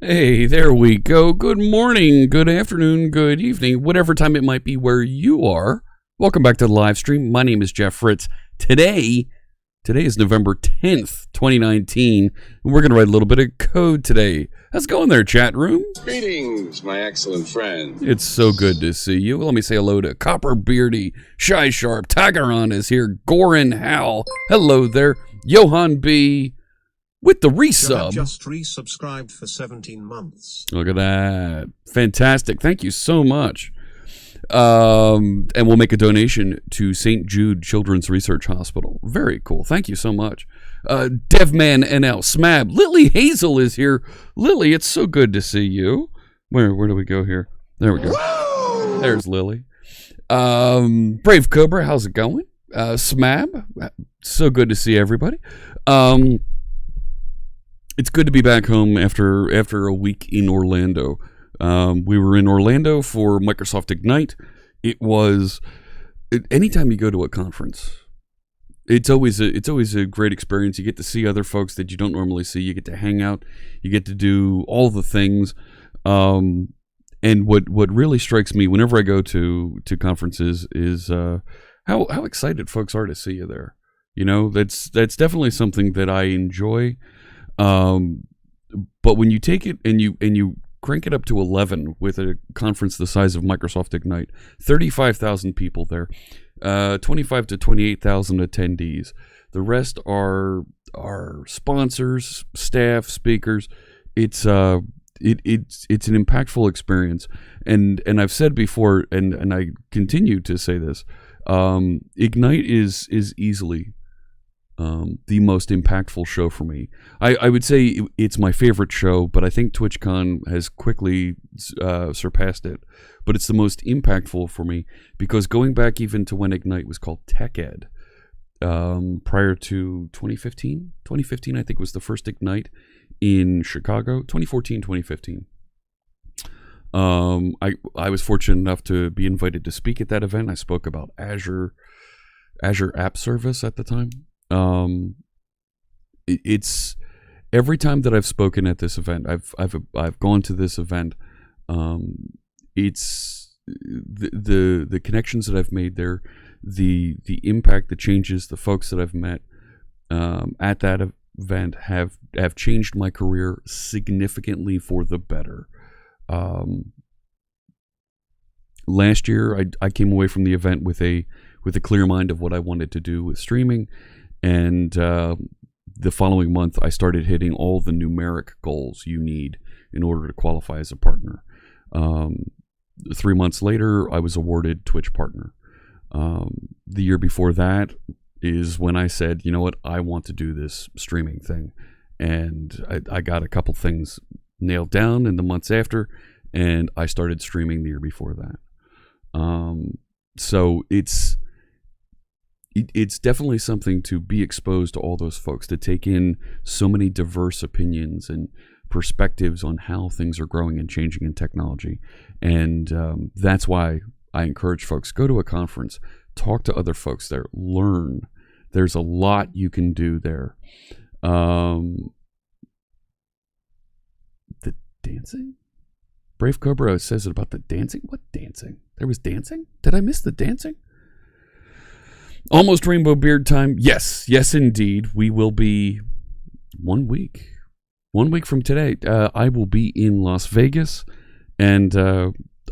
Hey, there we go. Good morning, good afternoon, good evening, whatever time it might be where you are. Welcome back to the live stream. My name is Jeff Fritz. Today is November 10th, 2019, and we're going to write a little bit of code today. How's it going there, chat room? Greetings, my excellent friend. It's so good to see you. Let me say hello to Copper Beardy, Shy Sharp, Tagaron is here, Gorin Hal. Hello there, Johan B. with the resub. Just resubscribed for 17 months. Look at that. Fantastic. Thank you so much. And we'll make a donation to St. Jude Children's Research Hospital. Very cool. Thank you so much. Devman NL, Smab, Lily Hazel is here. Lily, it's so good to see you. Where do we go here? There we go. Whoa! There's Lily. Brave Cobra, how's it going? Smab, so good to see everybody. It's good to be back home after a week in Orlando. We were in Orlando for Microsoft Ignite. It was, anytime you go to a conference, it's always a great experience. You get to see other folks that you don't normally see. You get to hang out. You get to do all the things. And what really strikes me whenever I go to conferences is how excited folks are to see you there. You know, that's definitely something that I enjoy. But when you take it and you crank it up to 11 with a conference the size of Microsoft Ignite, 35,000 people there, 25 to 28,000 attendees. The rest are sponsors, staff, speakers. It's it's an impactful experience, and I've said before, and I continue to say this. Ignite is easily the most impactful show for me. I would say it's my favorite show, but I think TwitchCon has quickly surpassed it. But it's the most impactful for me because going back even to when Ignite was called Tech Ed, prior to 2015. 2015, I think, was the first Ignite in Chicago. 2014, 2015. I was fortunate enough to be invited to speak at that event. I spoke about Azure App Service at the time. It's every time that I've spoken at this event, I've gone to this event. It's the connections that I've made there, the impact, the changes, the folks that I've met at that event have changed my career significantly for the better. Last year, I came away from the event with a clear mind of what I wanted to do with streaming, and the following month, I started hitting all the numeric goals you need in order to qualify as a partner. 3 months later, I was awarded Twitch Partner. The year before that is when I said, you know what, I want to do this streaming thing. And I got a couple things nailed down in the months after, and I started streaming the year before that. So it's definitely something to be exposed to all those folks, to take in so many diverse opinions and perspectives on how things are growing and changing in technology. And that's why I encourage folks, go to a conference, talk to other folks there, learn. There's a lot you can do there. The dancing? Brave Cobra says it about the dancing. What dancing? There was dancing? Did I miss the dancing? Almost Rainbow Beard time. Yes, indeed. We will be 1 week. 1 week from today, I will be in Las Vegas, and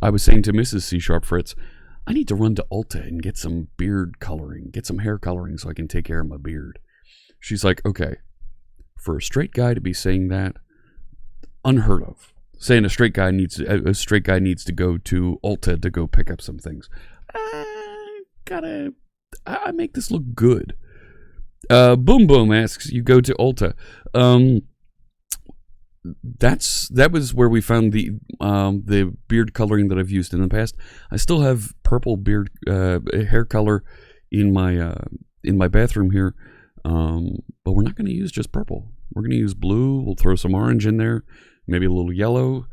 I was saying to Mrs. C Sharp Fritz, I need to run to Ulta and get some beard coloring, get some hair coloring so I can take care of my beard. She's like, okay, for a straight guy to be saying that, unheard of. Saying a straight guy needs to go to Ulta to go pick up some things. I make this look good. Boom Boom asks, you go to Ulta. That was where we found the beard coloring that I've used in the past. I still have purple beard hair color in my bathroom here, but we're not going to use just purple. We're going to use blue. We'll throw some orange in there, maybe a little yellow.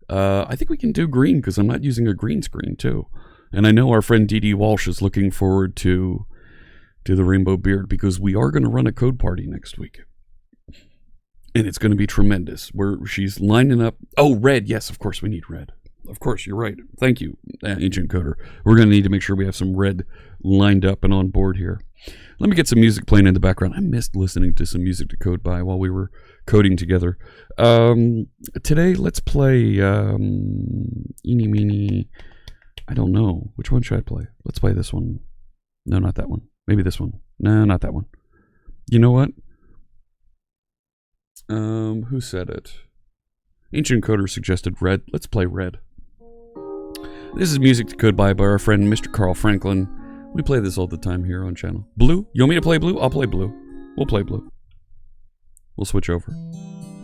I think we can do green because I'm not using a green screen too. And I know our friend Dee Walsh is looking forward to the rainbow beard because we are going to run a code party next week. And it's going to be tremendous. Where she's lining up. Oh, red. Yes, of course we need red. Of course, you're right. Thank you, Ancient Coder. We're going to need to make sure we have some red lined up and on board here. Let me get some music playing in the background. I missed listening to some music to code by while we were coding together. Today, let's play Eeny Meeny. I don't know. Which one should I play? Let's play this one. No, not that one. Maybe this one. No, not that one. You know what? Who said it? Ancient Coder suggested red. Let's play red. This is music to code by our friend Mr. Carl Franklin. We play this all the time here on channel. Blue? You want me to play blue? I'll play blue. We'll play blue. We'll switch over.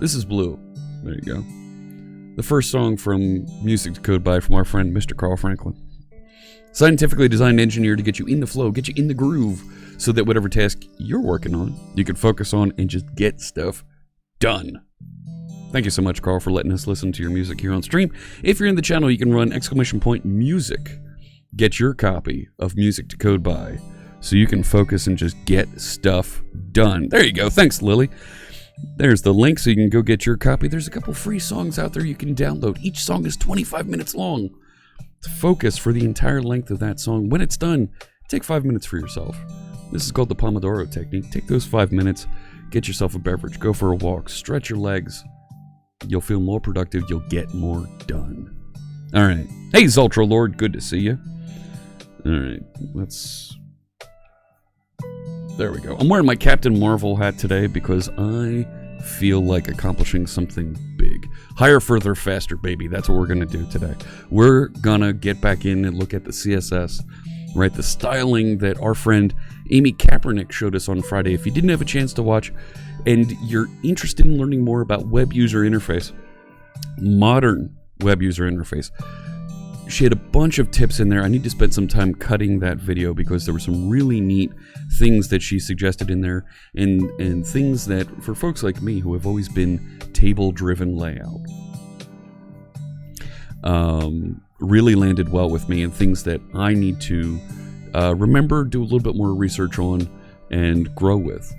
This is blue. There you go. The first song from Music to Code by from our friend Mr. Carl Franklin. Scientifically designed and engineered to get you in the flow, get you in the groove, so that whatever task you're working on, you can focus on and just get stuff done. Thank you so much, Carl, for letting us listen to your music here on stream. If you're in the channel, you can run !music. Get your copy of Music to Code by so you can focus and just get stuff done. There you go. Thanks, Lily. There's the link so you can go get your copy. There's a couple free songs out there you can download. Each song is 25 minutes long. Focus for the entire length of that song. When it's done, take 5 minutes for yourself. This is called the Pomodoro technique. Take those 5 minutes, get yourself a beverage, go for a walk, stretch your legs. You'll feel more productive. You'll get more done. All right. Hey, Zultra Lord. Good to see you. All right. There we go. I'm wearing my Captain Marvel hat today because I feel like accomplishing something big. higher, further, faster, baby. That's what we're going to do today. We're going to get back in and look at the CSS, right? The styling that our friend Amy Kapernick showed us on Friday. If you didn't have a chance to watch and you're interested in learning more about web user interface, modern web user interface, she had a bunch of tips in there. I need to spend some time cutting that video because there were some really neat things that she suggested in there, and things that, for folks like me who have always been table-driven layout, really landed well with me, and things that I need to remember, do a little bit more research on, and grow with.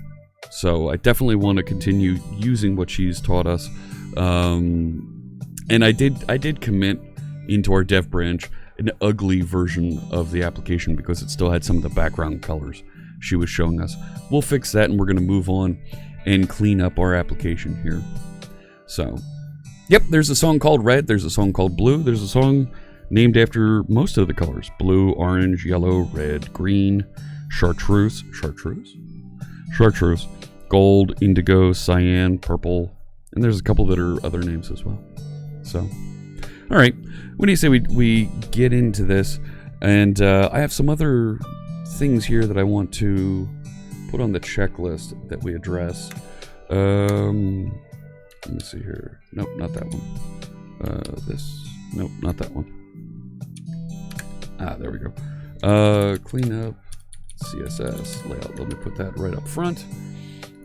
So I definitely want to continue using what she's taught us. And I did commit into our dev branch an ugly version of the application because it still had some of the background colors she was showing us. We'll fix that, and we're going to move on and clean up our application here. So, yep, there's a song called Red, there's a song called Blue, there's a song named after most of the colors: blue, orange, yellow, red, green, chartreuse, gold, indigo, cyan, purple, and there's a couple that are other names as well. So, all right, what do you say we get into this? And I have some other things here that I want to put on the checklist that we address. Let me see here. Nope, not that one. Nope, not that one. There we go. Clean up CSS layout. Let me put that right up front.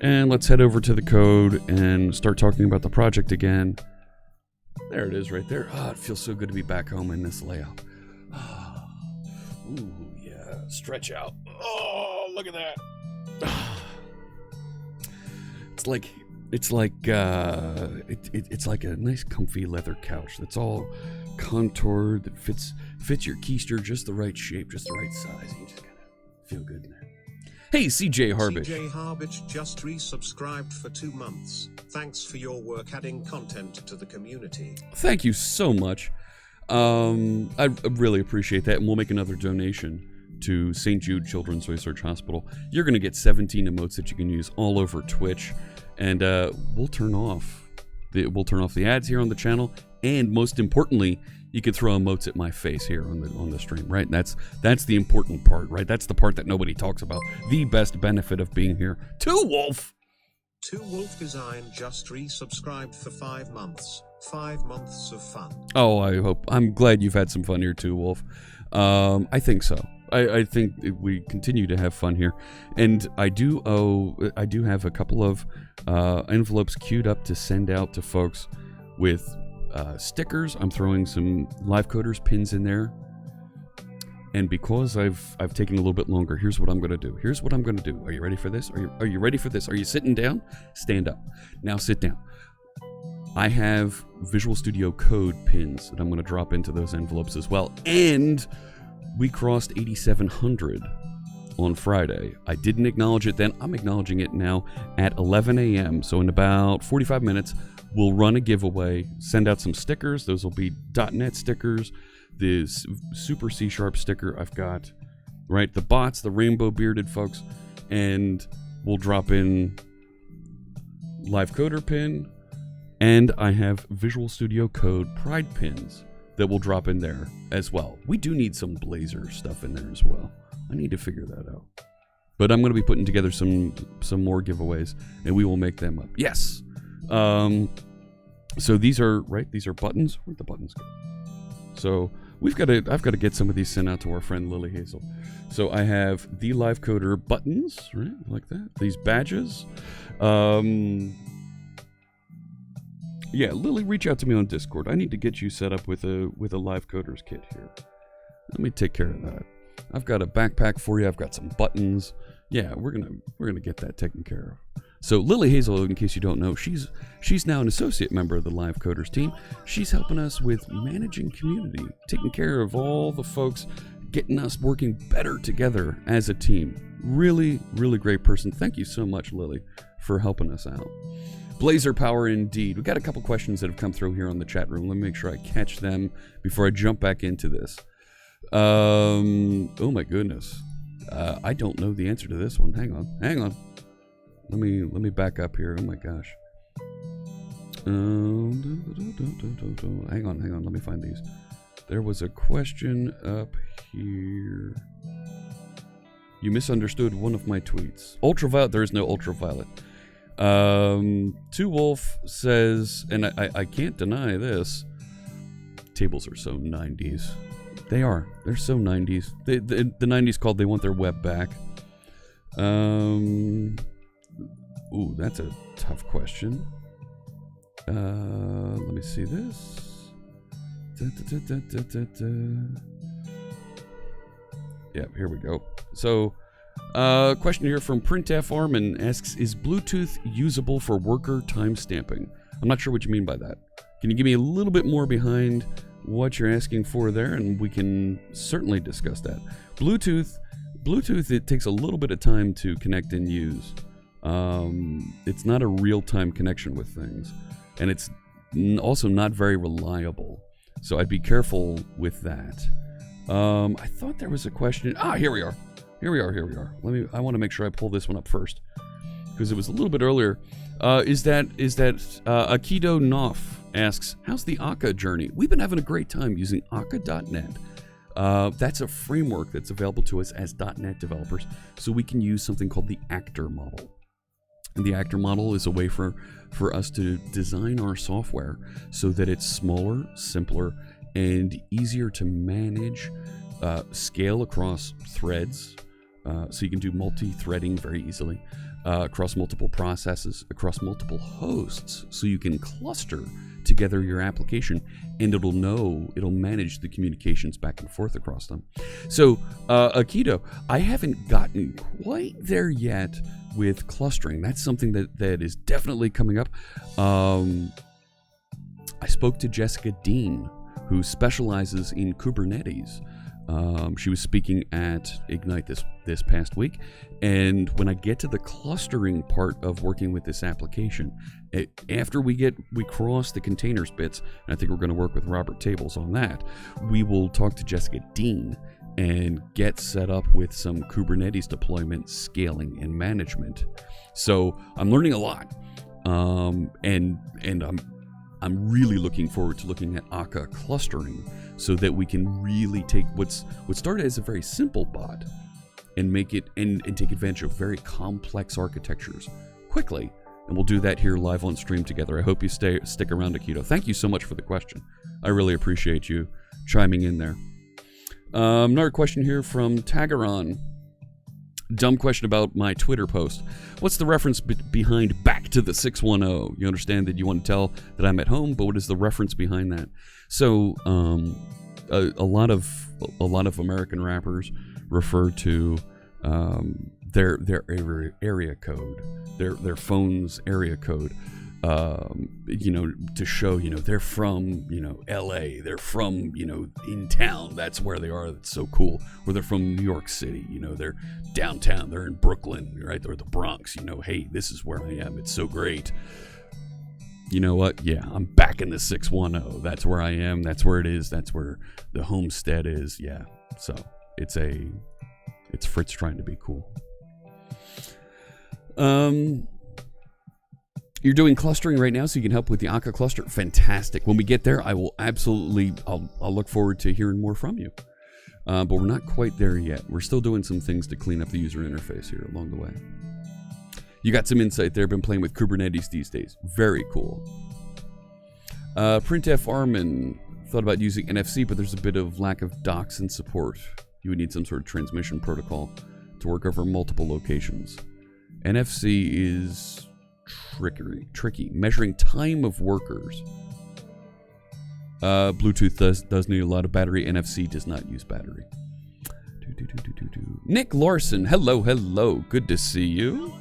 And let's head over to the code and start talking about the project again. There it is right there. It feels so good to be back home in this layout. Ooh, yeah. Stretch out. Oh, look at that. It's like a nice comfy leather couch that's all contoured, that fits your keister just the right shape, just the right size. You just kind of feel good in there. Hey, CJ Harbish. CJ Harbish just resubscribed for 2 months. Thanks for your work adding content to the community. Thank you so much. I really appreciate that, and we'll make another donation to St. Jude Children's Research Hospital. You're going to get 17 emotes that you can use all over Twitch, and we'll turn off the ads here on the channel, and most importantly, you could throw emotes at my face here on the stream, right? That's the important part, right? That's the part that nobody talks about. The best benefit of being here. Two Wolf Design just resubscribed for 5 months. 5 months of fun. Oh, I'm glad you've had some fun here too, Wolf. I think so. I think we continue to have fun here, and I do have a couple of envelopes queued up to send out to folks with stickers. I'm throwing some Live Coders pins in there, and because I've taken a little bit longer, here's what I'm going to do. Are you ready for this? Are you ready for this? Are you sitting down? Stand up. Now sit down. I have Visual Studio Code pins that I'm going to drop into those envelopes as well. And we crossed 8,700 on Friday. I didn't acknowledge it then. I'm acknowledging it now at 11 a.m. So in about 45 minutes, we'll run a giveaway, send out some stickers. Those will be .NET stickers, the Super C# sticker I've got, right? The bots, the rainbow bearded folks, and we'll drop in Live Coder pin. And I have Visual Studio Code Pride pins that will drop in there as well. We do need some Blazor stuff in there as well. I need to figure that out. But I'm going to be putting together some more giveaways, and we will make them up. Yes. So these are buttons. Where'd the buttons go? So I've got to get some of these sent out to our friend Lily Hazel. So I have the Live Coder buttons, right, like that. These badges. Yeah, Lily, reach out to me on Discord. I need to get you set up with a Live Coders kit here. Let me take care of that. I've got a backpack for you. I've got some buttons. Yeah, we're gonna get that taken care of. So Lily Hazel, in case you don't know, she's now an associate member of the Live Coders team. She's helping us with managing community, taking care of all the folks, getting us working better together as a team. Really, really great person. Thank you so much, Lily, for helping us out. Blazor power indeed. We've got a couple questions that have come through here on the chat room. Let me make sure I catch them before I jump back into this. Oh my goodness. I don't know the answer to this one. Hang on. Let me back up here. Oh my gosh. Hang on. Let me find these. There was a question up here. You misunderstood one of my tweets. Ultraviolet. There is no ultraviolet. Two Wolf says, and I can't deny this. Tables are so 90s. They are. They're so 90s. The 90s called they want their web back. Ooh, that's a tough question. Let me see this. Yeah, here we go. So, question here from Printf Armin asks, is Bluetooth usable for worker timestamping? I'm not sure what you mean by that. Can you give me a little bit more behind what you're asking for there, and we can certainly discuss that. Bluetooth, it takes a little bit of time to connect and use. It's not a real-time connection with things, and it's also not very reliable. So I'd be careful with that. I thought there was a question. Here we are. I want to make sure I pull this one up first, because it was a little bit earlier. Is that Akido Noff asks, how's the Akka journey? We've been having a great time using Akka.net. That's a framework that's available to us as .NET developers, so we can use something called the actor model. And the actor model is a way for us to design our software so that it's smaller, simpler, and easier to manage, scale across threads, so you can do multi-threading very easily, across multiple processes, across multiple hosts, so you can cluster together your application, and it'll manage the communications back and forth across them. So, Akido, I haven't gotten quite there yet with clustering. That's something that is definitely coming up. I spoke to Jessica Dean, who specializes in Kubernetes. She was speaking at Ignite this past week, and when I get to the clustering part of working with this application, after we cross the containers bits, and I think we're going to work with Robert Tables on that, we will talk to Jessica Dean and get set up with some Kubernetes deployment, scaling, and management. So I'm learning a lot, and I'm really looking forward to looking at Akka clustering, so that we can really take what started as a very simple bot and make it and take advantage of very complex architectures quickly. And we'll do that here live on stream together. I hope you stick around, Akito. Thank you so much for the question. I really appreciate you chiming in there. Another question here from Tagaron. Dumb question about my Twitter post. What's the reference behind back to the 610? You understand that you want to tell that I'm at home, but what is the reference behind that? So, a lot of American rappers refer to their area code, their phone's area code, to show, they're from, LA, they're from, in town, that's where they are, that's so cool. Or they're from New York City, they're downtown, they're in Brooklyn, right? Or the Bronx, hey, this is where I am, it's so great. You know what? Yeah, I'm back in the 610. That's where I am. That's where it is. That's where the homestead is. Yeah. So it's Fritz trying to be cool. You're doing clustering right now, so you can help with the Akka cluster. Fantastic. When we get there, I will absolutely. I'll look forward to hearing more from you. But we're not quite there yet. We're still doing some things to clean up the user interface here along the way. You got some insight there. Been playing with Kubernetes these days. Very cool. Printf Armin thought about using NFC, but there's a bit of lack of docks and support. You would need some sort of transmission protocol to work over multiple locations. NFC is tricky. Measuring time of workers. Bluetooth does need a lot of battery. NFC does not use battery. Nick Larson, hello. Good to see you.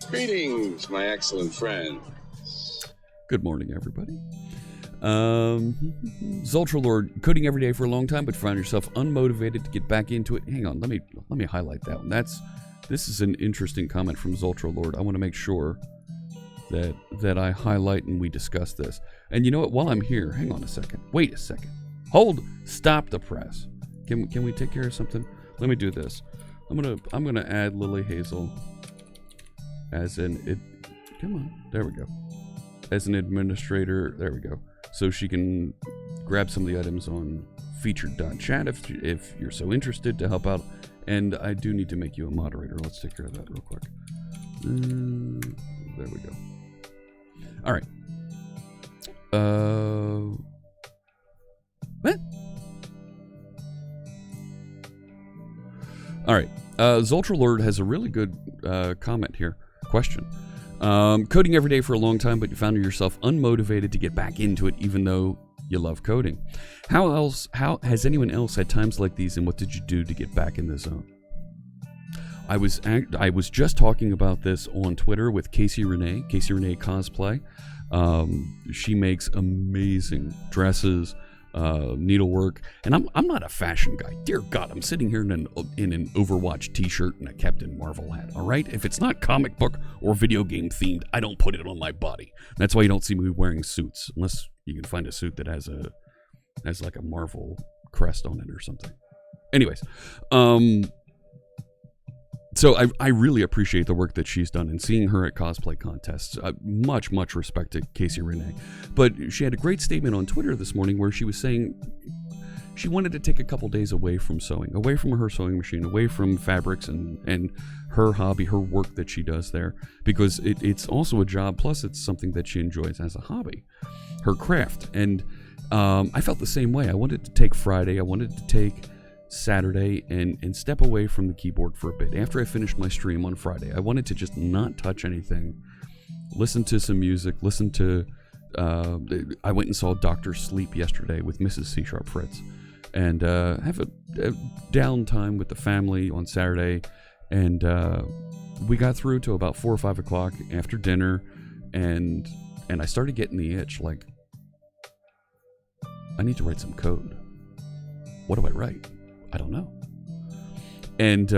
Greetings, my excellent friend. Good morning, everybody. Zultralord, coding every day for a long time, but found yourself unmotivated to get back into it. Hang on, let me highlight that one. This is an interesting comment from Zultralord. I want to make sure that I highlight and we discuss this. And you know what? While I'm here, hang on a second. Wait a second. Stop the press. Can we take care of something? Let me do this. I'm gonna add Lily Hazel as in it. Come on, there we go. as an administrator. There we go. So she can grab some of the items on featured.chat if you're so interested to help out. And I do need to make you a moderator. Let's take care of that real quick. There we go. All right. What? All right. Zoltralord has a really good comment here. Question. Coding every day for a long time, but you found yourself unmotivated to get back into it, even though you love coding. How has anyone else had times like these, and what did you do to get back in the zone? I was just talking about this on Twitter with Casey Renee Cosplay. She makes amazing dresses, needlework, and I'm not a fashion guy. Dear God, I'm sitting here in an Overwatch t-shirt and a Captain Marvel hat. All right, if it's not comic book or video game themed, I don't put it on my body. That's why you don't see me wearing suits, unless you can find a suit that has like a Marvel crest on it or something. Anyways, so I really appreciate the work that she's done, and seeing her at cosplay contests. Much respect to Casey Renee. But she had a great statement on Twitter this morning where she was saying she wanted to take a couple days away from sewing, away from her sewing machine, away from fabrics and her hobby, her work that she does there, because it's also a job, plus it's something that she enjoys as a hobby, her craft. And I felt the same way. I wanted to take Friday, I wanted to take Saturday and step away from the keyboard for a bit. After I finished my stream on Friday, I wanted to just not touch anything, listen to some music, listen to I went and saw Dr. Sleep yesterday with Mrs. C# Fritz, and have a downtime with the family on Saturday. And we got through to about 4 or 5 o'clock after dinner, and I started getting the itch, like, I need to write some code. What do I write? I don't know. And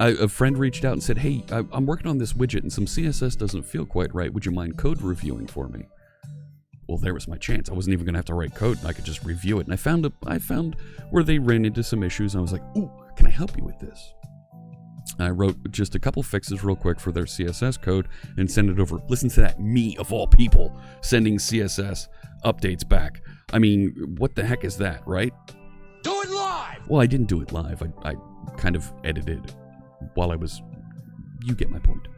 a friend reached out and said, hey, I'm working on this widget and some CSS doesn't feel quite right. Would you mind code reviewing for me? Well, there was my chance. I wasn't even going to have to write code, and I could just review it. And I found where they ran into some issues, and I was like, ooh, can I help you with this? I wrote just a couple fixes real quick for their CSS code and sent it over. Listen to that, me of all people sending CSS updates back. I mean, what the heck is that, right? Do it live! Well, I didn't do it live. I kind of edited while I was... You get my point.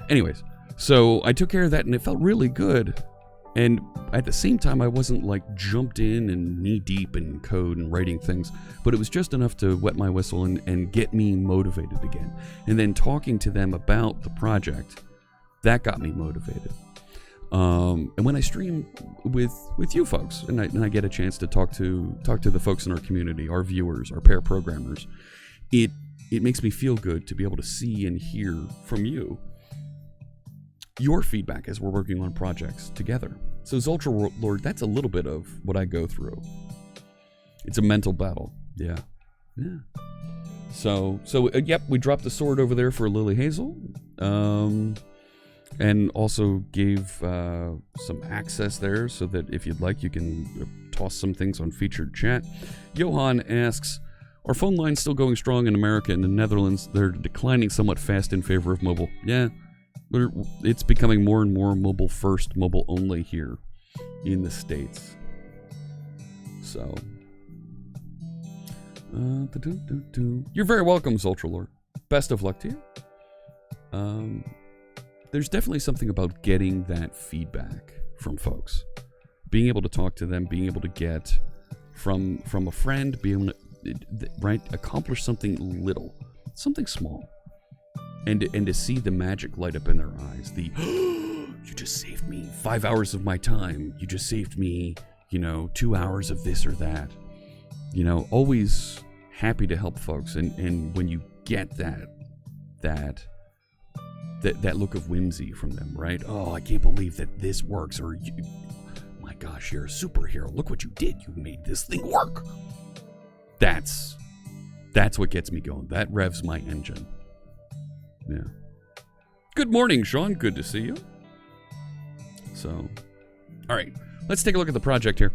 Anyways, so I took care of that, and it felt really good. And at the same time, I wasn't like jumped in and knee deep in code and writing things, but it was just enough to wet my whistle and get me motivated again. And then talking to them about the project, that got me motivated. And when I stream with you folks, and I get a chance to talk to the folks in our community, our viewers, our pair programmers, it makes me feel good to be able to see and hear from you your feedback as we're working on projects together. So Zoltra Lord, that's a little bit of what I go through. It's a mental battle. Yeah. So yep, we dropped the sword over there for Lily Hazel. And also gave some access there so that if you'd like, you can toss some things on featured chat. Johan asks, are phone lines still going strong in America and the Netherlands? They're declining somewhat fast in favor of mobile. Yeah, it's becoming more and more mobile first, mobile only here in the States. So, you're very welcome, Zoltralord. Best of luck to you. There's definitely something about getting that feedback from folks, being able to talk to them, being able to get from a friend, being able to accomplish something little, something small, and to see the magic light up in their eyes. The you just saved me 5 hours of my time. You just saved me, 2 hours of this or that. Always happy to help folks, and when you get that look of whimsy from them, right? Oh, I can't believe that this works, or my gosh, you're a superhero. Look what you did. You made this thing work. That's what gets me going. That revs my engine. Yeah. Good morning, Sean. Good to see you. So, all right, let's take a look at the project here.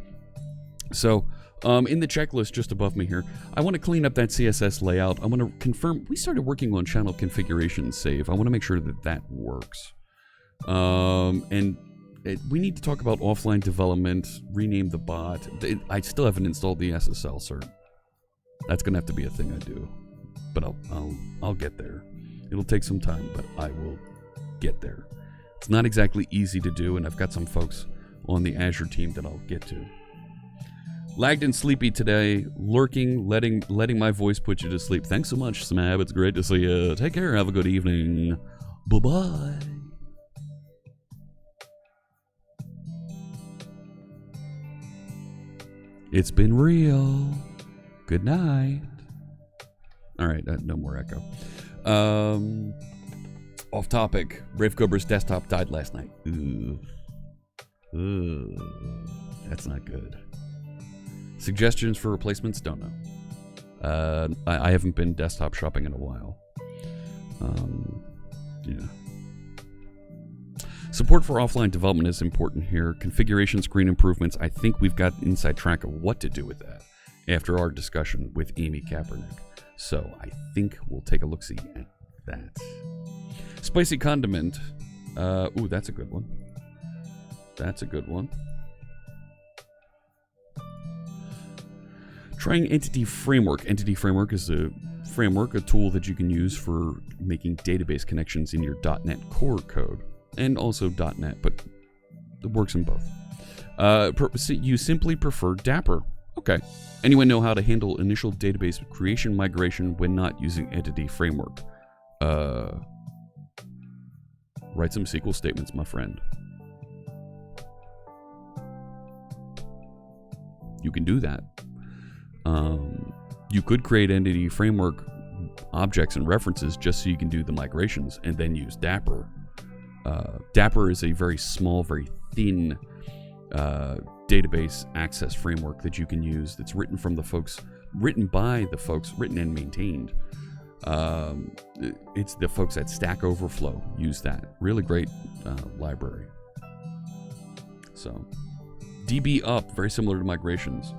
So, in the checklist just above me here, I want to clean up that CSS layout. I want to confirm, we started working on channel configuration save. I want to make sure that works. We need to talk about offline development, rename the bot. I still haven't installed the SSL cert. That's gonna have to be a thing I do, but I'll get there. It'll take some time, but I will get there. It's not exactly easy to do, and I've got some folks on the Azure team that I'll get to. Lagged and sleepy today, lurking, letting my voice put you to sleep. Thanks so much, Smab. It's great to see you. Take care. Have a good evening. Bye-bye. It's been real. Good night. All right, no more echo. Off topic. Brave Cobra's desktop died last night. Ooh. That's not good. Suggestions for replacements? Don't know. I haven't been desktop shopping in a while. Yeah. Support for offline development is important here. Configuration screen improvements. I think we've got inside track of what to do with that after our discussion with Amy Kapernick. So I think we'll take a look-see at that. Spicy condiment. Ooh, that's a good one. That's a good one. Trying Entity Framework. Entity Framework is a framework, a tool that you can use for making database connections in your .NET Core code. And also .NET, but it works in both. You simply prefer Dapper. Okay. Anyone know how to handle initial database creation migration when not using Entity Framework? Write some SQL statements, my friend. You can do that. You could create Entity Framework objects and references just so you can do the migrations and then use Dapper. Dapper is a very small, very thin database access framework that you can use that's written by the folks, written and maintained. It's the folks at Stack Overflow use that. Really great library. So, DB up, very similar to migrations.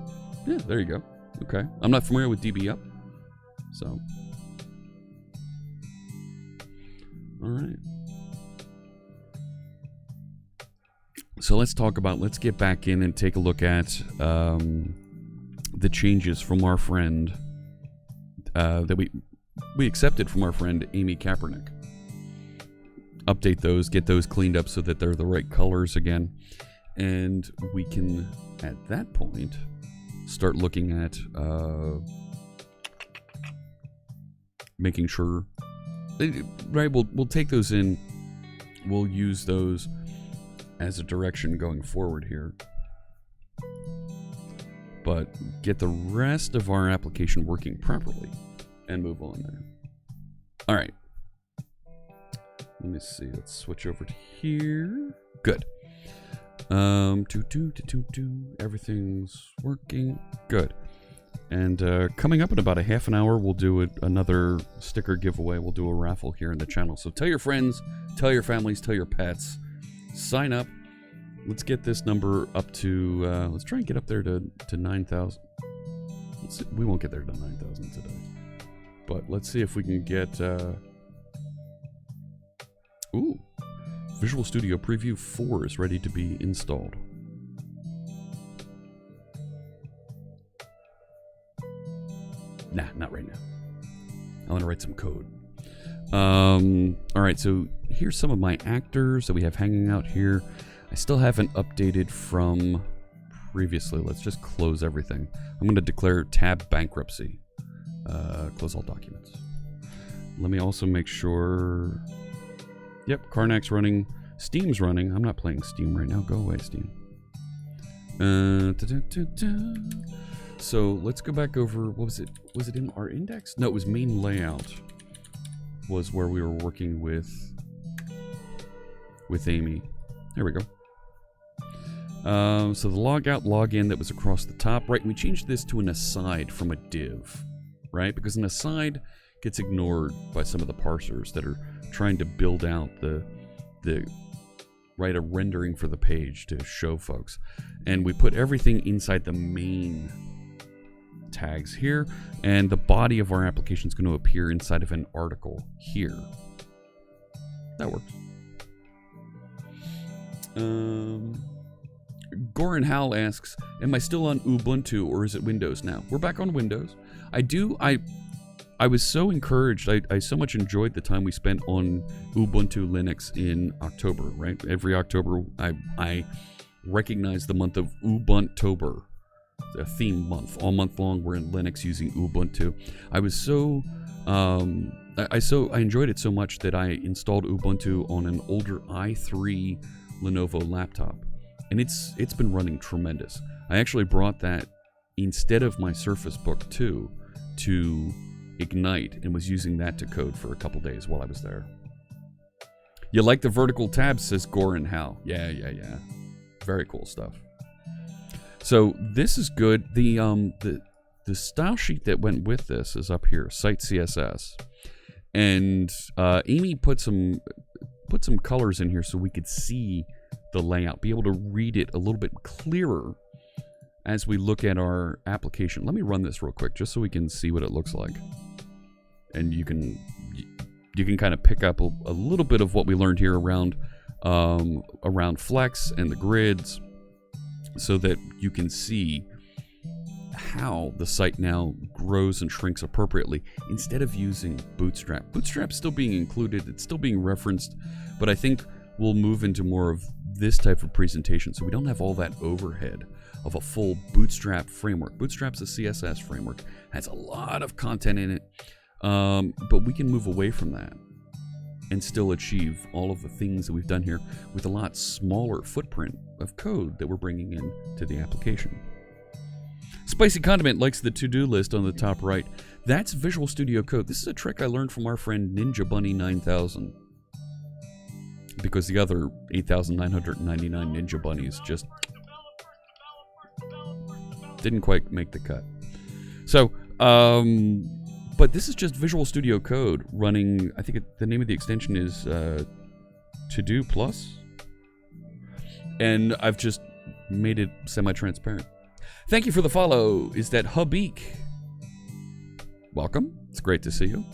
Yeah, there you go. Okay. I'm not familiar with DB up. So, all right. So let's get back in and take a look at the changes from our friend that we accepted from our friend Amy Kapernick. Update those, get those cleaned up so that they're the right colors again. And we can, at that point, start looking at making sure, right, we'll take those in, we'll use those as a direction going forward here, but get the rest of our application working properly and move on there. All right, let me see, let's switch over to here. Good. Everything's working good. And coming up in about a half an hour, we'll do another sticker giveaway. We'll do a raffle here in the channel, so tell your friends, tell your families, tell your pets. Sign up. Let's get this number up to, let's try and get up there to 9,000. We won't get there to 9,000 today. But let's see if we can get, ooh, Visual Studio Preview 4 is ready to be installed. Nah, not right now. I want to write some code. All right, so here's some of my actors that we have hanging out here. I still haven't updated from previously. Let's just close everything. I'm going to declare tab bankruptcy. Close all documents. Let me also make sure. Yep, Karnak's running. Steam's running. I'm not playing Steam right now. Go away, Steam. So let's go back over. What was it? Was it in our index? No, it was main layout. Was where we were working with Amy. There we go. So the logout, login that was across the top, right? We changed this to an aside from a div, right? Because an aside gets ignored by some of the parsers that are trying to build out the right, a rendering for the page to show folks. And we put everything inside the main tags here, and the body of our application is going to appear inside of an article here. That works. Goran Hal asks, am I still on Ubuntu or is it Windows now? We're back on Windows. I was so encouraged. I so much enjoyed the time we spent on Ubuntu Linux in October, right? Every October, I recognize the month of Ubuntober, the theme month. All month long, we're in Linux using Ubuntu. I was so... I enjoyed it so much that I installed Ubuntu on an older i3 Lenovo laptop, and it's been running tremendous. I actually brought that instead of my Surface Book 2 to Ignite and was using that to code for a couple days while I was there. You like the vertical tabs, says Goran Hal. Yeah. Very cool stuff. So this is good. The style sheet that went with this is up here, Site CSS. And Amy put some colors in here so we could see the layout, be able to read it a little bit clearer as we look at our application. Let me run this real quick just so we can see what it looks like. And you can kind of pick up a little bit of what we learned here around Flex and the grids, so that you can see how the site now grows and shrinks appropriately instead of using Bootstrap. Bootstrap's still being included, it's still being referenced, but I think we'll move into more of this type of presentation so we don't have all that overhead of a full Bootstrap framework. Bootstrap's a CSS framework, has a lot of content in it, but we can move away from that and still achieve all of the things that we've done here with a lot smaller footprint of code that we're bringing in to the application. Spicy Condiment likes the to-do list on the top right. That's Visual Studio Code. This is a trick I learned from our friend Ninja Bunny 9000. Because the other 8,999 Ninja Bunnies just didn't quite make the cut. So, but this is just Visual Studio Code running, I think the name of the extension is To-Do Plus. And I've just made it semi-transparent. Thank you for the follow. Is that Habik? Welcome. It's great to see you.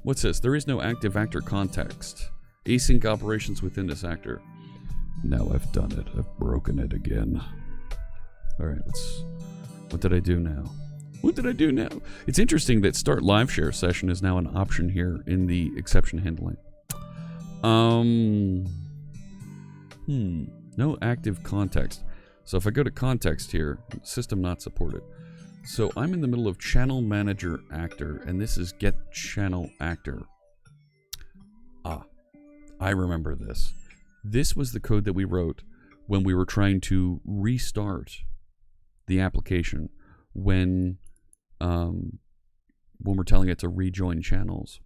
What's this? There is no active actor context. Async operations within this actor. Now I've done it. I've broken it again. Alright, what did I do now? It's interesting that Start Live Share Session is now an option here in the exception handling. No active context. So if I go to context here, system not supported. So I'm in the middle of Channel Manager Actor, and this is Get Channel Actor. I remember this. This was the code that we wrote when we were trying to restart the application when we're telling it to rejoin channels.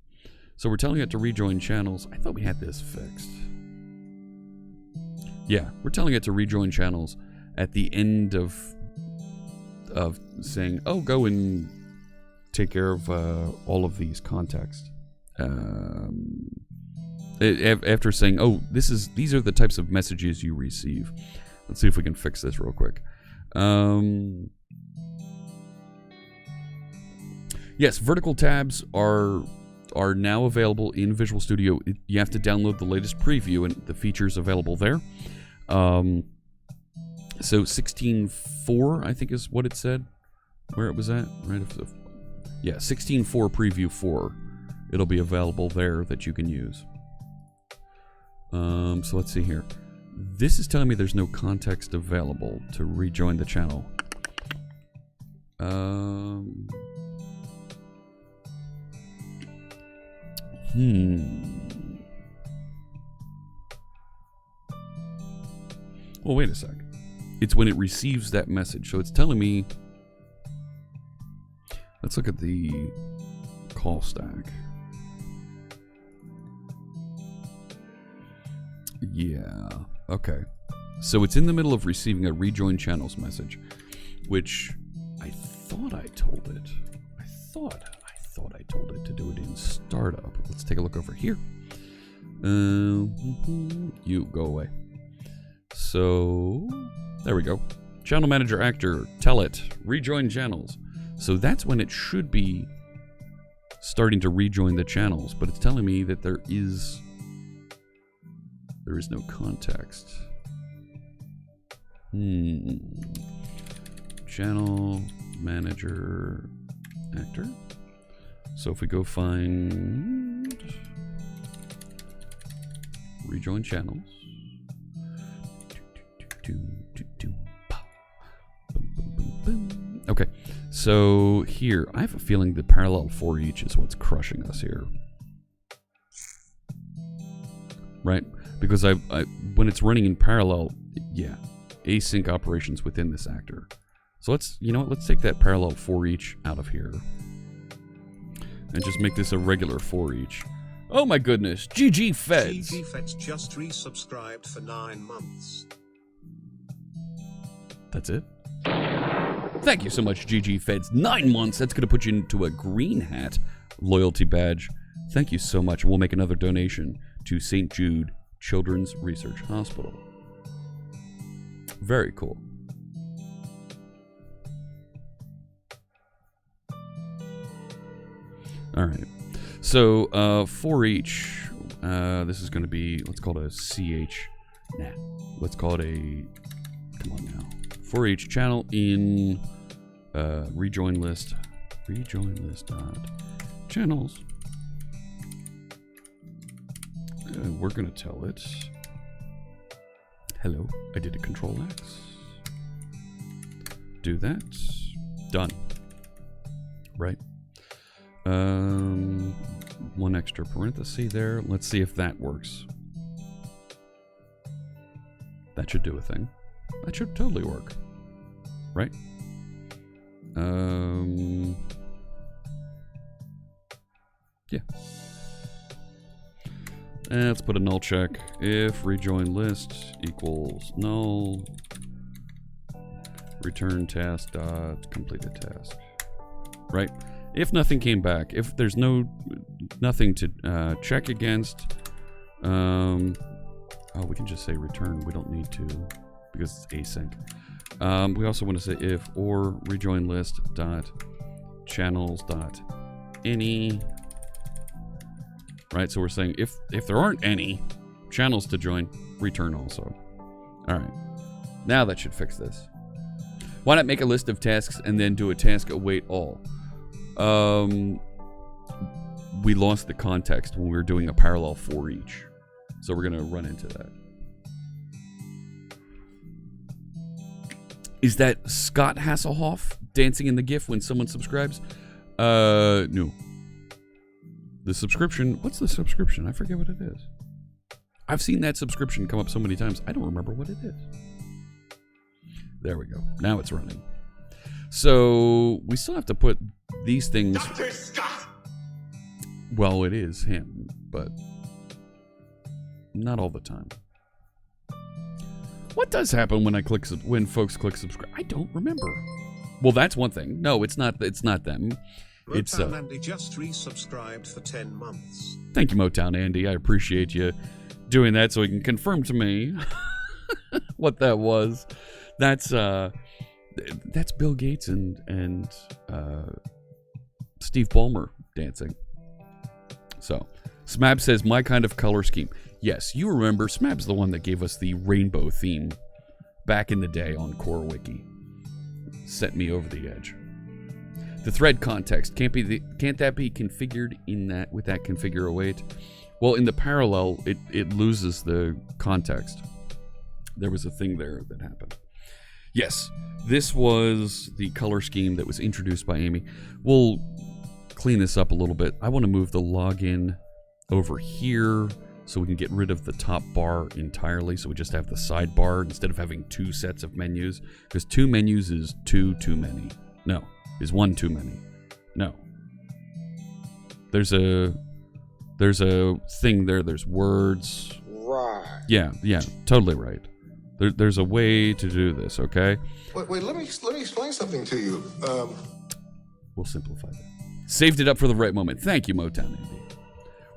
So we're telling it to rejoin channels. I thought we had this fixed. Yeah, we're telling it to rejoin channels at the end of saying, oh, go and take care of all of these contexts. After saying, oh, these are the types of messages you receive. Let's see if we can fix this real quick. Yes, vertical tabs are now available in Visual Studio. You have to download the latest preview and the features available there. So 16.4, I think is what it said, where it was at, right? Yeah, 16.4 preview 4. It'll be available there that you can use. So let's see here. This is telling me there's no context available to rejoin the channel. Well, wait a sec. It's when it receives that message. So it's telling me... Let's look at the call stack. Yeah. Okay. So it's in the middle of receiving a rejoin channels message, which I thought I told it. I thought I told it to do it in startup. Let's take a look over here. You go away. So there we go. Channel Manager Actor, tell it, rejoin channels. So that's when it should be starting to rejoin the channels, but it's telling me that there is There is no context. Channel manager actor. So if we go find rejoin channels. Okay, so here I have a feeling the parallel for each is what's crushing us here, right? Because I when it's running in parallel, yeah, async operations within this actor. So let's, you know what, let's take that parallel for each out of here and just make this a regular for each. Oh my goodness, GG Feds. GG Feds just resubscribed for 9 months. That's it. Thank you so much, GG Feds. 9 months. That's going to put you into a green hat loyalty badge. Thank you so much. We'll make another donation to St. Jude Children's Research Hospital. Very cool. All right. So for each, this is going to be, let's call it a CH. Nah. Let's call it a, come on now. For each channel in rejoin list dot channels. We're gonna tell it, hello, I did a Control X. Do that. Done. Right. One extra parenthesis there. Let's see if that works. That should do a thing. That should totally work. Right? Yeah. And let's put a null check. If rejoin list equals null, return task dot completed task. Right? If nothing came back, if there's nothing to check against, oh, we can just say return. We don't need to, because it's async. We also want to say if or rejoin list dot channels dot any. Right, so we're saying if there aren't any channels to join, return also. All right, now that should fix this. Why not make a list of tasks and then do a task await all? We lost the context when we were doing a parallel for each, so we're gonna run into that. Is that Scott Hasselhoff dancing in the GIF when someone subscribes? No. The subscription, what's the subscription? I forget what it is. I've seen that subscription come up so many times, I don't remember what it is. There we go. Now it's running. So we still have to put these things. Dr. Scott! Well, it is him, but not all the time. What does happen when when folks click subscribe? I don't remember. Well, that's one thing. No, it's not them. It's Andy just resubscribed for 10 months. Thank you, Motown Andy. I appreciate you doing that so he can confirm to me what that was. That's Bill Gates and Steve Ballmer dancing. So, Smab says, my kind of color scheme. Yes, you remember, Smab's the one that gave us the rainbow theme back in the day on CoreWiki. Set me over the edge. The thread context can't that be configured in that with that configure await? Well, in the parallel, it loses the context. There was a thing there that happened. Yes, this was the color scheme that was introduced by Amy. We'll clean this up a little bit. I want to move the login over here so we can get rid of the top bar entirely, so we just have the sidebar instead of having two sets of menus, because two menus is too many. No. Is one too many? No. There's a thing there. There's words. Right. Yeah, totally right. There's a way to do this. Okay. Wait. Let me explain something to you. We'll simplify that. Saved it up for the right moment. Thank you, Motown Andy.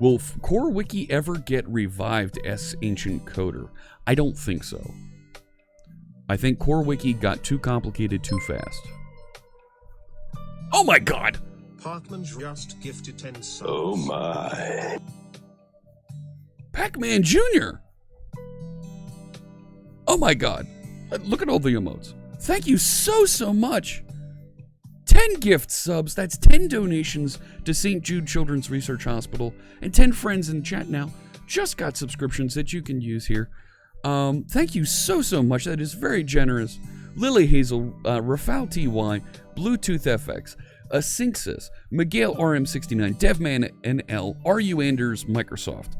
Will CoreWiki ever get revived as Ancient Coder? I don't think so. I think CoreWiki got too complicated too fast. Oh my god! Parkman just gifted 10 subs. Oh my. Pac-Man Jr. Oh my God. Look at all the emotes. Thank you so much. 10 gift subs. That's 10 donations to St. Jude Children's Research Hospital. And 10 friends in chat now just got subscriptions that you can use here. Thank you so much. That is very generous. Lily Hazel, Rafal TY, Bluetooth FX, Synxis, Miguel RM69, Devman NL, RU Anders Microsoft,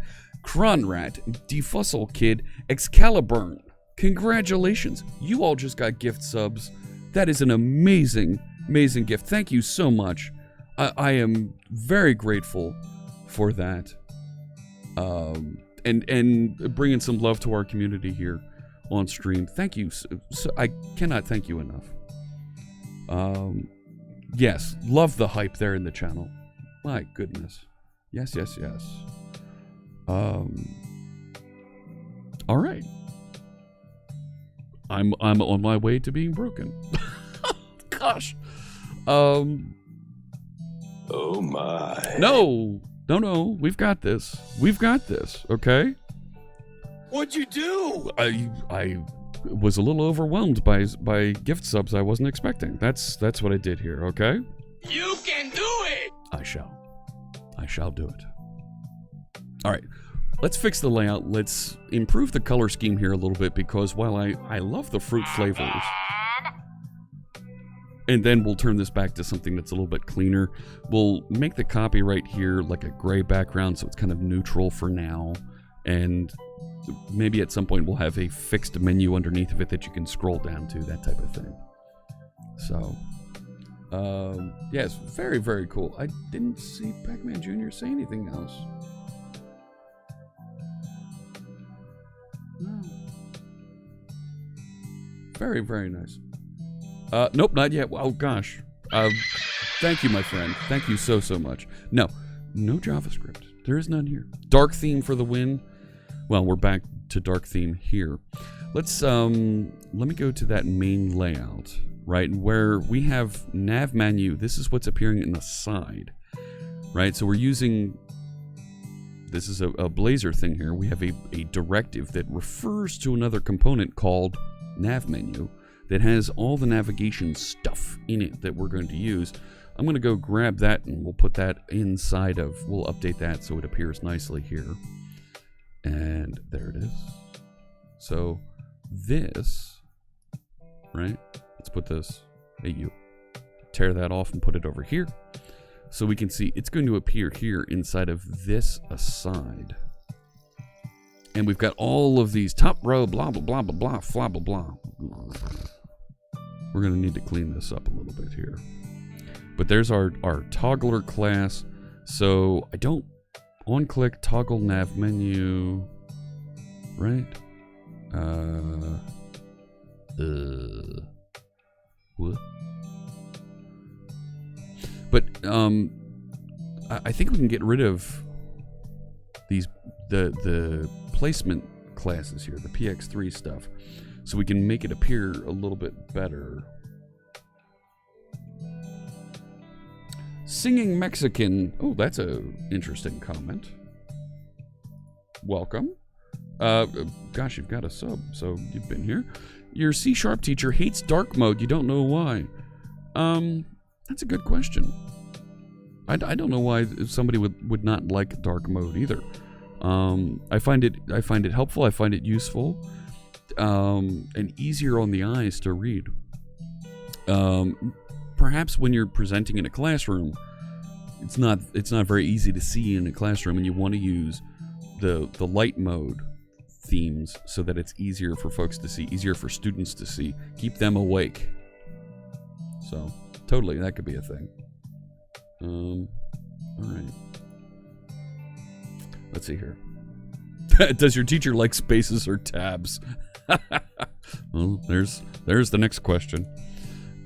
Kronrat, Defussel Kid, Excalibur. Congratulations. You all just got gift subs. That is an amazing gift. Thank you so much. I am very grateful for that. And bringing some love to our community here on stream. Thank you. So I cannot thank you enough. Yes, love the hype there in the channel. My goodness. Yes. All right. I'm on my way to being broken. Gosh. Oh my. No. We've got this. Okay. What'd you do? I was a little overwhelmed by gift subs I wasn't expecting. That's what I did here. Okay. You can do it. I shall do it. All right. Let's fix the layout. Let's improve the color scheme here a little bit, because while I love the fruit flavors, and then we'll turn this back to something that's a little bit cleaner. We'll make the copy right here like a gray background, so it's kind of neutral for now. And maybe at some point we'll have a fixed menu underneath of it that you can scroll down to, that type of thing. So, yes, very cool. I didn't see Pac-Man Jr. say anything else. No. Very nice. Nope, not yet. Oh gosh. Thank you, my friend. Thank you so much. No JavaScript. There is none here. Dark theme for the win. Well, we're back to dark theme here. Let's let me go to that main layout, right, where we have nav menu. This is what's appearing in the side, right? So we're using, this is a Blazor thing here. We have a directive that refers to another component called nav menu that has all the navigation stuff in it that we're going to use. I'm going to go grab that and we'll put that inside of, we'll update that so it appears nicely here. And there it is. So this, right? Let's put this, hey you, tear that off and put it over here. So we can see it's going to appear here inside of this aside. And we've got all of these top row, blah, blah, blah, blah, blah, blah, blah, blah. We're going to need to clean this up a little bit here. But there's our toggler class. So I don't on-click toggle nav menu, right? What? But I think we can get rid of these the placement classes here, the PX3 stuff, so we can make it appear a little bit better. Singing Mexican. Oh, that's a interesting comment. Welcome. Gosh, you've got a sub, so you've been here. Your C# teacher hates dark mode. You don't know why. That's a good question. I don't know why somebody would not like dark mode either. I find it helpful. I find it useful, and easier on the eyes to read. Perhaps when you're presenting in a classroom, it's not very easy to see in a classroom, and you want to use the light mode themes so that it's easier for folks to see, easier for students to see, keep them awake. So totally, that could be a thing. All right. Let's see here. Does your teacher like spaces or tabs? Well, there's the next question.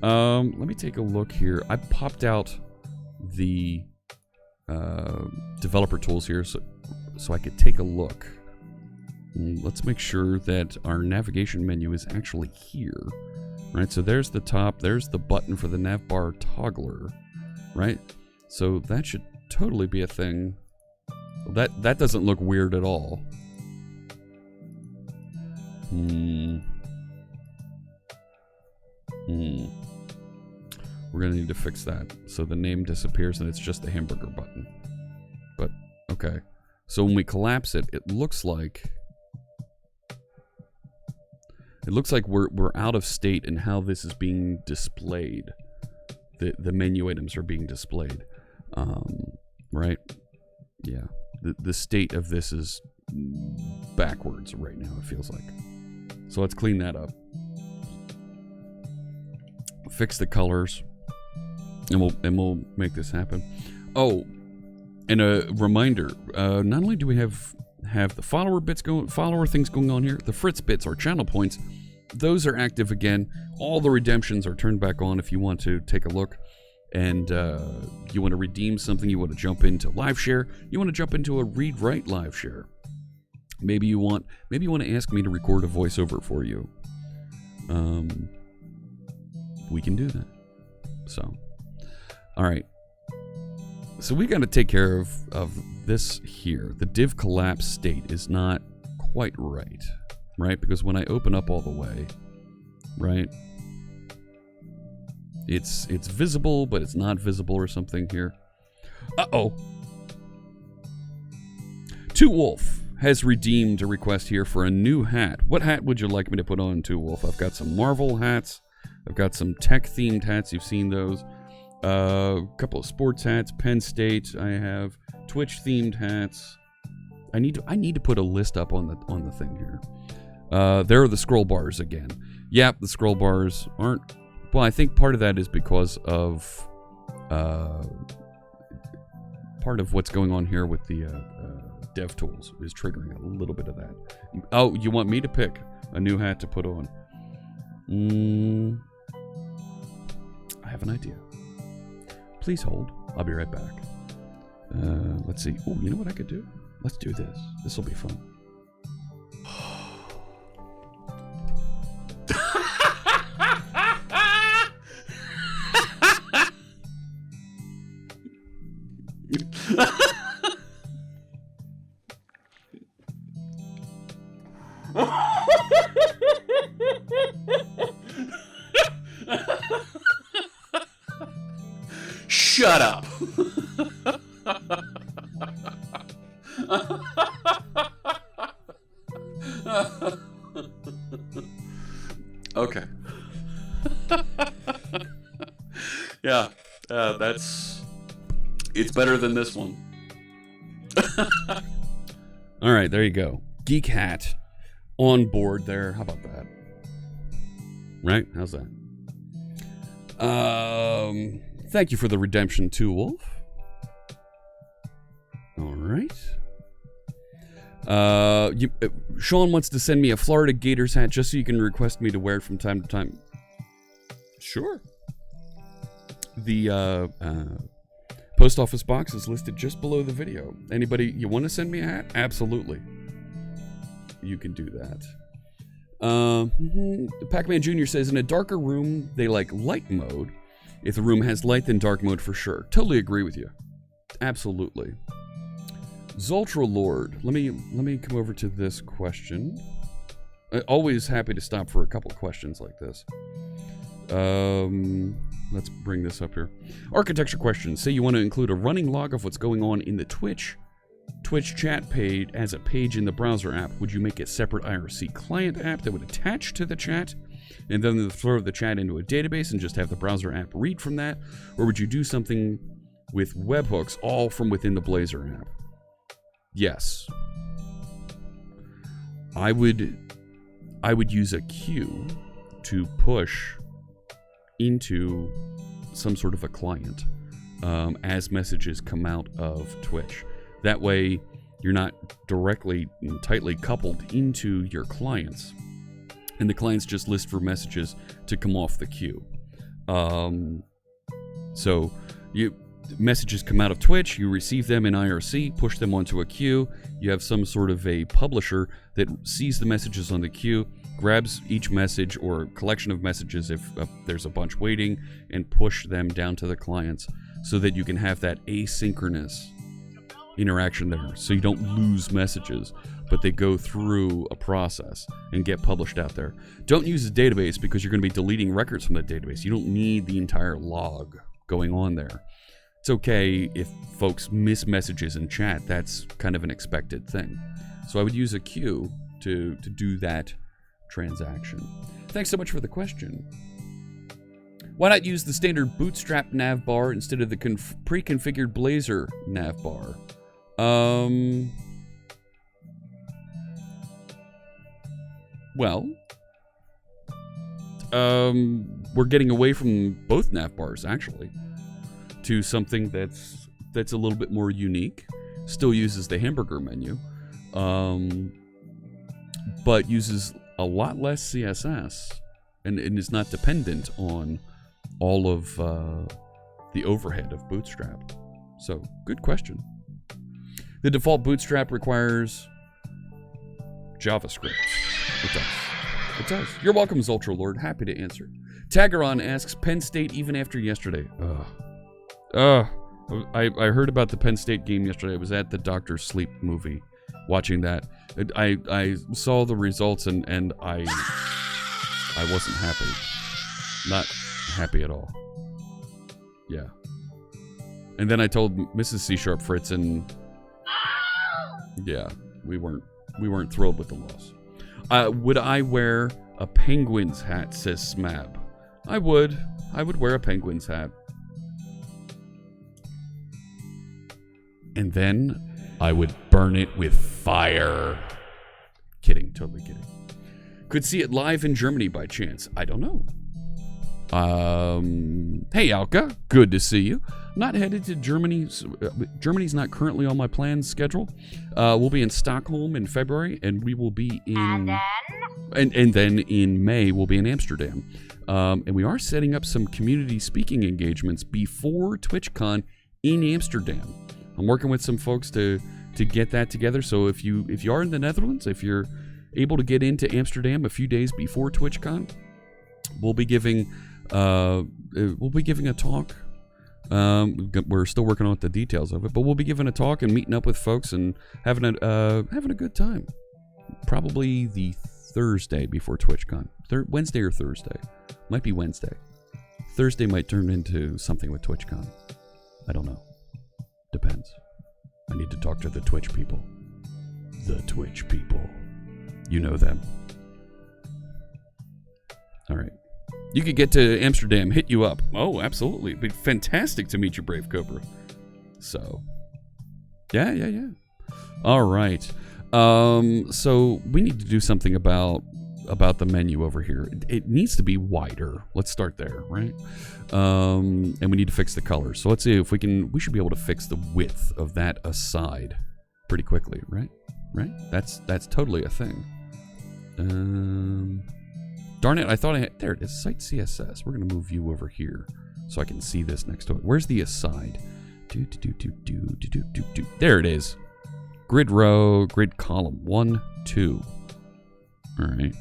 Let me take a look here. I popped out the developer tools here so I could take a look. Let's make sure that our navigation menu is actually here. Right, so there's the top, there's the button for the navbar toggler, right? So that should totally be a thing. That doesn't look weird at all. We're going to need to fix that. So the name disappears and it's just the hamburger button. But, okay. So when we collapse it, it looks like we're out of state in how this is being displayed. The menu items are being displayed. Right? Yeah. The state of this is backwards right now, it feels like. So let's clean that up. Fix the colors. And we'll make this happen. Oh, and a reminder, not only do we have the follower things going on here, the Fritz bits, our channel points, those are active again. All the redemptions are turned back on if you want to take a look. And you want to redeem something, you want to jump into live share, you want to jump into a read-write live share. Maybe you want to ask me to record a voiceover for you. We can do that. So, all right. So we got to take care of this here. The div collapse state is not quite right? Because when I open up all the way, right? It's visible, but it's not visible or something here. Uh-oh. Two Wolf has redeemed a request here for a new hat. What hat would you like me to put on, Two Wolf? I've got some Marvel hats. I've got some tech-themed hats. You've seen those. A couple of sports hats. Penn State. I have Twitch-themed hats. I need to put a list up on the thing here. There are the scroll bars again. Yep, the scroll bars aren't. Well, I think part of that is because of part of what's going on here with the dev tools is triggering a little bit of that. Oh, you want me to pick a new hat to put on? I have an idea. Please hold. I'll be right back. Let's see. Oh, you know what I could do? Let's do this. This will be fun. Shut up. Okay. Yeah, it's better than this one. All right, there you go. Geek hat on board there. How about that? Right? How's that? Thank you for the redemption, Two Wolf. All right. Sean wants to send me a Florida Gators hat just so you can request me to wear it from time to time. Sure. The post office box is listed just below the video. Anybody, you want to send me a hat? Absolutely. You can do that. Pac-Man Jr. says, in a darker room, they like light mode. If the room has light, then dark mode for sure. Totally agree with you. Absolutely. Zoltra Lord. Let me come over to this question. Always happy to stop for a couple questions like this. Let's bring this up here. Architecture questions. Say you want to include a running log of what's going on in the Twitch chat page as a page in the browser app. Would you make a separate IRC client app that would attach to the chat and then throw the chat into a database and just have the browser app read from that? Or would you do something with webhooks all from within the Blazor app? Yes. I would use a queue to push into some sort of a client as messages come out of Twitch. That way, you're not directly and tightly coupled into your clients, and the clients just list for messages to come off the queue. So, messages come out of Twitch, you receive them in IRC, push them onto a queue. You have some sort of a publisher that sees the messages on the queue, grabs each message or collection of messages if there's a bunch waiting, and push them down to the clients so that you can have that asynchronous interaction there, so you don't lose messages. but they go through a process and get published out there. Don't use a database because you're going to be deleting records from that database. You don't need the entire log going on there. It's okay if folks miss messages in chat. That's kind of an expected thing. So I would use a queue to do that transaction. Thanks so much for the question. Why not use the standard Bootstrap navbar instead of the pre-configured Blazor navbar? We're getting away from both navbars actually to something that's a little bit more unique. Still uses the hamburger menu, but uses a lot less CSS and is not dependent on all of the overhead of Bootstrap. So, good question. The default Bootstrap requires JavaScript. It does. It does. You're welcome, Zultralord. Happy to answer. Tagaron asks, Penn State even after yesterday. I heard about the Penn State game yesterday. I was at the Dr. Sleep movie watching that. I saw the results and I wasn't happy. Not happy at all. Yeah. And then I told Mrs. C Sharp Fritz, and yeah, we weren't thrilled with the loss. Would I wear a Penguins hat, says Smab. I would wear a Penguins hat. And then I would burn it with fire. Kidding, totally kidding. Could see it live in Germany by chance. I don't know. Hey Akka, good to see you. Not headed to Germany. Germany's not currently on my planned schedule. We'll be in Stockholm in February, and we will be in... And then in May, we'll be in Amsterdam. And we are setting up some community speaking engagements before TwitchCon in Amsterdam. I'm working with some folks to get that together. So if you are in the Netherlands, if you're able to get into Amsterdam a few days before TwitchCon, we'll be giving a talk. We're still working on the details of it, but we'll be giving a talk and meeting up with folks and having a good time. Probably the Thursday before TwitchCon. Wednesday or Thursday. Might be Wednesday. Thursday might turn into something with TwitchCon. I don't know. Depends. I need to talk to the Twitch people. The Twitch people. You know them. All right. You could get to Amsterdam, hit you up. Oh, absolutely. It'd be fantastic to meet you, Brave Cobra. So, yeah. All right. So we need to do something about the menu over here. It needs to be wider. Let's start there, right? And we need to fix the colors. So let's see if we should be able to fix the width of that aside pretty quickly, right? Right? That's totally a thing. Darn it, I thought I had... There it is, Site CSS. We're going to move you over here so I can see this next to it. Where's the aside? There it is. Grid row, grid column. 1, 2. All right.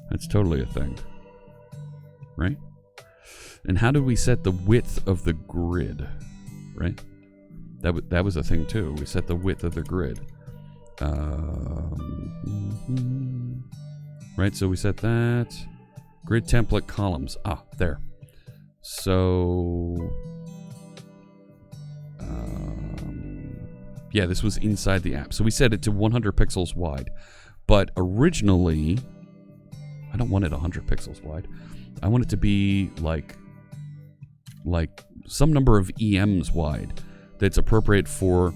That's totally a thing. Right? And how do we set the width of the grid? Right? That was a thing too. We set the width of the grid. Right, so we set that. Grid template columns. Ah, there. So... yeah, this was inside the app. So we set it to 100 pixels wide. But originally... I don't want it 100 pixels wide. I want it to be like some number of EMs wide that's appropriate for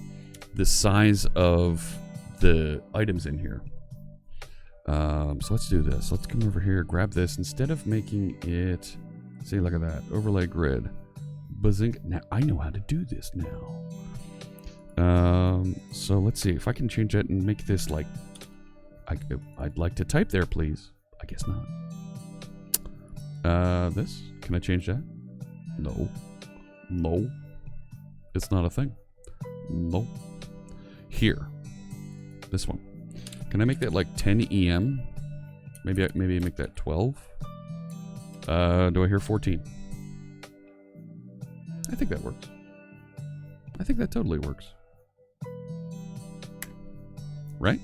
the size of the items in here. So let's do this. Let's come over here, grab this. Instead of making it, see, look at that, overlay grid. Bazink. Now I know how to do this now. So let's see if I can change it and make this like, I'd like to type there, please. I guess not. This, can I change that? No. It's not a thing. No. Here. This one. Can I make that like 10 EM? Maybe make that 12? Do I hear 14? I think that works. I think that totally works. right?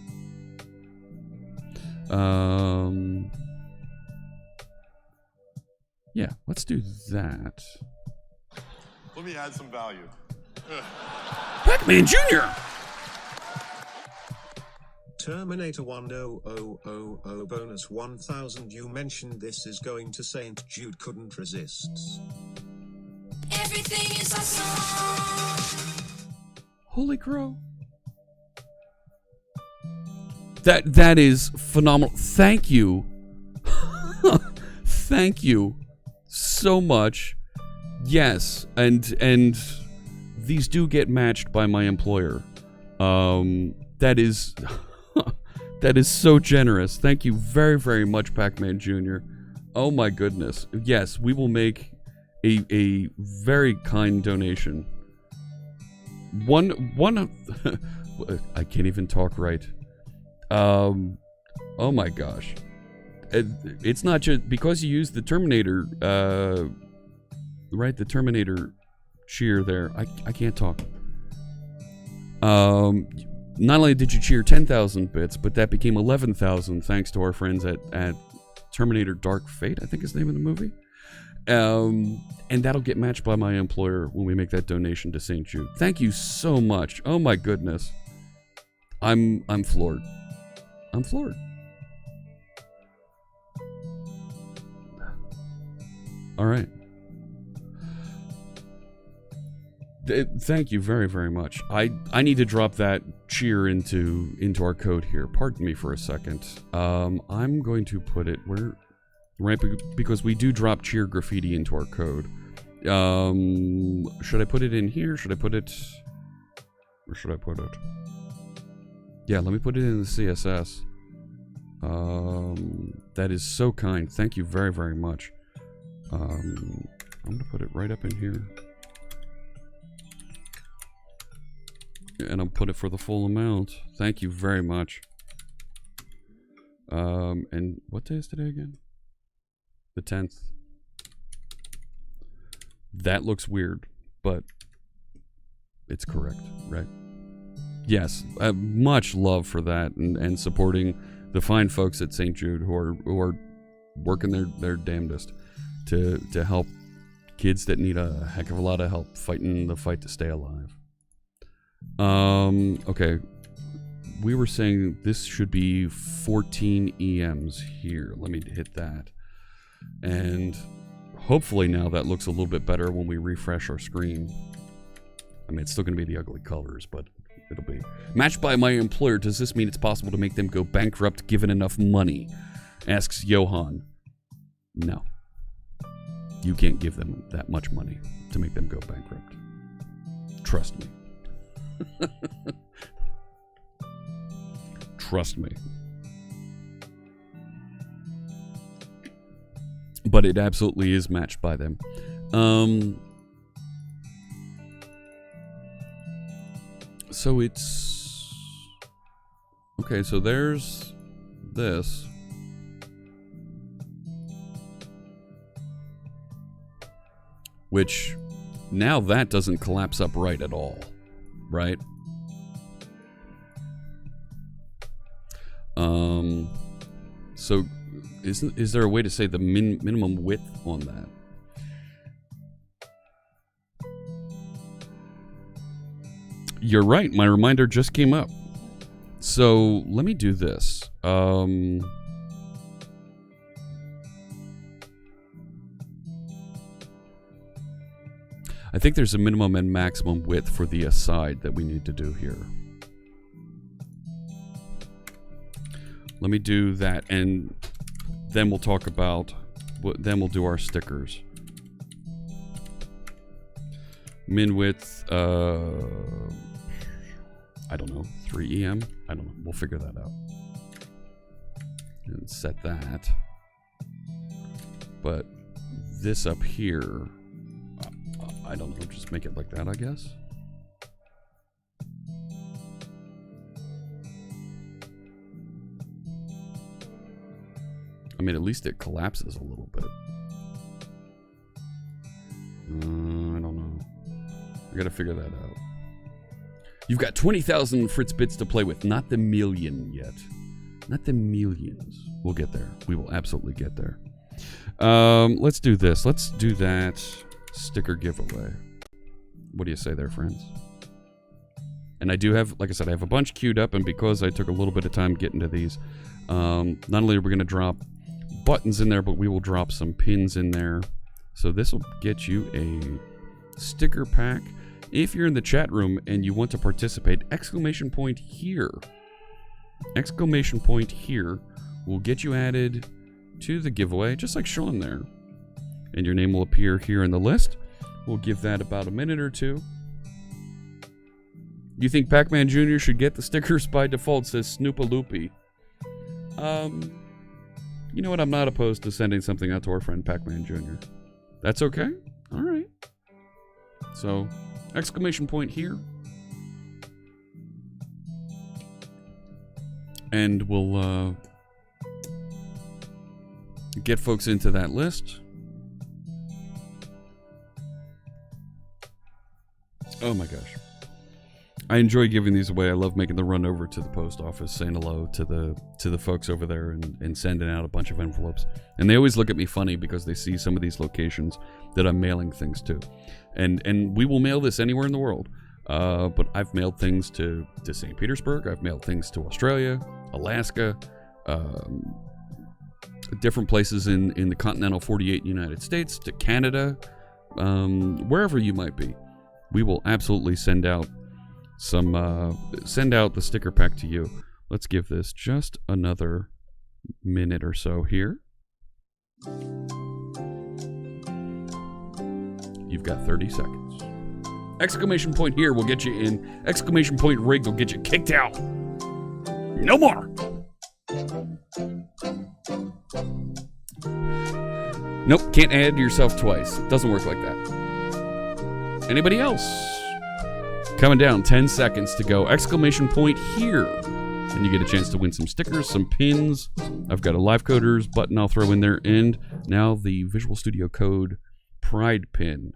Yeah, let's do that. Let me add some value. Pac-Man Jr. Terminator 1000 bonus 1000. You mentioned this is going to St. Jude, couldn't resist. Everything is awesome. Holy crow. That is phenomenal. Thank you. Thank you so much. Yes, and these do get matched by my employer. That is that is so generous. Thank you very, very much, Pac-Man Jr. Oh my goodness. Yes, we will make a very kind donation. One I can't even talk right. Oh my gosh. It's not just because you use the Terminator, right? The Terminator cheer there. I can't talk. Not only did you cheer 10,000 bits, but that became 11,000 thanks to our friends at Terminator Dark Fate, I think is the name of the movie. And that'll get matched by my employer when we make that donation to St. Jude. Thank you so much. Oh my goodness. I'm floored. I'm floored. All right. Thank you very, very much. I need to drop that cheer into our code here. Pardon me for a second. I'm going to put it where, right? Because we do drop cheer graffiti into our code. Should I put it in here? Should I put it? Where should I put it? Yeah, let me put it in the CSS. That is so kind. Thank you very, very much. I'm gonna put it right up in here. And I'll put it for the full amount. Thank you very much. And what day is today again? The 10th. That looks weird, but it's correct, right? Yes, much love for that and supporting the fine folks at St. Jude who are working their damnedest to help kids that need a heck of a lot of help fighting the fight to stay alive. Okay. We were saying this should be 14 EMs here. Let me hit that. And hopefully now that looks a little bit better when we refresh our screen. I mean, it's still going to be the ugly colors, but it'll be. Matched by my employer, does this mean it's possible to make them go bankrupt given enough money? Asks Johan. No. You can't give them that much money to make them go bankrupt. Trust me. Trust me. But it absolutely is matched by them. So it's... Okay, so there's this. Which, now that doesn't collapse up right at all. Right? So is there a way to say the minimum width on that? You're right, my reminder just came up. So let me do this. I think there's a minimum and maximum width for the aside that we need to do here. Let me do that, and then we'll talk about, then we'll do our stickers. Min width, I don't know, 3 EM? I don't know, we'll figure that out. And set that. But this up here, I don't know, just make it like that, I guess. I mean, at least it collapses a little bit. I don't know. I gotta figure that out. You've got 20,000 Fritz bits to play with, not the million yet. Not the millions. We'll get there. We will absolutely get there. Let's do this. Let's do that sticker giveaway. What do you say there, friends? And I do have, like I said, I have a bunch queued up, and because I took a little bit of time getting to these, not only are we going to drop buttons in there, but we will drop some pins in there. So this will get you a sticker pack. If you're in the chat room and you want to participate, exclamation point here. Exclamation point here will get you added to the giveaway, just like Sean there. And your name will appear here in the list. We'll give that about a minute or two. You think Pac-Man Jr. should get the stickers by default, says Snoopaloopy. You know what? I'm not opposed to sending something out to our friend Pac-Man Jr. That's okay? Alright. So, exclamation point here. And we'll get folks into that list. Oh my gosh. I enjoy giving these away. I love making the run over to the post office, saying hello to the folks over there and sending out a bunch of envelopes. And they always look at me funny because they see some of these locations that I'm mailing things to. And we will mail this anywhere in the world. But I've mailed things to St. Petersburg. I've mailed things to Australia, Alaska, different places in the continental 48 United States, to Canada, wherever you might be. We will absolutely send out the sticker pack to you. Let's give this just another minute or so here. You've got 30 seconds. Exclamation point here will get you in. Exclamation point rigged will get you kicked out. No more. Nope, can't add yourself twice. Doesn't work like that. Anybody else? Coming down, 10 seconds to go. Exclamation point here. And you get a chance to win some stickers, some pins. I've got a live coders button I'll throw in there. And now the Visual Studio Code Pride pin.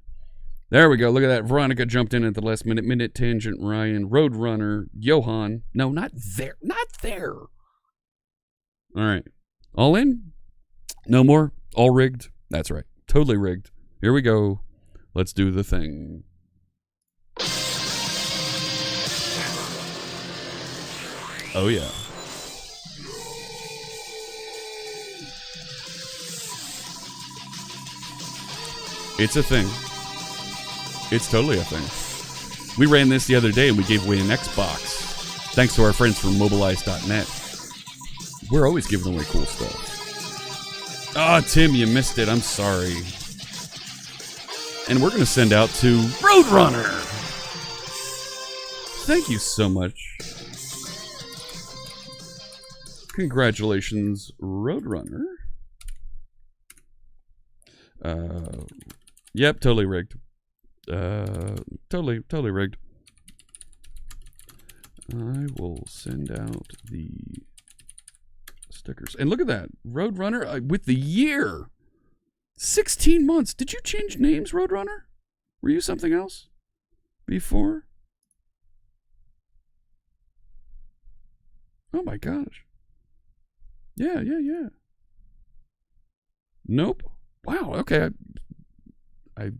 There we go. Look at that. Veronica jumped in at the last minute. Minute Tangent, Ryan, Roadrunner, Johan. No, not there. Not there. All right. All in? No more? All rigged? That's right. Totally rigged. Here we go. Let's do the thing. Oh, yeah. It's a thing. It's totally a thing. We ran this the other day and we gave away an Xbox. Thanks to our friends from Mobilize.net. We're always giving away cool stuff. Ah, Tim, you missed it. I'm sorry. And we're going to send out to Roadrunner. Thank you so much. Congratulations, Roadrunner. Yep, totally rigged. Totally rigged. I will send out the stickers. And look at that. Roadrunner with the year. 16 months. Did you change names, Roadrunner? Were you something else before? Oh my gosh. Yeah. Nope. Wow, okay. I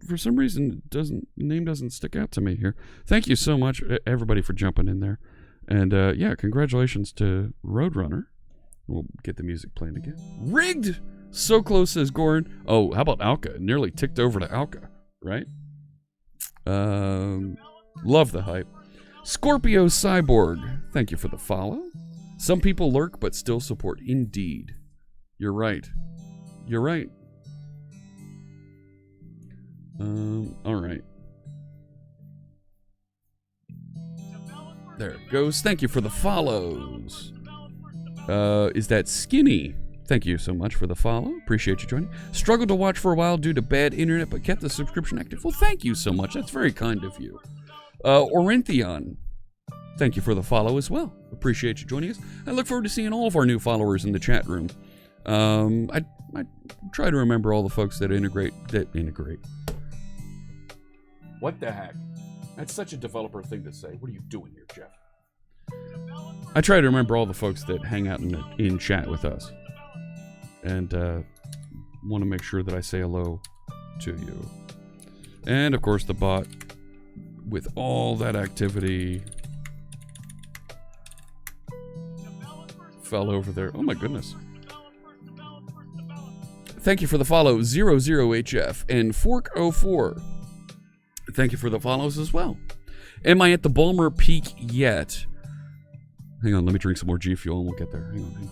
for some reason name doesn't stick out to me here. Thank you so much everybody for jumping in there. And yeah, congratulations to Roadrunner. We'll get the music playing again. Rigged! So close, says Goran. Oh, how about Akka? Nearly ticked over to Akka, right? Love the hype. Scorpio Cyborg, thank you for the follow. Some people lurk, but still support. Indeed. You're right. You're right. All right. There it goes. Thank you for the follows. Is that Skinny? Thank you so much for the follow. Appreciate you joining. Struggled to watch for a while due to bad internet, but kept the subscription active. Well, thank you so much. That's very kind of you. Orinthion, thank you for the follow as well. Appreciate you joining us. I look forward to seeing all of our new followers in the chat room. I try to remember all the folks that integrate. What the heck? That's such a developer thing to say. What are you doing here, Jeff? I try to remember all the folks that hang out in chat with us. And want to make sure that I say hello to you. And, of course, the bot with all that activity fell over there. Oh, my goodness. Thank you for the follow, 00HF and Fork04. Thank you for the follows as well. Am I at the Balmer Peak yet? Hang on, let me drink some more G Fuel and we'll get there. Hang on.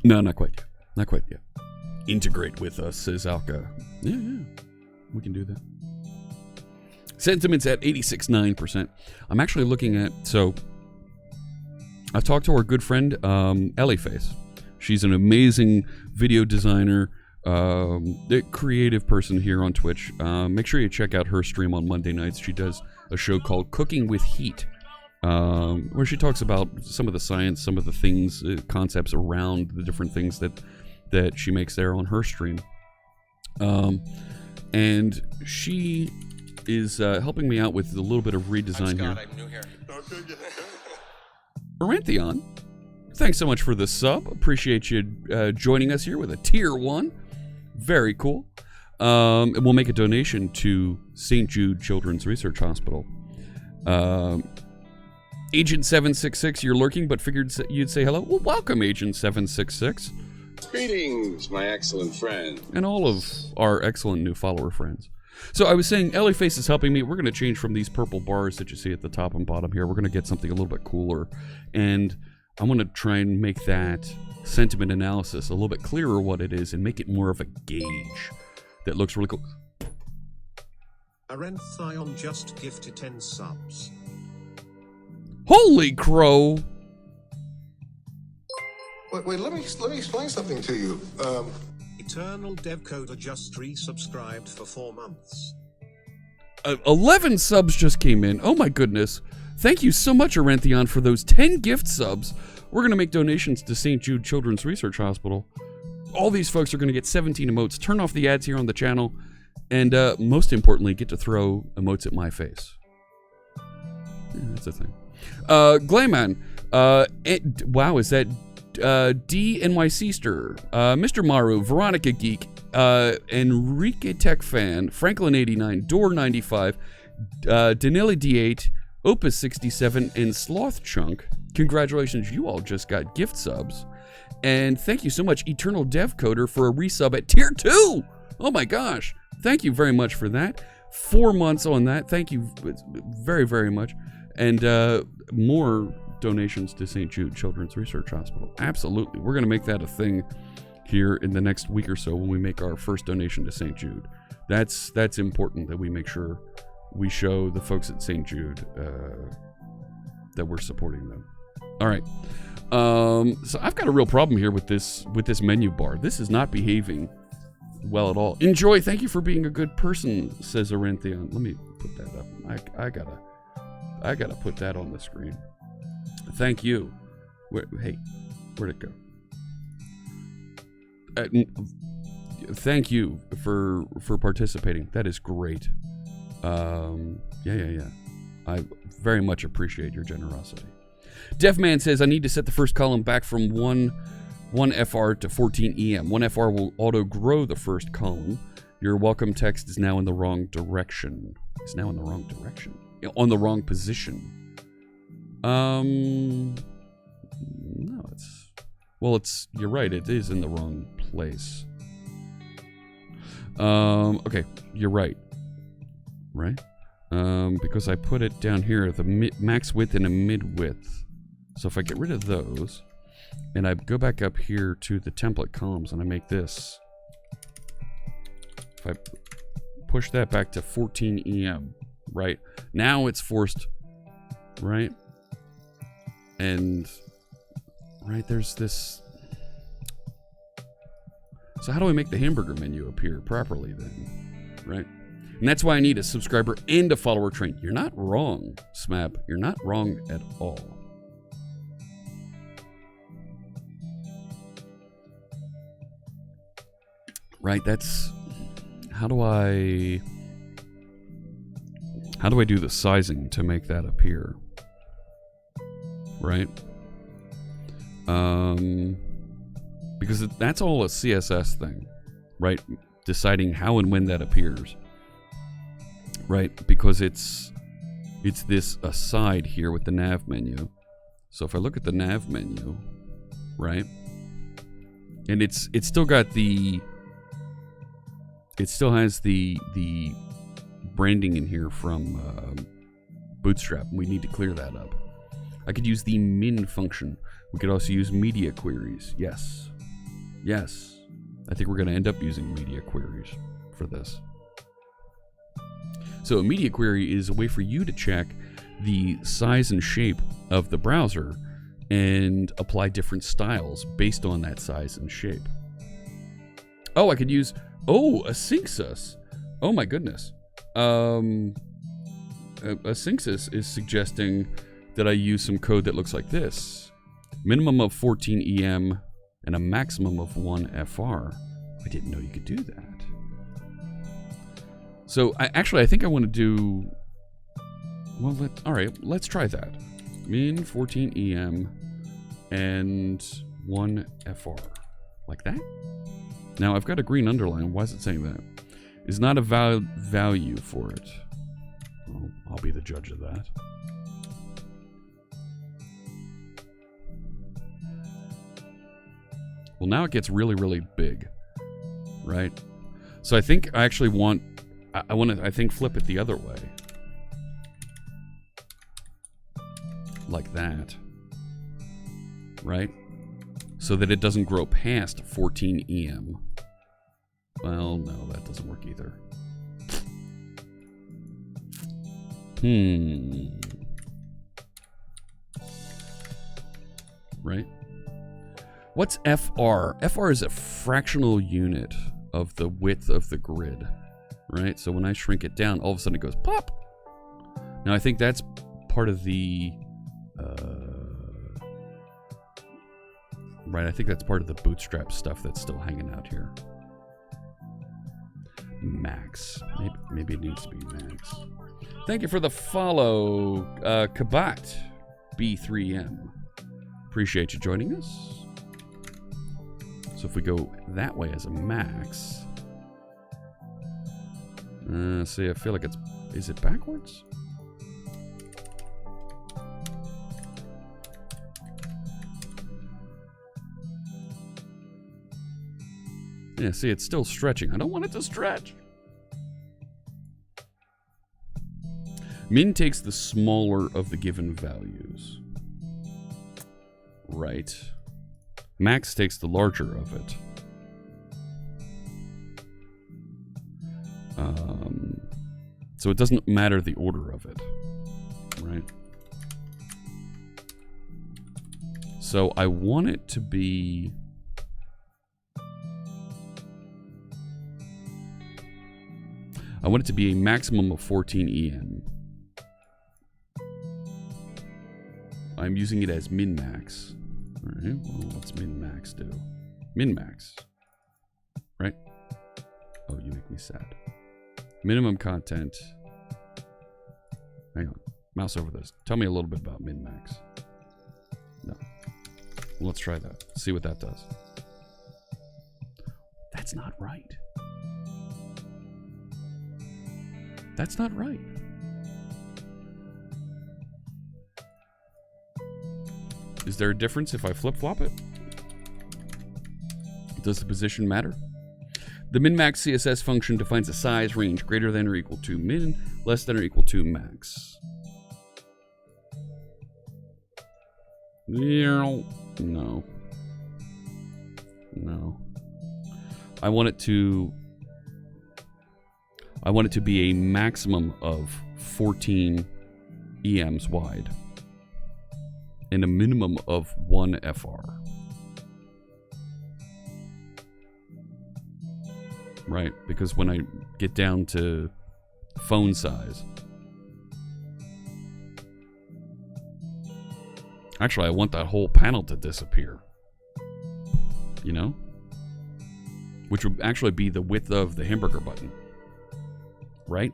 No, not quite yet. Not quite yet. Integrate with us, says Akka. Yeah, we can do that. Sentiment's at 86.9%. I'm actually looking at, so I've talked to our good friend, Ellieface. She's an amazing video designer, creative person here on Twitch. Make sure you check out her stream on Monday nights. She does a show called Cooking with Heat, where she talks about some of the science, some of the things, concepts around the different things that she makes there on her stream. And she is helping me out with a little bit of redesign here. I'm new here. Orantheon, thanks so much for the sub. Appreciate you joining us here with a tier 1. Very cool. And we'll make a donation to St. Jude Children's Research Hospital. Agent 766, you're lurking, but figured you'd say hello. Well, welcome, Agent 766. Greetings, my excellent friend. And all of our excellent new follower friends. So I was saying, Ellieface is helping me. We're going to change from these purple bars that you see at the top and bottom here. We're going to get something a little bit cooler. And I want to try and make that sentiment analysis a little bit clearer what it is and make it more of a gauge that looks really cool. Arenthion just gifted 10 subs. Holy crow! Wait, let me explain something to you. Eternal Devcoder just resubscribed for 4 months. 11 subs just came in. Oh my goodness. Thank you so much, Arenthion, for those 10 gift subs. We're going to make donations to St. Jude Children's Research Hospital. All these folks are going to get 17 emotes, turn off the ads here on the channel, and most importantly, get to throw emotes at my face. Yeah, that's a thing. Glayman, wow, is that DNYCster, Mr. Maru, Veronica Geek, Enrique Tech Fan, Franklin89, Door95, Danili D8, Opus 67, and Sloth Chunk. Congratulations, you all just got gift subs. And thank you so much, Eternal Dev Coder, for a resub at tier 2. Oh my gosh. Thank you very much for that. 4 months on that. Thank you very, very much. And more donations to St. Jude Children's Research Hospital. Absolutely. We're going to make that a thing here in the next week or so when we make our first donation to St. Jude. That's important that we make sure we show the folks at St. Jude that we're supporting them. All right. So I've got a real problem here with this menu bar. This is not behaving well at all. Enjoy. Thank you for being a good person, says Arenthion. Let me put that up. I gotta put that on the screen. Thank you. Hey, where'd it go? Thank you for participating. That is great. Yeah. I very much appreciate your generosity. Devman says, I need to set the first column back from 1 FR to 14 EM. 1 FR will auto-grow the first column. Your welcome text is now in the wrong direction. It's now in the wrong direction. On the wrong position. No, you're right, it is in the wrong place. Okay, you're right. Right? Because I put it down here at the max width and a mid width. So if I get rid of those, and I go back up here to the template columns and I make this, if I push that back to 14 EM, right? Now it's forced, right? And, right, there's this. So how do I make the hamburger menu appear properly then, right? And that's why I need a subscriber and a follower train. You're not wrong, Smap. You're not wrong at all. Right, that's how do I do the sizing to make that appear? Right? Because that's all a CSS thing, right? Deciding how and when that appears, right? Because it's this aside here with the nav menu. So if I look at the nav menu, right, and it's still got it still has the branding in here from Bootstrap. We need to clear that up. I could use the min function. We could also use media queries. Yes. Yes. I think we're going to end up using media queries for this. So a media query is a way for you to check the size and shape of the browser and apply different styles based on that size and shape. Oh, I could use... Oh, Asynxus. Oh my goodness. Asynxus is suggesting that I use some code that looks like this. Minimum of 14 EM and a maximum of 1 FR. I didn't know you could do that. So I think I want to do... Well, let's try that. Min 14 EM and 1 FR. Like that? Now I've got a green underline. Why is it saying that? Is not a value for it. Well, I'll be the judge of that. Well, now it gets really, really big, right? So I think I actually want to flip it the other way. Like that. Right? So that it doesn't grow past 14 EM. Well, no, that doesn't work either. Right? What's FR? FR is a fractional unit of the width of the grid, right? So when I shrink it down, all of a sudden it goes pop. Now I think that's part of the, right, I think that's part of the Bootstrap stuff that's still hanging out here. Max. Maybe it needs to be max. Thank you for the follow, Kabat B3M. Appreciate you joining us. So if we go that way as a max, see, I feel like is it backwards? Yeah, see, it's still stretching. I don't want it to stretch. Min takes the smaller of the given values. Right. Max takes the larger of it. So it doesn't matter the order of it, right? So I want it to be... I want it to be a maximum of 14 EM. I'm using it as min-max. Alright, well, what's min-max do? Min-max. Right? Oh, you make me sad. Minimum content. Hang on. Mouse over this. Tell me a little bit about min-max. No. Well, let's try that. See what that does. That's not right. That's not right. Is there a difference if I flip-flop it? Does the position matter? The min-max CSS function defines a size range greater than or equal to min, less than or equal to max. No. No. I want it to be a maximum of 14 EMs wide and a minimum of 1 FR. Right, because when I get down to phone size, actually I want that whole panel to disappear, you know? Which would actually be the width of the hamburger button. right?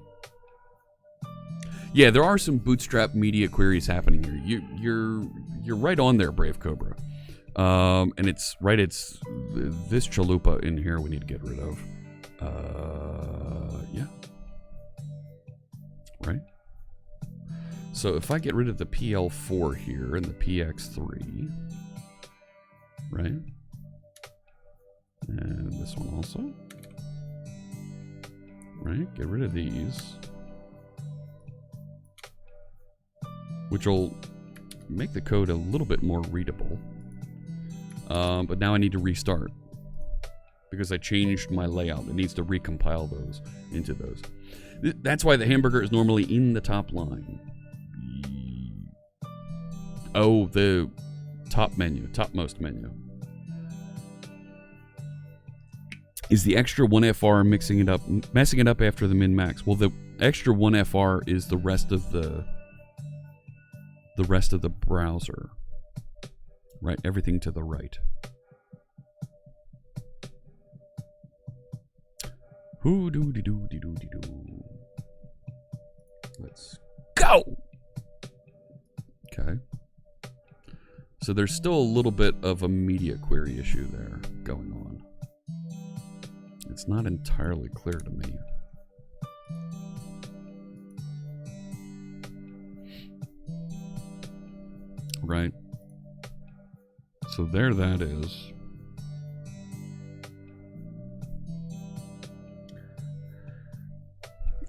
Yeah, there are some Bootstrap media queries happening here. You're right on there, Brave Cobra. And it's this chalupa in here we need to get rid of. Yeah. Right? So if I get rid of the PL4 here and the PX3, right? And this one also. Right? Get rid of these. Which will make the code a little bit more readable. But now I need to restart. Because I changed my layout. It needs to recompile those into those. That's why the hamburger is normally in the top line. Oh, the top menu, topmost menu. Is the extra 1FR messing it up after the min-max? Well, the extra 1FR is the rest of the browser. Right, everything to the right. Let's go! Okay. So there's still a little bit of a media query issue there going on. It's not entirely clear to me. Right. So there that is.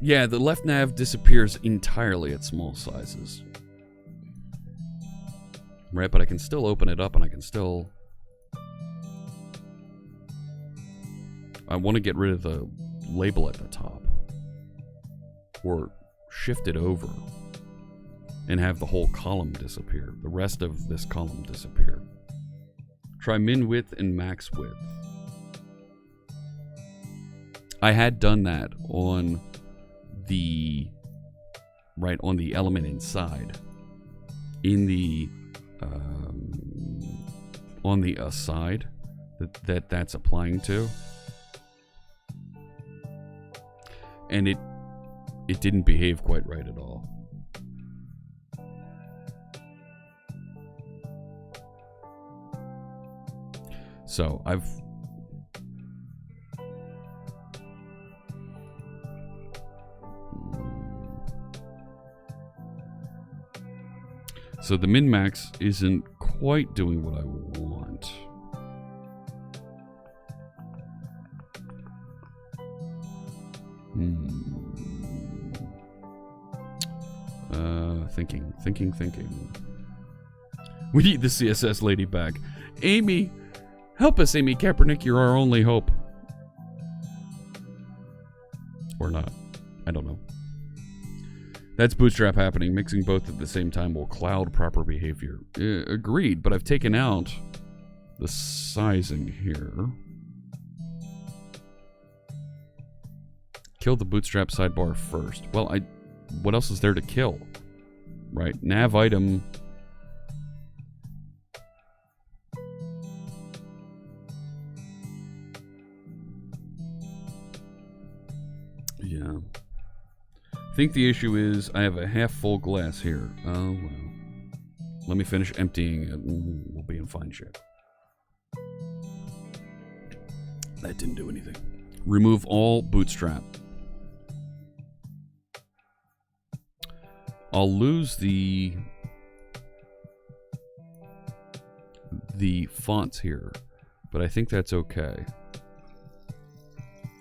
Yeah, the left nav disappears entirely at small sizes. Right, but I can still open it up and I can still... I want to get rid of the label at the top. Or shift it over. And have the whole column disappear. The rest of this column disappear. Try min width and max width. I had done that on the element inside. In the on the aside that's applying to. And it didn't behave quite right at all. So So the min-max isn't quite doing what I want. Thinking. We need the CSS lady back. Amy, help us, Amy Kapernick. You're our only hope. Or not. I don't know. That's Bootstrap happening. Mixing both at the same time will cloud proper behavior. Agreed, but I've taken out the sizing here. Kill the Bootstrap sidebar first. Well, what else is there to kill? Right, nav item. Yeah. I think the issue is I have a half full glass here. Oh, well. Let me finish emptying it and we'll be in fine shape. That didn't do anything. Remove all Bootstrap. I'll lose the fonts here, but I think that's okay.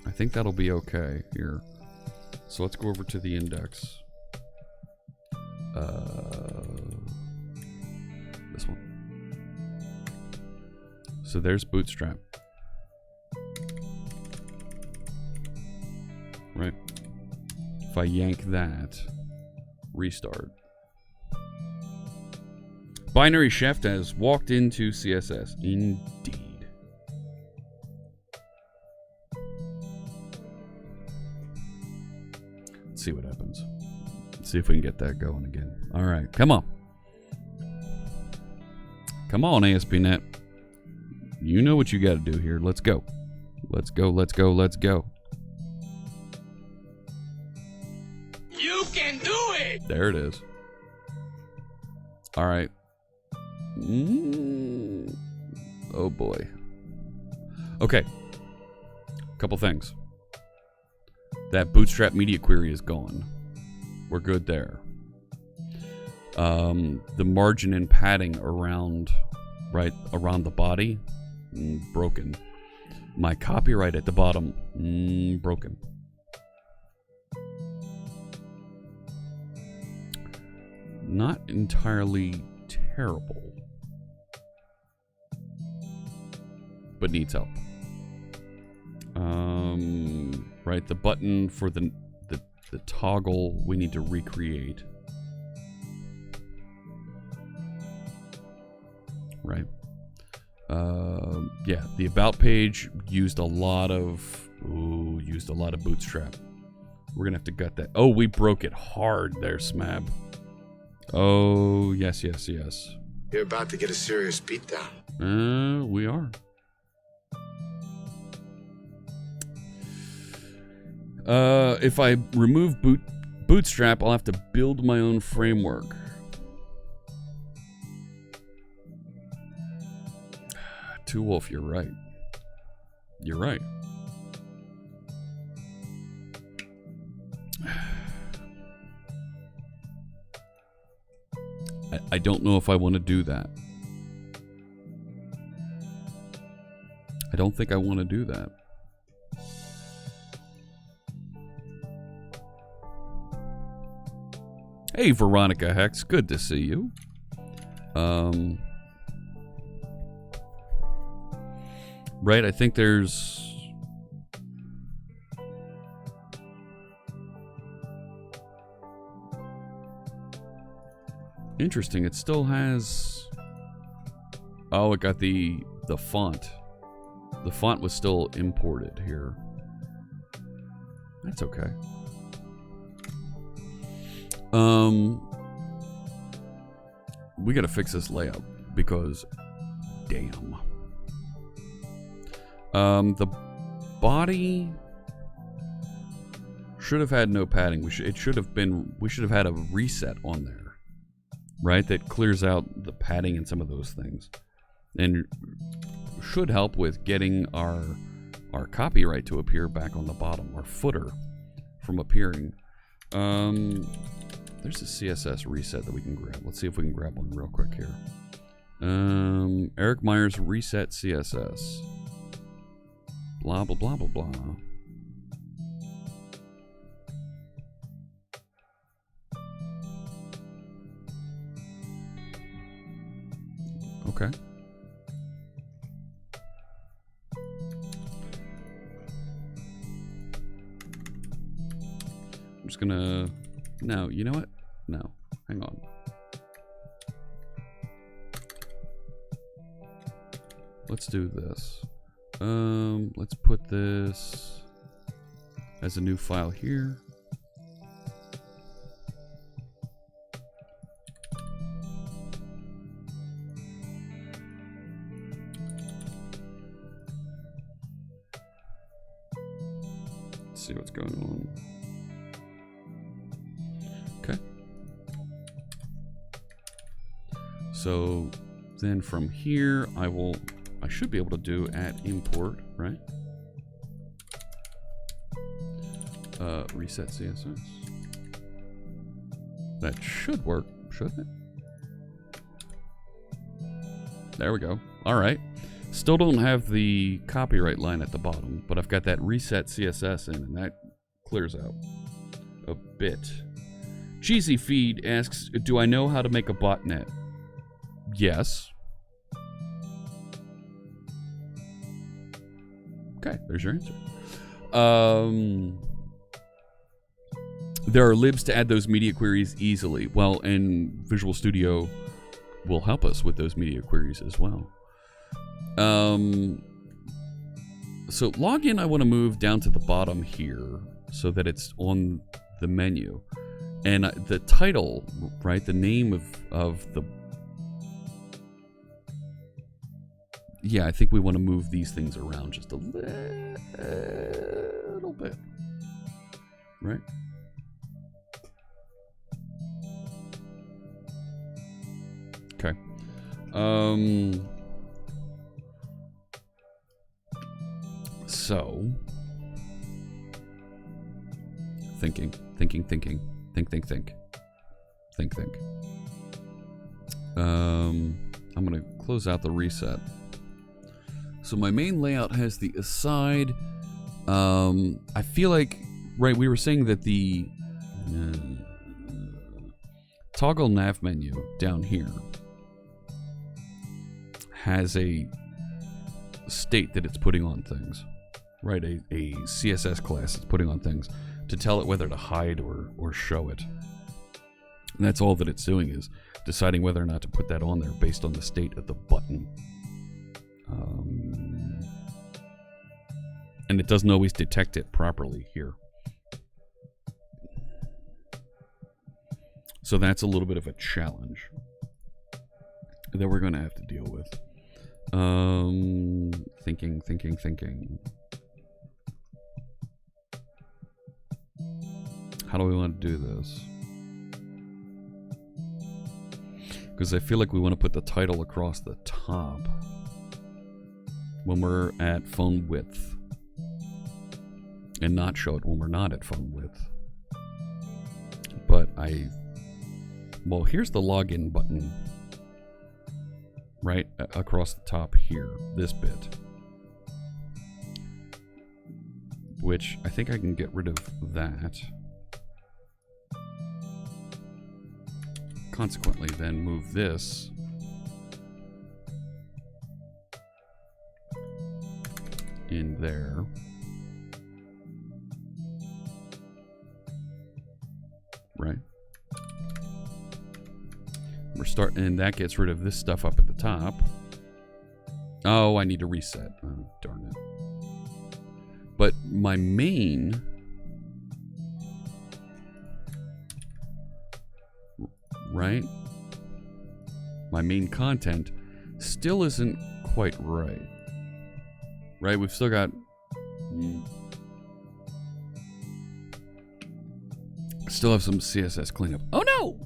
I think that'll be okay here. So let's go over to the index. This one. So there's Bootstrap. Right. If I yank that, restart. Binary Chef has walked into CSS. Indeed. Let's see what happens. Let's see if we can get that going again. All right, come on. Come on, ASP.NET. You know what you got to do here. Let's go. Let's go, let's go, let's go. You can do it! There it is. All right. Oh boy. Okay. Couple things. That bootstrap media query is gone. We're good there. The margin and padding around the body, broken. My copyright at the bottom, broken. Not entirely terrible, but needs help. Right, the button for the toggle we need to recreate. Right. Yeah, the about page used a lot of bootstrap. We're gonna have to gut that. Oh, we broke it hard there, Smab. Oh, yes. You're about to get a serious beatdown. We are. If I remove bootstrap, I'll have to build my own framework. Two Wolf, you're right. You're right. I don't know if I want to do that. I don't think I want to do that. Hey, Veronica Hex, good to see you. Right, I think there's... Interesting, it still has... Oh, it got the font. The font was still imported here. That's okay. We gotta fix this layout because damn. The body should have had no padding. We should have had a reset on there, right? That clears out the padding and some of those things, and should help with getting our copyright to appear back on the bottom, our footer from appearing. There's a CSS reset that we can grab. Let's see if we can grab one real quick here. Eric Myers reset CSS. Blah, blah, blah, blah, blah. Okay. I'm just gonna... No, you know what? No. Hang on. Let's do this. Let's put this as a new file here. Let's see what's going on. Okay. So then from here, I should be able to do @import, right? Reset CSS. That should work, shouldn't it? There we go. All right. Still don't have the copyright line at the bottom, but I've got that reset CSS in, and that clears out a bit. Cheesy Feed asks, do I know how to make a botnet? Yes. Okay, there's your answer. There are libs to add those media queries easily. Well, and Visual Studio will help us with those media queries as well. So login, I want to move down to the bottom here so that it's on the menu. And the title, right, the name of the... Yeah, I think we want to move these things around just a little bit. Right? Okay. So thinking. Think. I'm gonna close out the reset. So my main layout has the aside. I feel like, right, we were saying that the toggle nav menu down here has a state that it's putting on things, right? A CSS class it's putting on things to tell it whether to hide or show it. And that's all that it's doing, is deciding whether or not to put that on there based on the state of the button. And it doesn't always detect it properly here. So that's a little bit of a challenge that we're going to have to deal with. Thinking. How do we want to do this? Because I feel like we want to put the title across the top when we're at phone width, and not show it when we're not at phone width. But well, here's the login button, right across the top here, this bit, which I think I can get rid of that. Consequently, then move this in there. Right. We're starting, and that gets rid of this stuff up at the top. Oh, I need to reset. Oh, darn it. But my main my main content still isn't quite right. Right? We've still got still have some CSS cleanup. Oh no!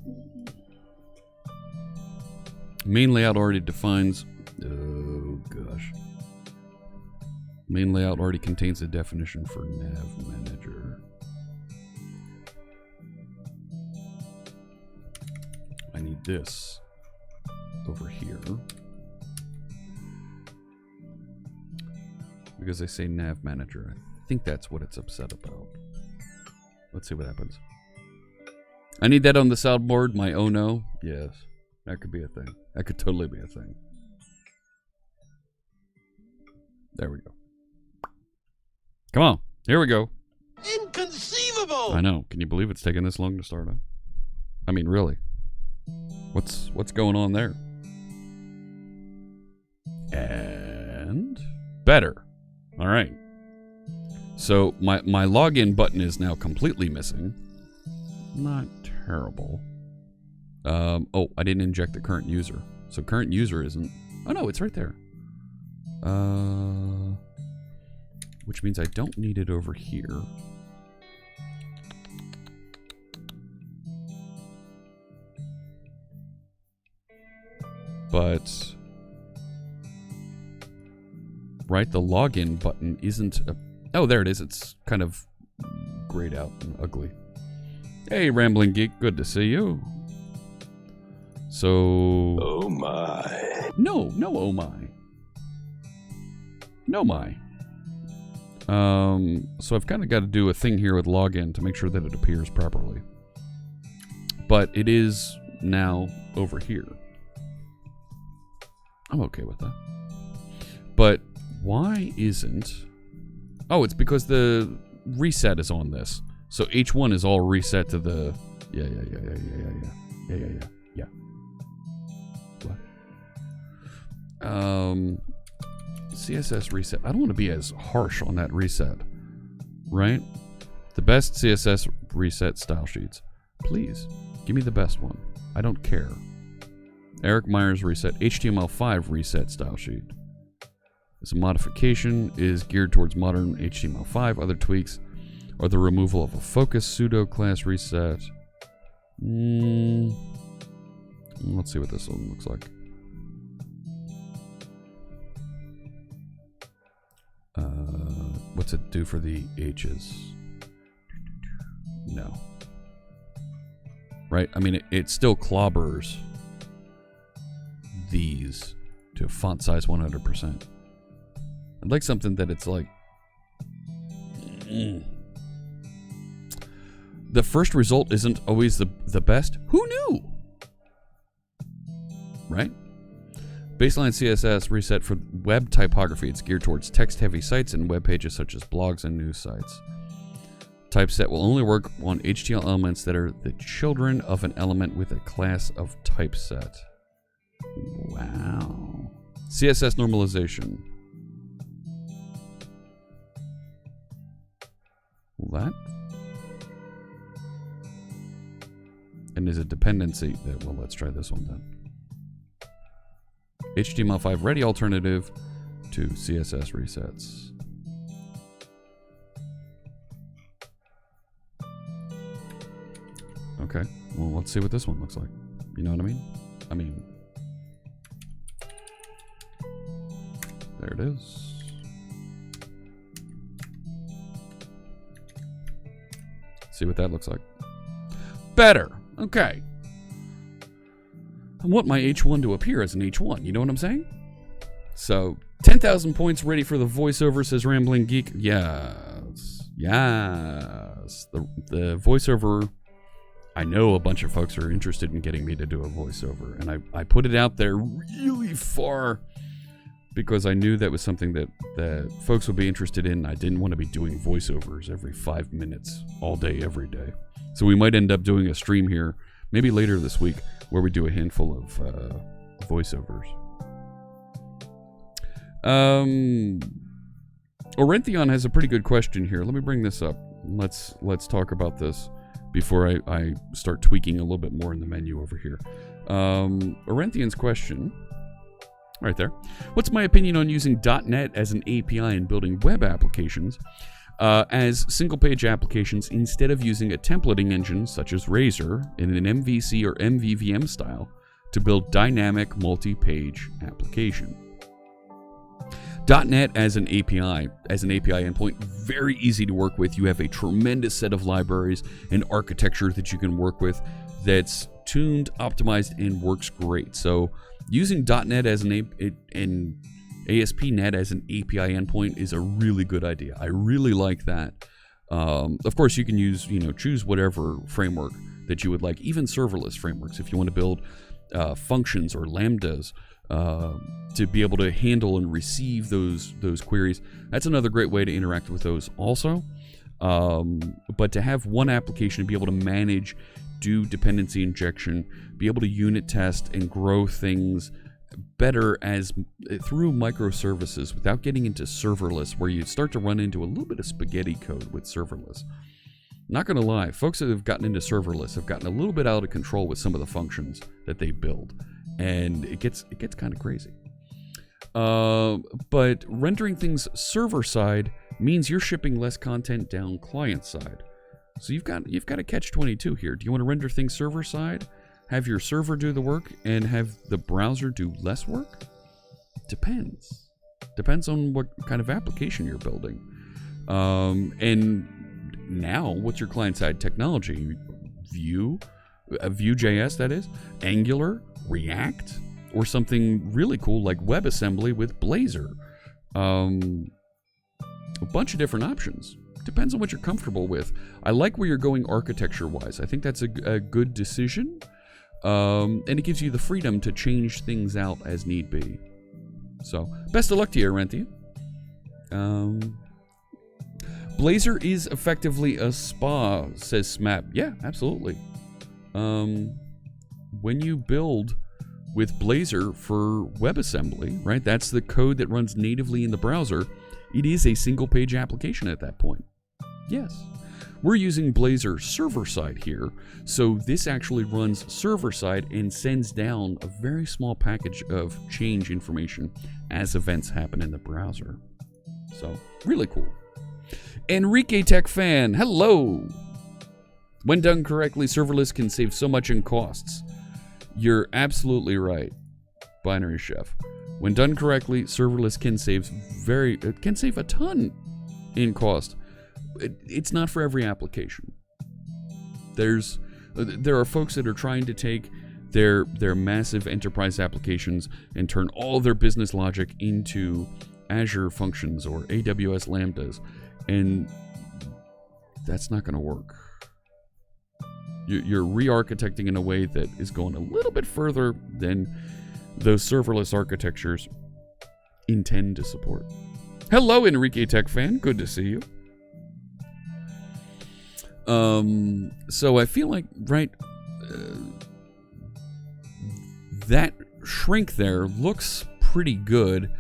Main layout already defines. Oh gosh. Main layout already contains a definition for nav manager. I need this over here because I say nav manager. I think that's what it's upset about. Let's see what happens. I need that on the soundboard. My oh no. Yes, that could be a thing. That could totally be a thing. There we go. Come on. Here we go. Inconceivable! I know. Can you believe it's taken this long to start up? I mean, really. What's going on there? And better. All right. So my login button is now completely missing. Not terrible. Oh, I didn't inject the current user. So current user isn't. Oh no, it's right there. Which means I don't need it over here. But right, the login button isn't a, oh, there it is. It's kind of grayed out and ugly. Hey, Rambling Geek, good to see you. So, Oh my. no, oh my. No my. So I've kind of got to do a thing here with login to make sure that it appears properly. But it is now over here. I'm okay with that. But why isn't... Oh, it's because the reset is on this. So H1 is all reset to the... Yeah. What? CSS reset. I don't want to be as harsh on that reset. Right? The best CSS reset style sheets. Please, give me the best one. I don't care. Eric Myers reset HTML5 reset style sheet. This modification is geared towards modern HTML5. Other tweaks are the removal of a focus pseudo class reset. Let's see what this one looks like. What's it do for the H's? No. Right? I mean, it still clobbers these to font size 100%. I'd like something that it's like... The first result isn't always the best. Who knew? Right? Baseline CSS reset for web typography. It's geared towards text-heavy sites and web pages such as blogs and news sites. Typeset will only work on HTML elements that are the children of an element with a class of typeset. Wow. CSS normalization. That? And is a dependency. Well, let's try this one then. HTML5 ready alternative to CSS resets. Okay, well, let's see what this one looks like. You know what I mean? I mean, there it is. See what that looks like. Better. Okay. I want my H1 to appear as an H1. You know what I'm saying? So, 10,000 points ready for the voiceover, says Rambling Geek. Yes. Yes. The voiceover, I know a bunch of folks are interested in getting me to do a voiceover. And I put it out there really far because I knew that was something that folks would be interested in. I didn't want to be doing voiceovers every 5 minutes, all day, every day. So we might end up doing a stream here, maybe later this week, where we do a handful of voiceovers. Orentheon has a pretty good question here. Let me bring this up. Let's talk about this before I start tweaking a little bit more in the menu over here. Orentheon's question, right there. What's my opinion on using .NET as an API in building web applications as single-page applications instead of using a templating engine such as Razor in an MVC or MVVM style to build dynamic multi-page application? .NET as an API endpoint, very easy to work with. You have a tremendous set of libraries and architecture that you can work with that's tuned, optimized, and works great. So using .NET as an ASP.NET as an API endpoint is a really good idea. I really like that. Of course, you can use, choose whatever framework that you would like, even serverless frameworks, if you want to build functions or lambdas to be able to handle and receive those queries. That's another great way to interact with those also. But to have one application to be able to manage, do dependency injection, be able to unit test and grow things better through microservices without getting into serverless, where you start to run into a little bit of spaghetti code with serverless. Not going to lie, folks that have gotten into serverless have gotten a little bit out of control with some of the functions that they build, and it gets kind of crazy. But rendering things server side means you're shipping less content down client side. So you've got a catch-22 here. Do you want to render things server side, have your server do the work, and have the browser do less work? Depends on what kind of application you're building. And now, what's your client-side technology? Vue.js, that is, Angular, React, or something really cool like WebAssembly with Blazor. A bunch of different options. Depends on what you're comfortable with. I like where you're going architecture-wise. I think that's a good decision. And it gives you the freedom to change things out as need be. So, best of luck to you, Arenthian. Blazor is effectively a spa, says Smap. Yeah, absolutely. When you build with Blazor for WebAssembly, right, that's the code that runs natively in the browser. It is a single-page application at that point. Yes. We're using Blazor server-side here, so this actually runs server-side and sends down a very small package of change information as events happen in the browser. So, really cool. Enrique Tech Fan, hello! When done correctly, serverless can save so much in costs. You're absolutely right, Binary Chef. When done correctly, serverless can save a ton in cost. It's not for every application. There are folks that are trying to take their massive enterprise applications and turn all their business logic into Azure functions or AWS Lambdas, and that's not going to work. You're re-architecting in a way that is going a little bit further than those serverless architectures intend to support. Hello, Enrique Tech Fan. Good to see you. So I feel like, right, that shrink there looks pretty good.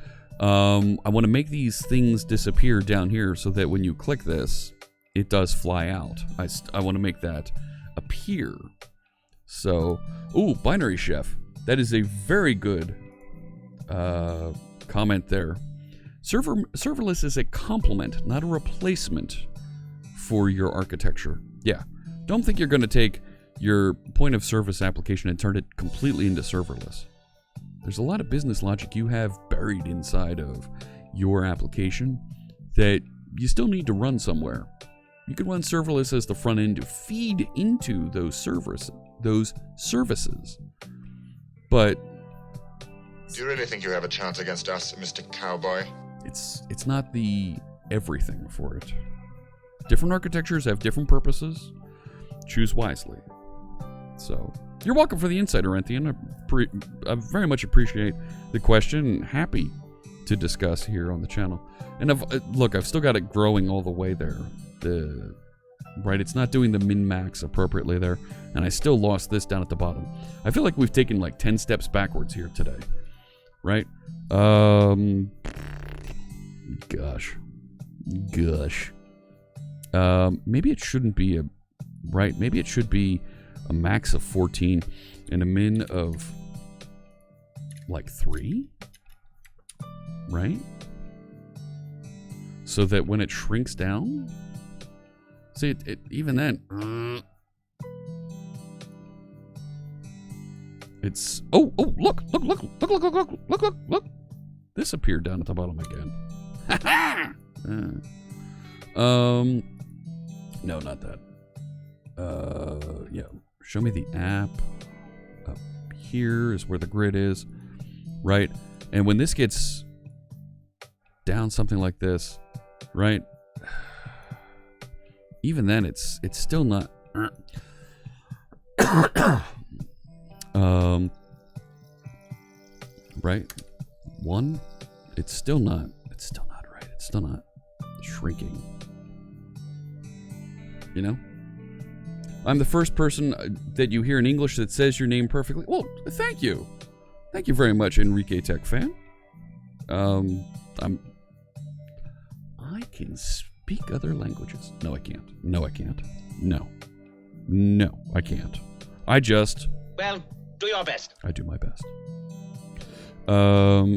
I want to make these things disappear down here so that when you click this, it does fly out. I want to make that appear. So, ooh, Binary Chef. That is a very good comment there. Serverless is a complement, not a replacement for your architecture. Yeah. Don't think you're going to take your point of service application and turn it completely into serverless. There's a lot of business logic you have buried inside of your application that you still need to run somewhere. You can run serverless as the front end to feed into those services. But Do you really think you have a chance against us, Mr. Cowboy? it's not the everything for it. Different architectures have different purposes. Choose wisely. So, you're welcome for the insight, Orenthian. I very much appreciate the question. Happy to discuss here on the channel. And I've still got it growing all the way there. Right, it's not doing the min-max appropriately there. And I still lost this down at the bottom. I feel like we've taken like 10 steps backwards here today. Right? Gosh. Maybe it shouldn't be maybe it should be a max of 14 and a min of like 3, right? So that when it shrinks down, see it even then, it's look, this appeared down at the bottom again. No, not that. Yeah, show me the app. Up here is where the grid is, right? And when this gets down something like this, right? Even then, it's still not. Right? 1. It's still not right. It's still not shrinking. You know? I'm the first person that you hear in English that says your name perfectly. Well, thank you. Thank you very much, Enrique Tech Fan. I can speak other languages. No, I can't. No, I can't. No, I can't. Well, do your best. I do my best.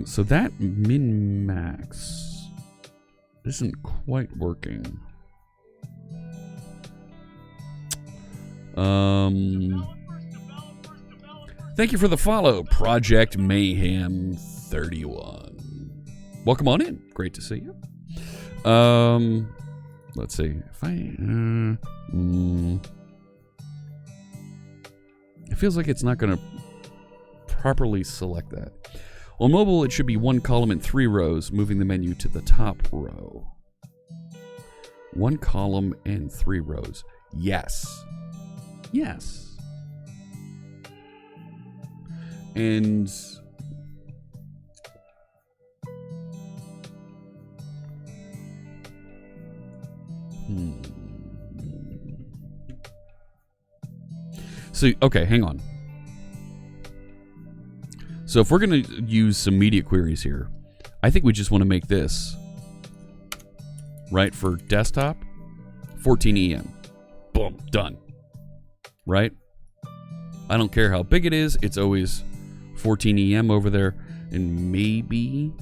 So that min-max isn't quite working. Thank you for the follow, Project Mayhem 31. Welcome on in. Great to see you. Let's see. If it feels like it's not going to properly select that. On mobile, it should be 1 column and 3 rows, moving the menu to the top row. 1 column and 3 rows. Yes. And so, okay, hang on. So if we're going to use some media queries here, I think we just want to make this, right, for desktop, 14 EM. Boom, done. Right? I don't care how big it is, it's always 14 EM over there. And maybe,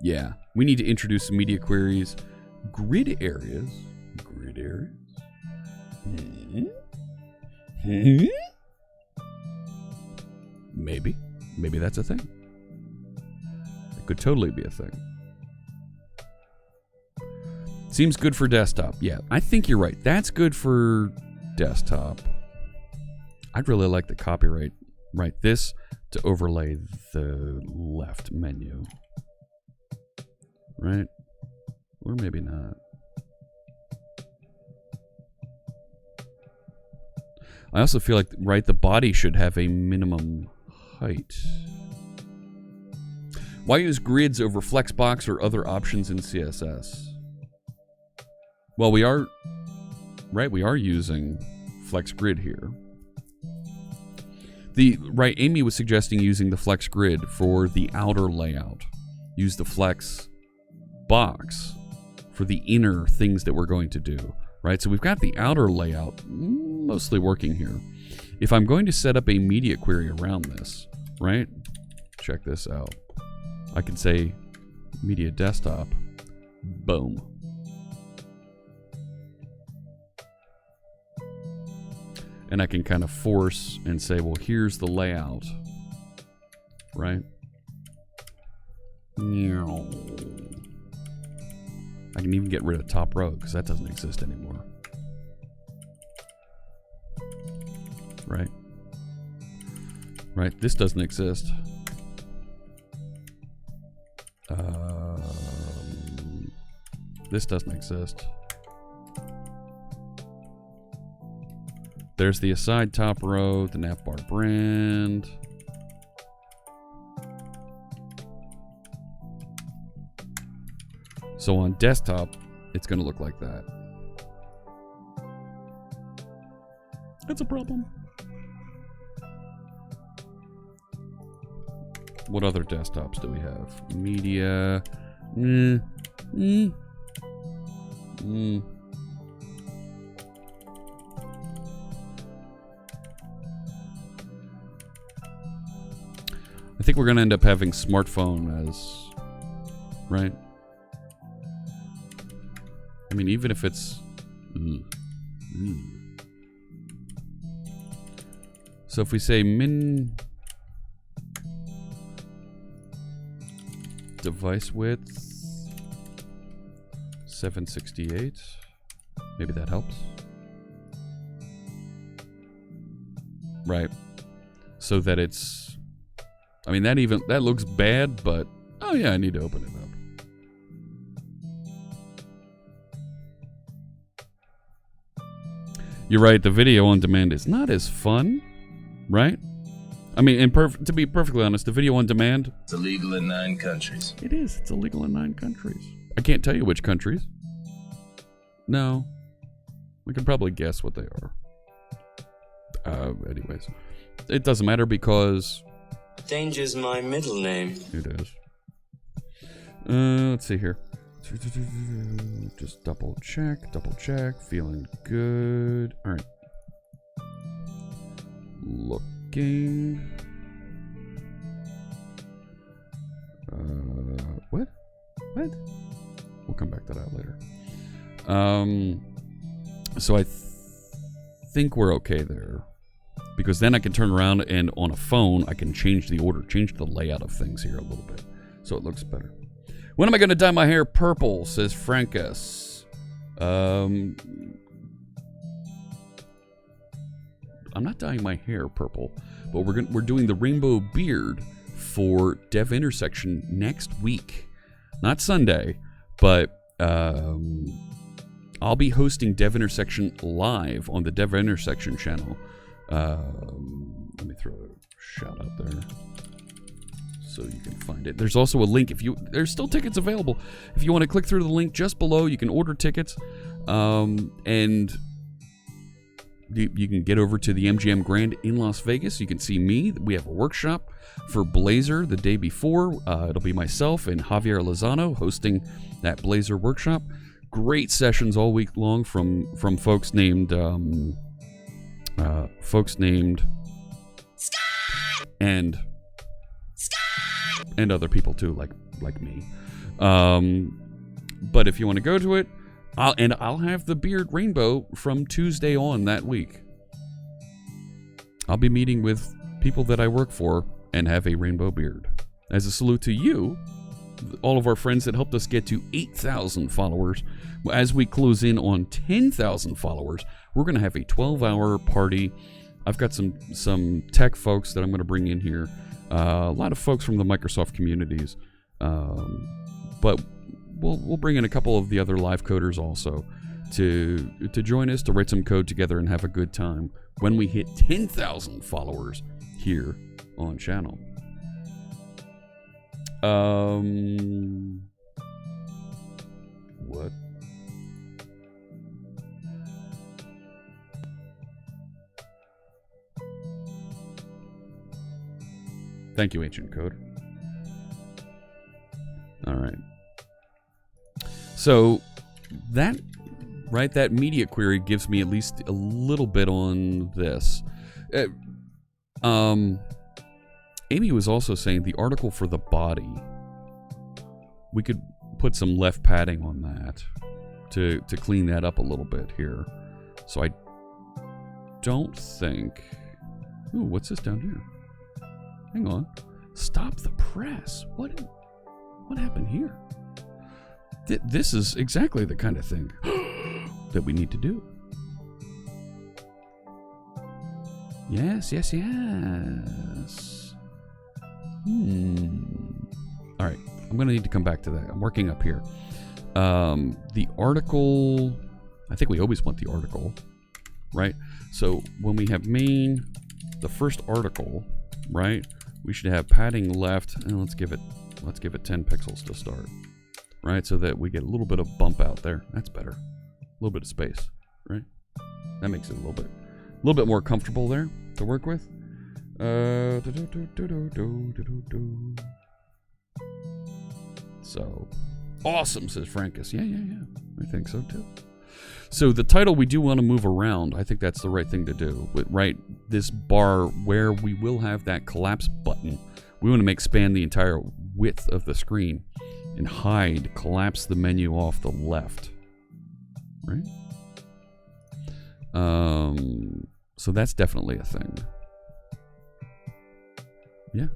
yeah, we need to introduce some media queries. Grid areas. Maybe that's a thing. It could totally be a thing. Seems good for desktop. Yeah, I think you're right. That's good for desktop. I'd really like the copyright. Right, this to overlay the left menu. Right? Or maybe not. I also feel like, right, the body should have a minimum height. Why use grids over flexbox or other options in CSS? Well, we are using flex grid here. Amy was suggesting using the flex grid for the outer layout. Use the flex box for the inner things that we're going to do. Right, so we've got the outer layout mostly working here. If I'm going to set up a media query around this, right? Check this out. I can say media desktop. Boom. And I can kind of force and say, well, here's the layout. Right? I can even get rid of top row because that doesn't exist anymore. Right? Right? This doesn't exist. This doesn't exist. There's the aside top row, the navbar brand. So on desktop, it's going to look like that. That's a problem. What other desktops do we have? Media. I think we're going to end up having smartphone as, right? I mean, even if it's... So if we say min device width 768, maybe that helps. Right. So that it's... I mean, that looks bad, but... Oh yeah, I need to open it up. You're right, the video on demand is not as fun, right? I mean, to be perfectly honest, the video on demand... It's illegal in 9 countries. It is. It's illegal in 9 countries. I can't tell you which countries. No. We can probably guess what they are. Anyways. It doesn't matter because... Danger's my middle name. It is. Let's see here. Just double check. Feeling good. All right. Looking. What? We'll come back to that later. So I think we're okay there. Because then I can turn around and on a phone, I can change the order, change the layout of things here a little bit. So it looks better. When am I going to dye my hair purple, says Frankus. I'm not dyeing my hair purple, but we're doing the rainbow beard for Dev Intersection next week. Not Sunday, but I'll be hosting Dev Intersection live on the Dev Intersection channel. Let me throw a shout out there so you can find it. There's also a link there's still tickets available. If you want to click through the link just below, you can order tickets. And you can get over to the MGM Grand in Las Vegas. You can see me. We have a workshop for Blazor the day before. It'll be myself and Javier Lozano hosting that Blazor workshop. Great sessions all week long from folks named Scott and other people too, like me. But if you want to go to it, I'll have the beard rainbow from Tuesday on that week. I'll be meeting with people that I work for and have a rainbow beard. As a salute to you, all of our friends that helped us get to 8,000 followers. As we close in on 10,000 followers, we're going to have a 12-hour party. I've got some tech folks that I'm going to bring in here. A lot of folks from the Microsoft communities. But we'll bring in a couple of the other live coders also to join us, to write some code together and have a good time when we hit 10,000 followers here on channel. What? Thank you, Ancient Code. All right. So that media query gives me at least a little bit on this. Amy was also saying the article for the body, we could put some left padding on that to clean that up a little bit here. So I don't think... Ooh, what's this down here? Hang on. Stop the press. What happened here? This is exactly the kind of thing that we need to do. Yes. All right. I'm going to need to come back to that. I'm working up here. The article... I think we always want the article, right? So when we have main, the first article, right? We should have padding left, and let's give it 10 pixels to start, right? So that we get a little bit of bump out there. That's better. A little bit of space, right? That makes it a little bit more comfortable there to work with. So awesome, says Frankus. Yeah. I think so too. So the title we do want to move around. I think that's the right thing to do. Right, this bar where we will have that collapse button, we want to span the entire width of the screen and collapse the menu off the left. Right? So that's definitely a thing. Yeah.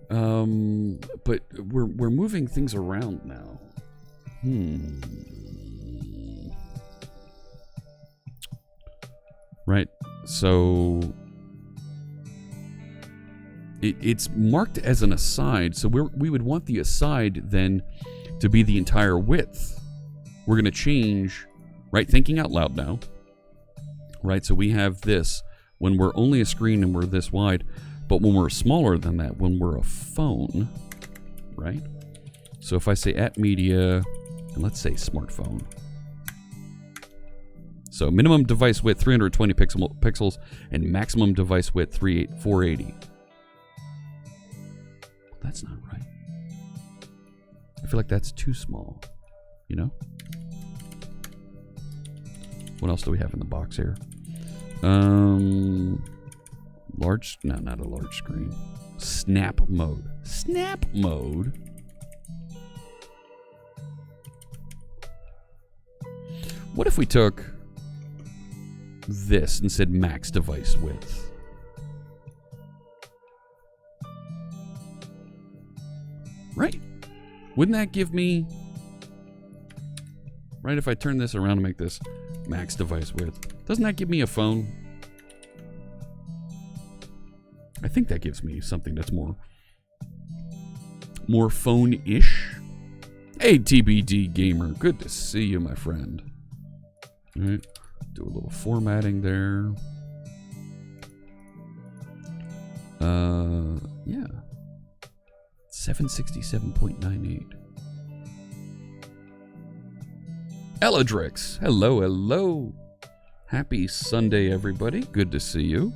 But we're moving things around now. Right, so it's marked as an aside, so we would want the aside then to be the entire width. We're going to change, right, thinking out loud now, right, so we have this when we're only a screen and we're this wide, but when we're smaller than that, when we're a phone, right, so if I say at media, and let's say smartphone. So minimum device width 320 pixels and maximum device width 480. That's not right. I feel like that's too small, you know? What else do we have in the box here? Large, no, not a large screen. Snap mode. Snap mode? What if we took this and said max device width? Right? Wouldn't that give me... Right, if I turn this around and make this max device width, doesn't that give me a phone? I think that gives me something that's more phone-ish. Hey, TBD Gamer, good to see you, my friend. All right, do a little formatting there. Yeah. 767.98. Eladrix, hello. Happy Sunday, everybody. Good to see you.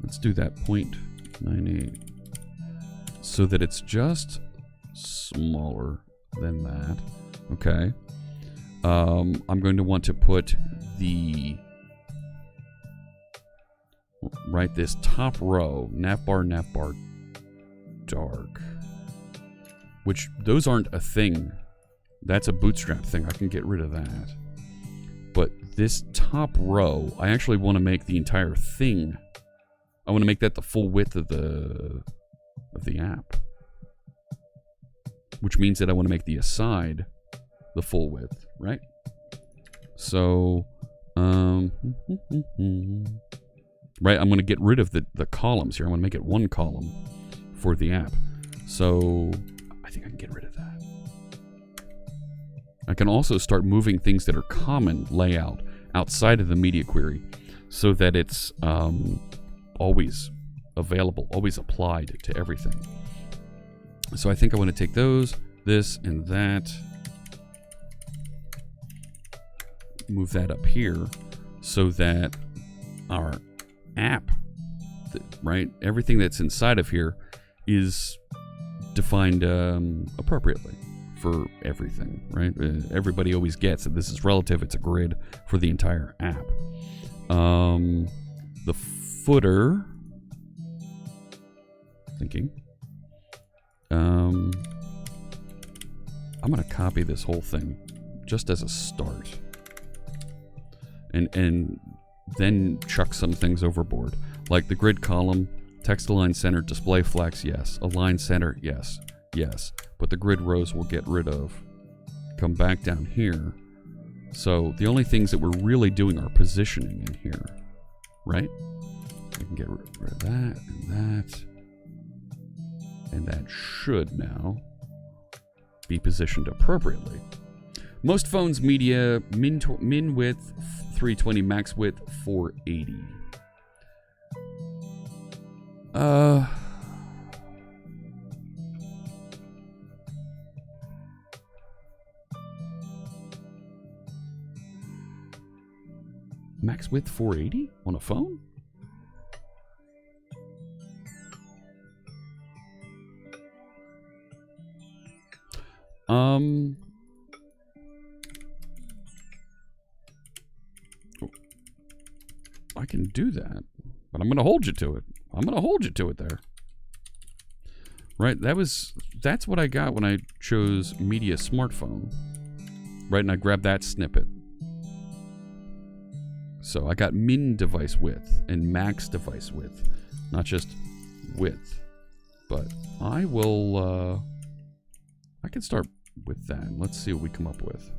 Let's do that 0.98 so that it's just smaller than that. Okay. I'm going to want to put the this top row, navbar dark, which those aren't a thing That's a bootstrap thing. I can get rid of that. But this top row, I actually want to make the entire thing. I want to make that the full width of the app. Which means that I want to make the aside the full width, right? So, right, I'm going to get rid of the columns here. I want to make it one column for the app. So, I think I can get rid of that. I can also start moving things that are common layout outside of the media query so that it's always available, always applied to everything. So I think I want to take those, this, and that. Move that up here so that our app, right, everything that's inside of here is defined appropriately for everything, right? Everybody always gets that this is relative. It's a grid for the entire app. The footer, thinking. I'm going to copy this whole thing just as a start. And then chuck some things overboard. Like the grid column, text align center, display flex, yes. Align center, yes. Yes. But the grid rows we'll get rid of. Come back down here. So the only things that we're really doing are positioning in here. Right? We can get rid of that and that. And that should now be positioned appropriately. Most phones media min width 320, max width 480. Max width 480 on a phone? I can do that, but I'm going to hold you to it. I'm going to hold you to it there. Right, that's what I got when I chose media smartphone. Right, and I grabbed that snippet. So I got min device width and max device width, not just width. But I will, I can start with that. Let's see what we come up with.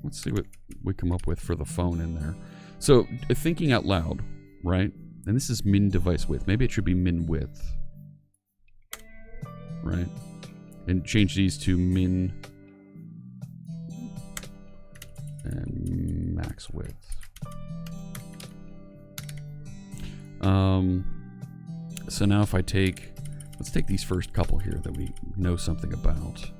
Let's see what we come up with for the phone in there. So, thinking out loud, right? And this is min device width. Maybe it should be min width. Right? And change these to min and max width. So now if I take, let's take these first couple here that we know something about.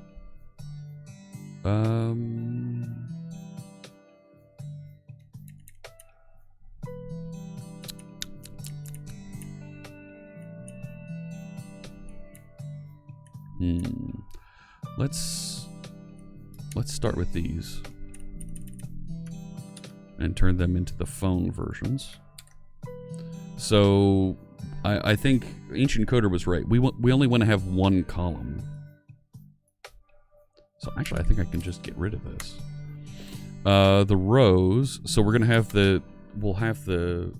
Let's start with these and turn them into the phone versions. So I think Ancient Coder was right. We only want to have one column. So actually, I think I can just get rid of this. The rows. So we're gonna have we'll have the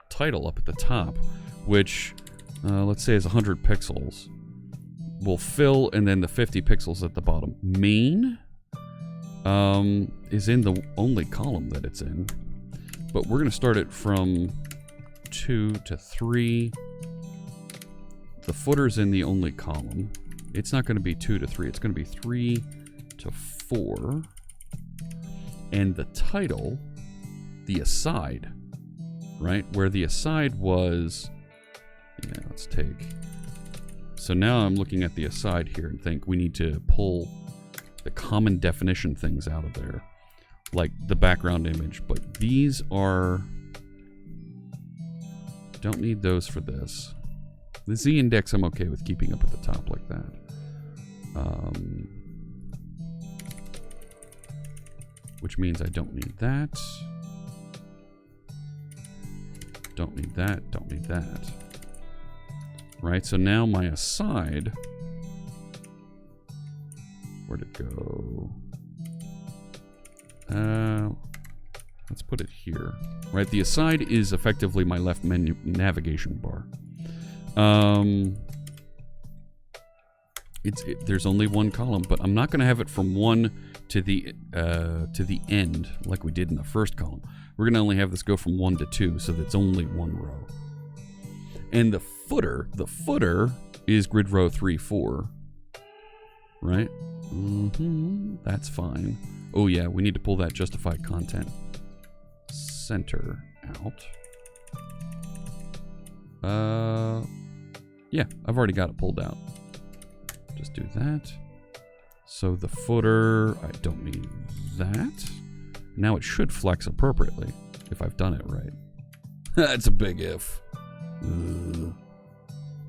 title up at the top, which let's say is 100 pixels. We'll fill, and then the 50 pixels at the bottom. Main is in the only column that it's in, but we're gonna start it from 2 to 3. The footer's in the only column. It's not going to be 2 to 3. It's going to be 3 to 4. And the title, the aside, right? Where the aside was, yeah, let's take. So now I'm looking at the aside here and think we need to pull the common definition things out of there, like the background image. But these are, don't need those for this. The Z index I'm okay with keeping up at the top like that. Which means I don't need that. Don't need that. Don't need that. right? So now my aside, where'd it go? Let's put it here, right? The aside is effectively my left menu navigation bar. There's only one column, but I'm not going to have it from 1 to the end like we did in the first column. We're going to only have this go from 1 to 2, so that's only one row. And the footer is grid row 3, 4, right? That's fine. Oh yeah, we need to pull that justified content center out. Yeah, I've already got it pulled out. Just do that. So the footer, I don't need that. Now it should flex appropriately if I've done it right. That's a big if.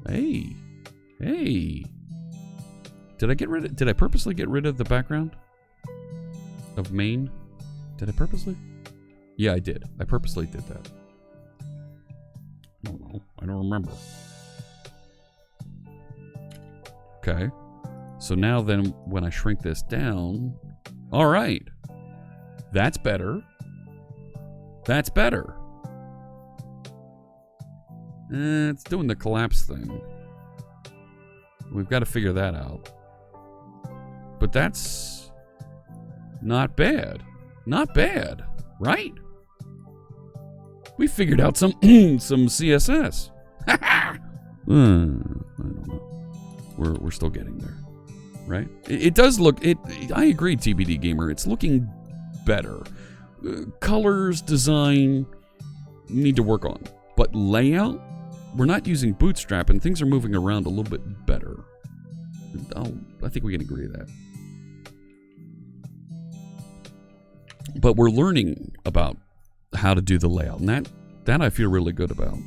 Hey. Did I purposely get rid of the background of main? Did I purposely? Yeah, I did. I purposely did that. I don't know. I don't remember. Okay. So now then, when I shrink this down... All right. That's better. That's better. It's doing the collapse thing. We've got to figure that out. But that's... not bad. Not bad. Right? We figured out some some CSS. I don't know. We're still getting there, right? It does look. I agree, TBD Gamer. It's looking better. Colors, design, need to work on. But layout, we're not using Bootstrap, and things are moving around a little bit better. I think we can agree to that. But we're learning about how to do the layout, and that I feel really good about.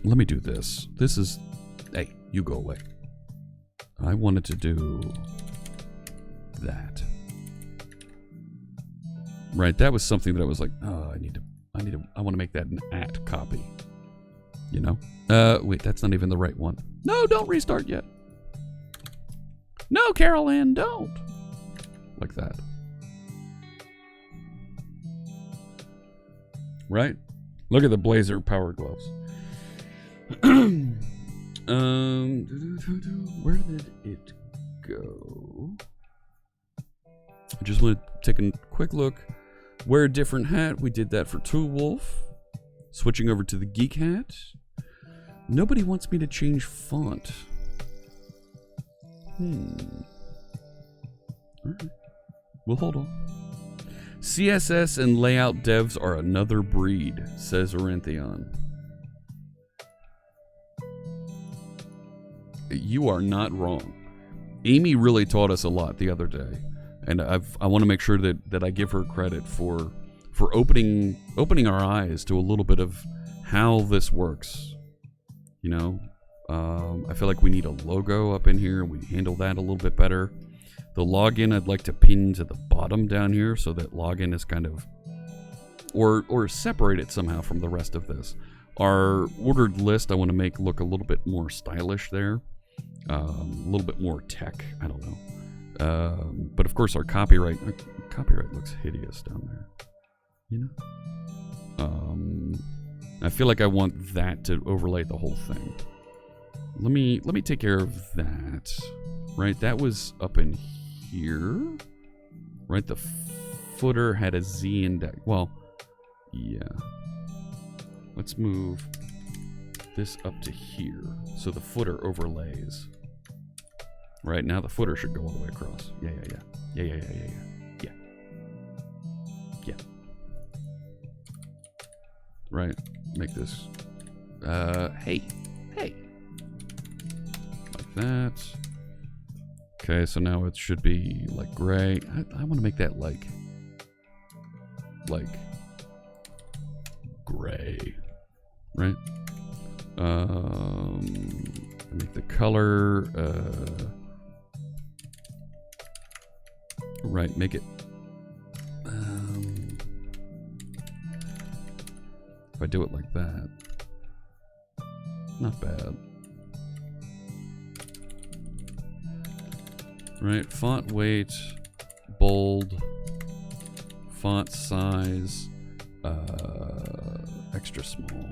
Let me do this. This is... Hey, you go away. I wanted to do that. Right, that was something that I was like, oh, I want to make that an @ copy. You know? Wait, that's not even the right one. No, don't restart yet. No, Carol Ann, don't. Like that. Right? Look at the Blazer Power Gloves. Where did it go? I just want to take a quick look. Wear a different hat. We did that for Tool Wolf. Switching over to the Geek hat. Nobody wants me to change font. Alright. We'll hold on. CSS and layout devs are another breed, says Orentheon. You are not wrong. Amy really taught us a lot the other day, and I want to make sure that I give her credit for opening our eyes to a little bit of how this works. You know, I feel like we need a logo up in here. We handle that a little bit better. The login I'd like to pin to the bottom down here so that login is kind of, or separate it somehow from the rest of this. Our ordered list I want to make look a little bit more stylish there. A little bit more tech, I don't know. But of course our copyright looks hideous down there. You know? I feel like I want that to overlay the whole thing. Let me take care of that. Right, that was up in here. Right, the footer had a Z index. Well, yeah. Let's move this up to here so the footer overlays. Right, now the footer should go all the way across. Yeah. Right, make this hey. Like that. Okay, so now it should be like gray. I want to make that like gray, right? Make the color right. Make it. If I do it like that, not bad. Right, font weight, bold, font size, extra small.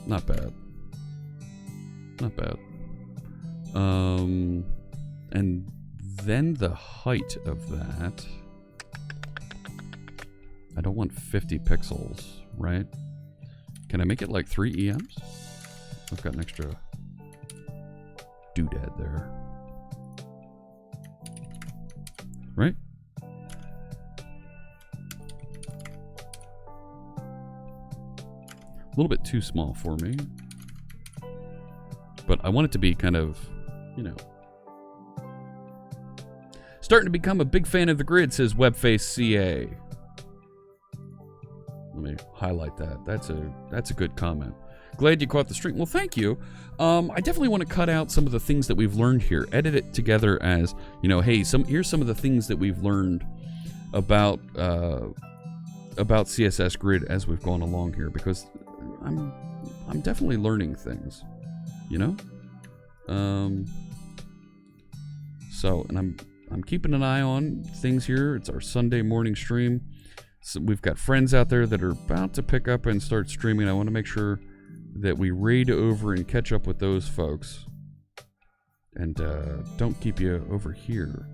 Not bad. Not bad. And then the height of that. I don't want 50 pixels, right? Can I make it like 3 EMs? I've got an extra doodad there. Right? A little bit too small for me. But I want it to be kind of, you know. Starting to become a big fan of the grid, says Webface CA. Let me highlight that. That's a good comment. Glad you caught the stream. Well, thank you. I definitely want to cut out some of the things that we've learned here. Edit it together as, you know, hey, here's some of the things that we've learned about CSS Grid as we've gone along here, because I'm definitely learning things, you know. So, and I'm keeping an eye on things here. It's our Sunday morning stream. So we've got friends out there that are about to pick up and start streaming. I want to make sure that we raid over and catch up with those folks. And don't keep you over here.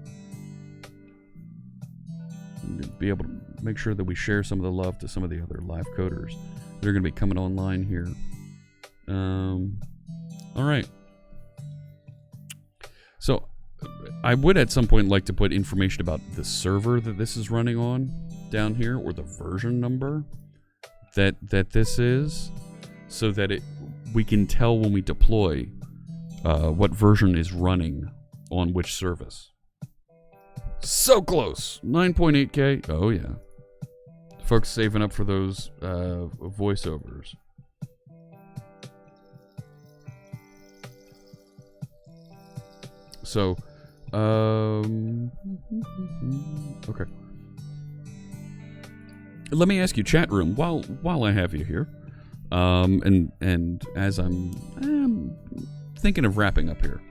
And be able to make sure that we share some of the love to some of the other live coders. They're going to be coming online here. All right. So I would at some point like to put information about the server that this is running on down here, or the version number that this is, so that we can tell when we deploy what version is running on which service. So close. 9.8K. Oh yeah. Folks saving up for those voiceovers. So, okay. Let me ask you, chat room, while I have you here, and as I'm thinking of wrapping up here.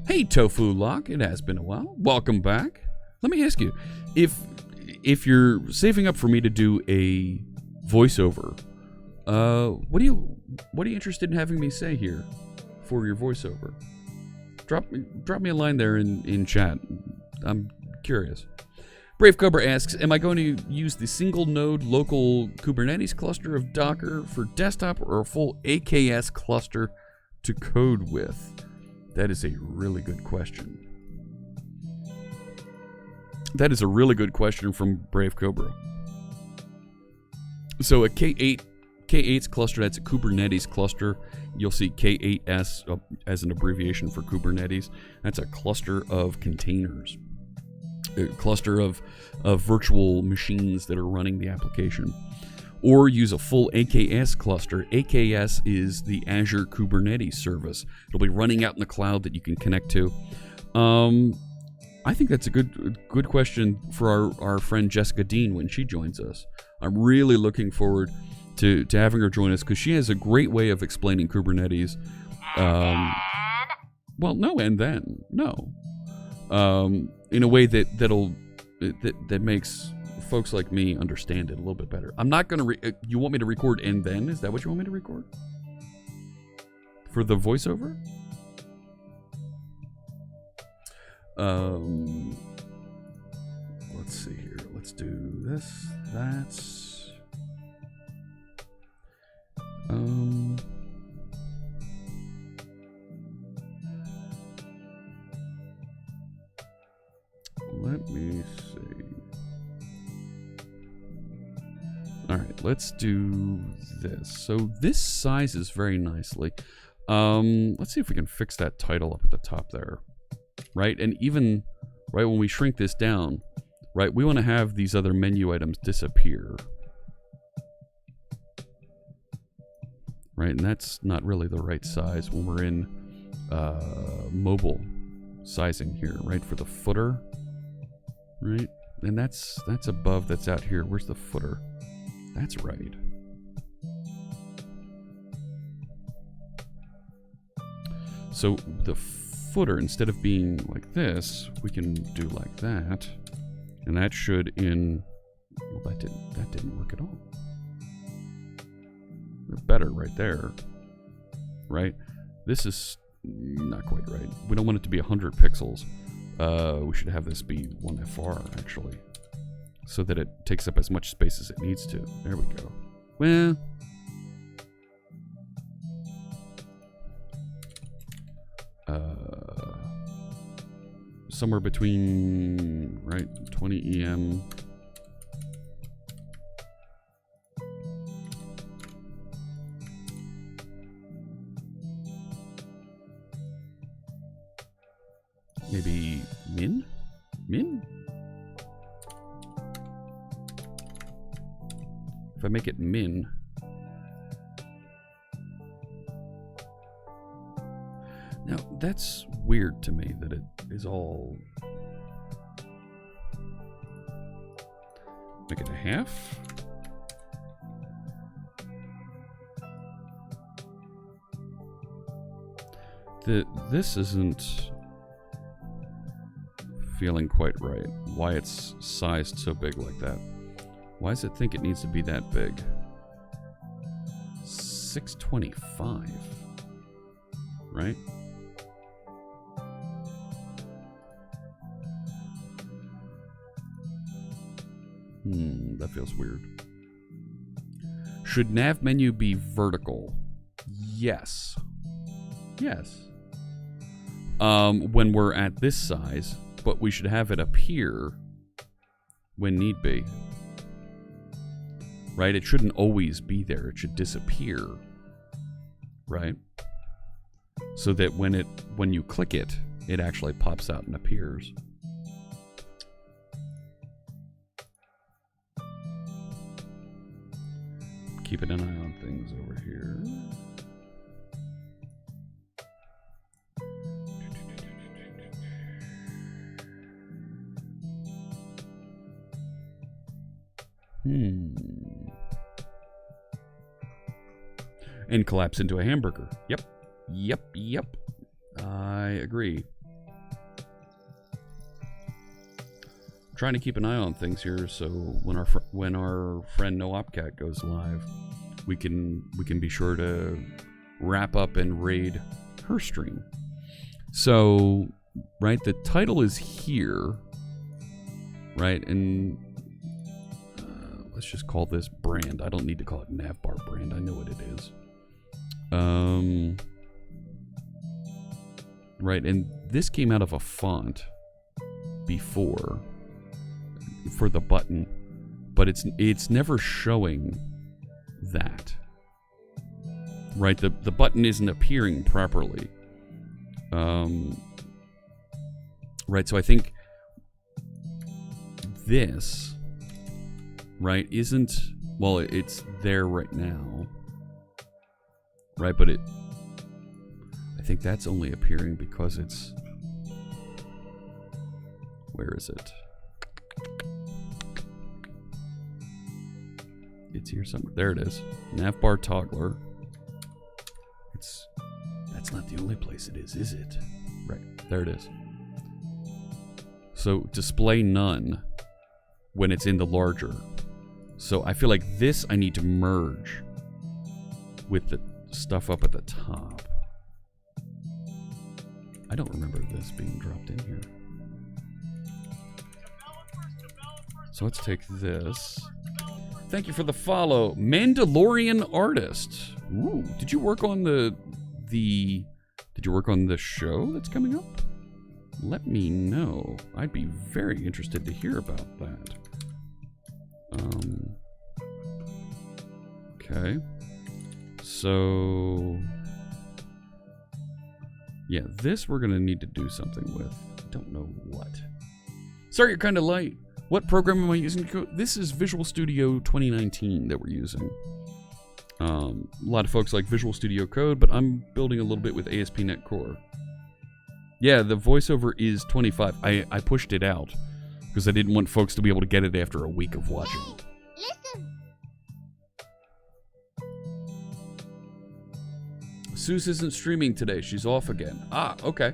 Hey, Tofu Lock, it has been a while. Welcome back. Let me ask you, if you're saving up for me to do a voiceover, what are you interested in having me say here for your voiceover? Drop me a line there in chat. I'm curious. Brave Cobra asks, am I going to use the single node local Kubernetes cluster of Docker for desktop, or a full AKS cluster to code with? That is a really good question. That is a really good question from Brave Cobra. So a K8's cluster, that's a Kubernetes cluster. You'll see K8S as an abbreviation for Kubernetes. That's a cluster of containers. A cluster of virtual machines that are running the application. Or use a full AKS cluster. AKS is the Azure Kubernetes service. It'll be running out in the cloud that you can connect to. I think that's a good question for our friend Jessica Dean when she joins us. I'm really looking forward to having her join us, because she has a great way of explaining Kubernetes. Well, no, and then no, in a way that makes folks like me understand it a little bit better. I'm not gonna. You want me to record and then? Is that what you want me to record for the voiceover? Let's see here. Let's do this. That's. Let me see. All right, let's do this. So this sizes very nicely. Let's see if we can fix that title up at the top there. Right, and even right when we shrink this down, right, we want to have these other menu items disappear. Right, and that's not really the right size when we're in mobile sizing here, right, for the footer, right, and that's above, that's out here. Where's the footer? That's right. So the footer, instead of being like this, we can do like that. And that should well, that didn't work at all. Better right there. Right? This is not quite right. We don't want it to be 100 pixels. We should have this be 1FR, actually. So that it takes up as much space as it needs to. There we go. Well... somewhere between, right, 20 EM. Maybe min? Min? If I make it min. Now, that's weird to me that it is all... Make it a half? This isn't feeling quite right. Why it's sized so big like that. Why does it think it needs to be that big? 625. Right? That feels weird. Should nav menu be vertical? Yes. Yes. When we're at this size, but we should have it appear when need be. Right? It shouldn't always be there. It should disappear. Right? So that when you click it, it actually pops out and appears. Keeping an eye on things over here. And collapse into a hamburger. Yep. Yep. I agree. Trying to keep an eye on things here, so when our friend NoOpCat goes live, we can be sure to wrap up and raid her stream. So, right, the title is here, right, and let's just call this brand. I don't need to call it Navbar brand. I know what it is. Right, and this came out of a font before. For the button, but it's never showing that. Right, the button isn't appearing properly. Right, so I think this, right, isn't, well, it's there right now. Right, but I think that's only appearing because it's, where is it? It's here somewhere. There it is. Navbar toggler. That's not the only place it is it? Right. There it is. So display none when it's in the larger. So I feel like this I need to merge with the stuff up at the top. I don't remember this being dropped in here. So let's take this. Thank you for the follow. Mandalorian Artist. Ooh, did you work on the show that's coming up? Let me know. I'd be very interested to hear about that. Okay. So yeah, this we're gonna need to do something with. I don't know what. Sorry, you're kind of light. What program am I using? This is Visual Studio 2019 that we're using. A lot of folks like Visual Studio Code, but I'm building a little bit with ASP.NET Core. Yeah, the voiceover is 25. I pushed it out because I didn't want folks to be able to get it after a week of watching. Hey, listen. Seuss isn't streaming today. She's off again. Ah, okay.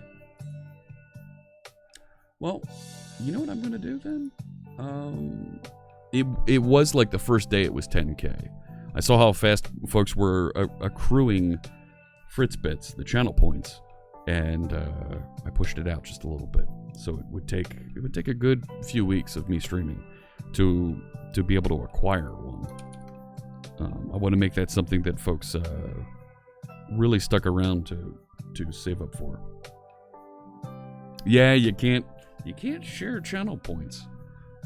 Well, you know what I'm gonna do then? It was like the first day it was 10K. I saw how fast folks were accruing FritzBits, the channel points, and I pushed it out just a little bit. So it would take a good few weeks of me streaming to be able to acquire one. I want to make that something that folks really stuck around to save up for. Yeah, you can't share channel points,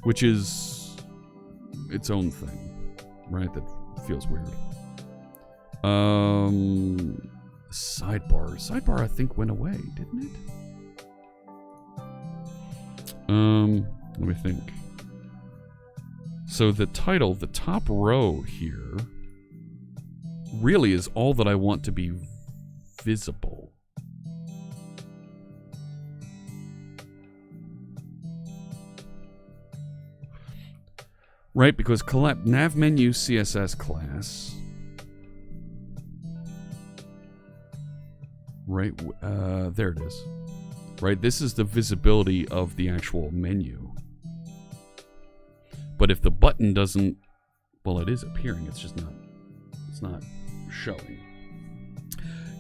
which is its own thing, right? That feels weird. Sidebar I think went away, didn't it? Let me think. So the title, the top row here, really is all that I want to be visible. Right, because nav menu CSS class. Right, there it is. Right, this is the visibility of the actual menu. But if the button doesn't, well, it is appearing. It's just not showing.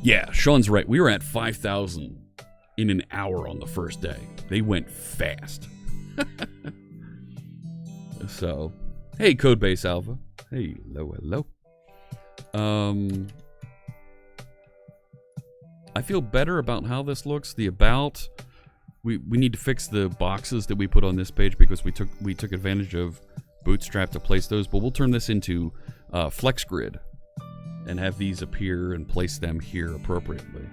Yeah, Sean's right. We were at 5,000 in an hour on the first day. They went fast. So, hey, Codebase Alpha. Hey, hello. I feel better about how this looks. The about, we need to fix the boxes that we put on this page because we took advantage of Bootstrap to place those, but we'll turn this into Flex Grid and have these appear and place them here appropriately.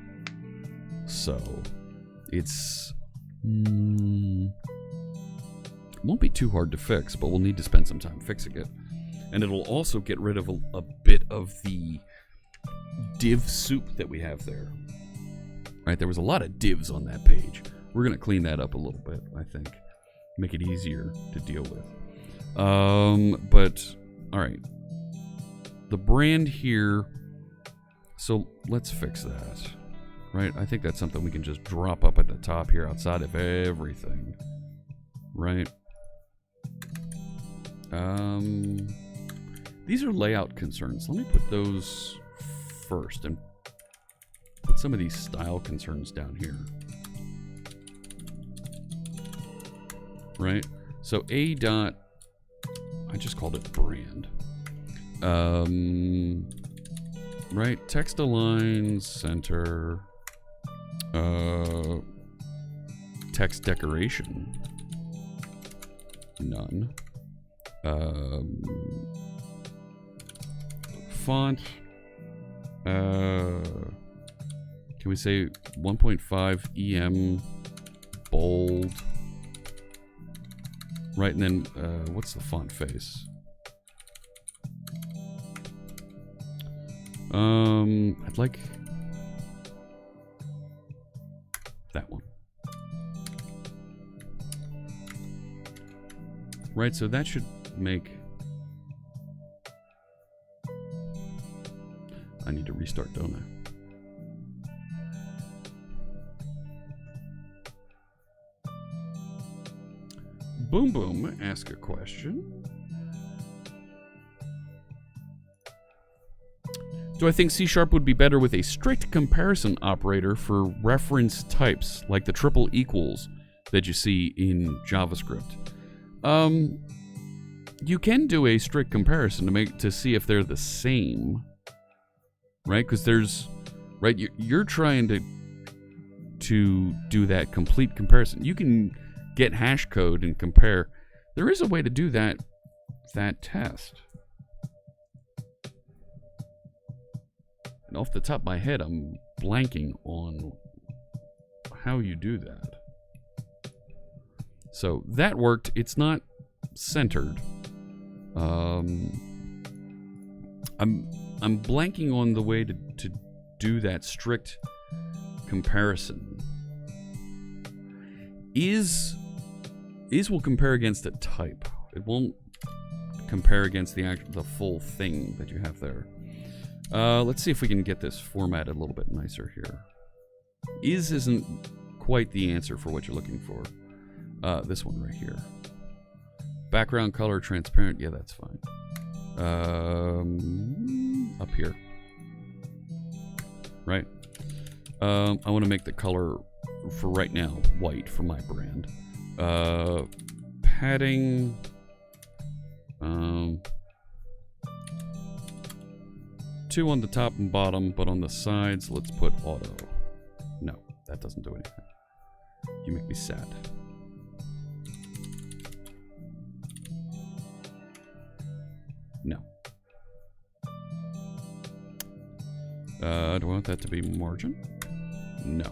So it's won't be too hard to fix, but we'll need to spend some time fixing it. And it'll also get rid of a bit of the div soup that we have there. Right, there was a lot of divs on that page. We're going to clean that up a little bit, I think. Make it easier to deal with. But, alright. The brand here, so let's fix that. Right, I think that's something we can just drop up at the top here outside of everything. Right. These are layout concerns. Let me put those first and put some of these style concerns down here. Right? So A dot, I just called it brand. Right? Text align, center, text decoration, none. Font, can we say 1.5 EM bold? Right, and then what's the font face? I'd like that one. Right, so that should make... I need to restart, don't I? Boom Boom, ask a question. Do I think C# would be better with a strict comparison operator for reference types, like the triple equals that you see in JavaScript? You can do a strict comparison to see if they're the same, right? Because there's, right, you're trying to do that complete comparison. You can get hash code and compare. There is a way to do that test. And off the top of my head, I'm blanking on how you do that. So that worked. It's not centered. I'm blanking on the way to do that strict comparison. Is will compare against a type. It won't compare against the full thing that you have there. Let's see if we can get this formatted a little bit nicer here. Isn't quite the answer for what you're looking for. This one right here. Background color transparent. Yeah, that's fine. Up here. Right. I want to make the color for right now white for my brand. Padding. 2 on the top and bottom, but on the sides, let's put auto. No, that doesn't do anything. You make me sad. No. Do I want that to be margin? No.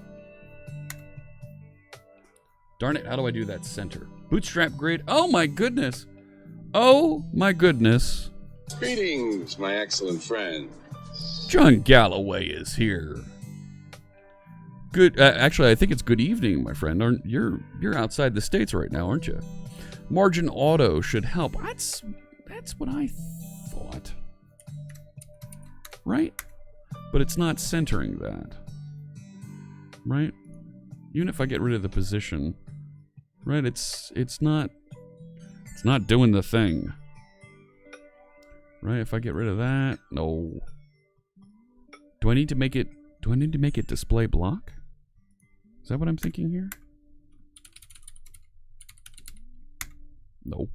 Darn it, how do I do that center? Bootstrap grid. Oh my goodness. Oh my goodness. Greetings, my excellent friend. John Galloway is here. Good. Actually, I think it's good evening, my friend. You're outside the States right now, aren't you? Margin auto should help. That's what I thought. Right? But it's not centering that. Right? Even if I get rid of the position, right? It's not doing the thing. Right? If I get rid of that, no. Do I need to make it display block? Is that what I'm thinking here? Nope.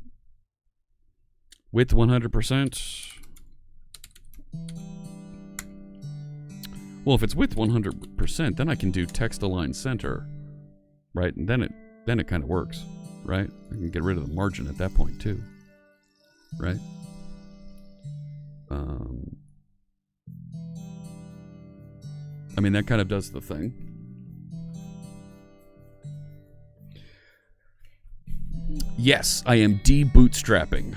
Width 100%. Well, if it's width 100%, then I can do text align center, right? And then it kind of works, right? I can get rid of the margin at that point too, right? I mean, that kind of does the thing. Yes, I am de-bootstrapping.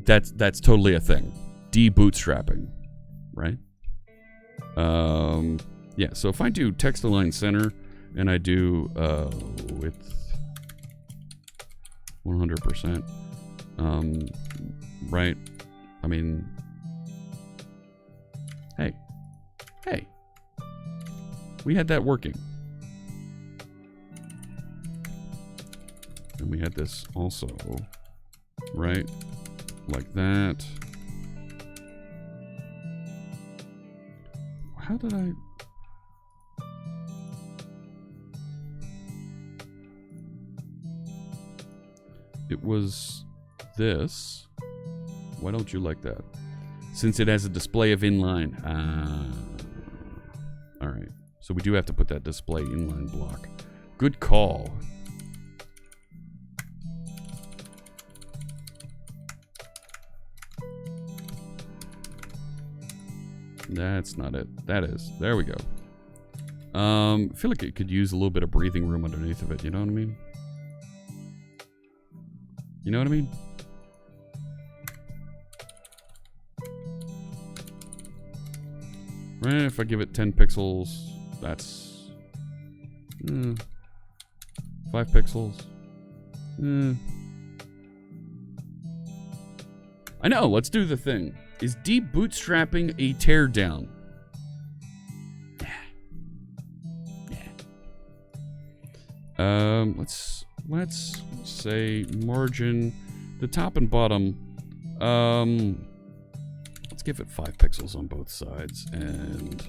That's totally a thing. De-bootstrapping, right? Yeah, so if I do text align center and I do width 100%, right? I mean, hey, we had that working. And we had this also, right? Like that. How did I... It was this. Why don't you like that? Since it has a display of inline. Alright. So we do have to put that display inline block. Good call. That's not it. That is. There we go. I feel like it could use a little bit of breathing room underneath of it. You know what I mean? You know what I mean? Right, if I give it 10 pixels, that's 5 pixels. I know, let's do the thing. Is de-bootstrapping a teardown? Let's say margin, the top and bottom. Let's give it 5 pixels on both sides and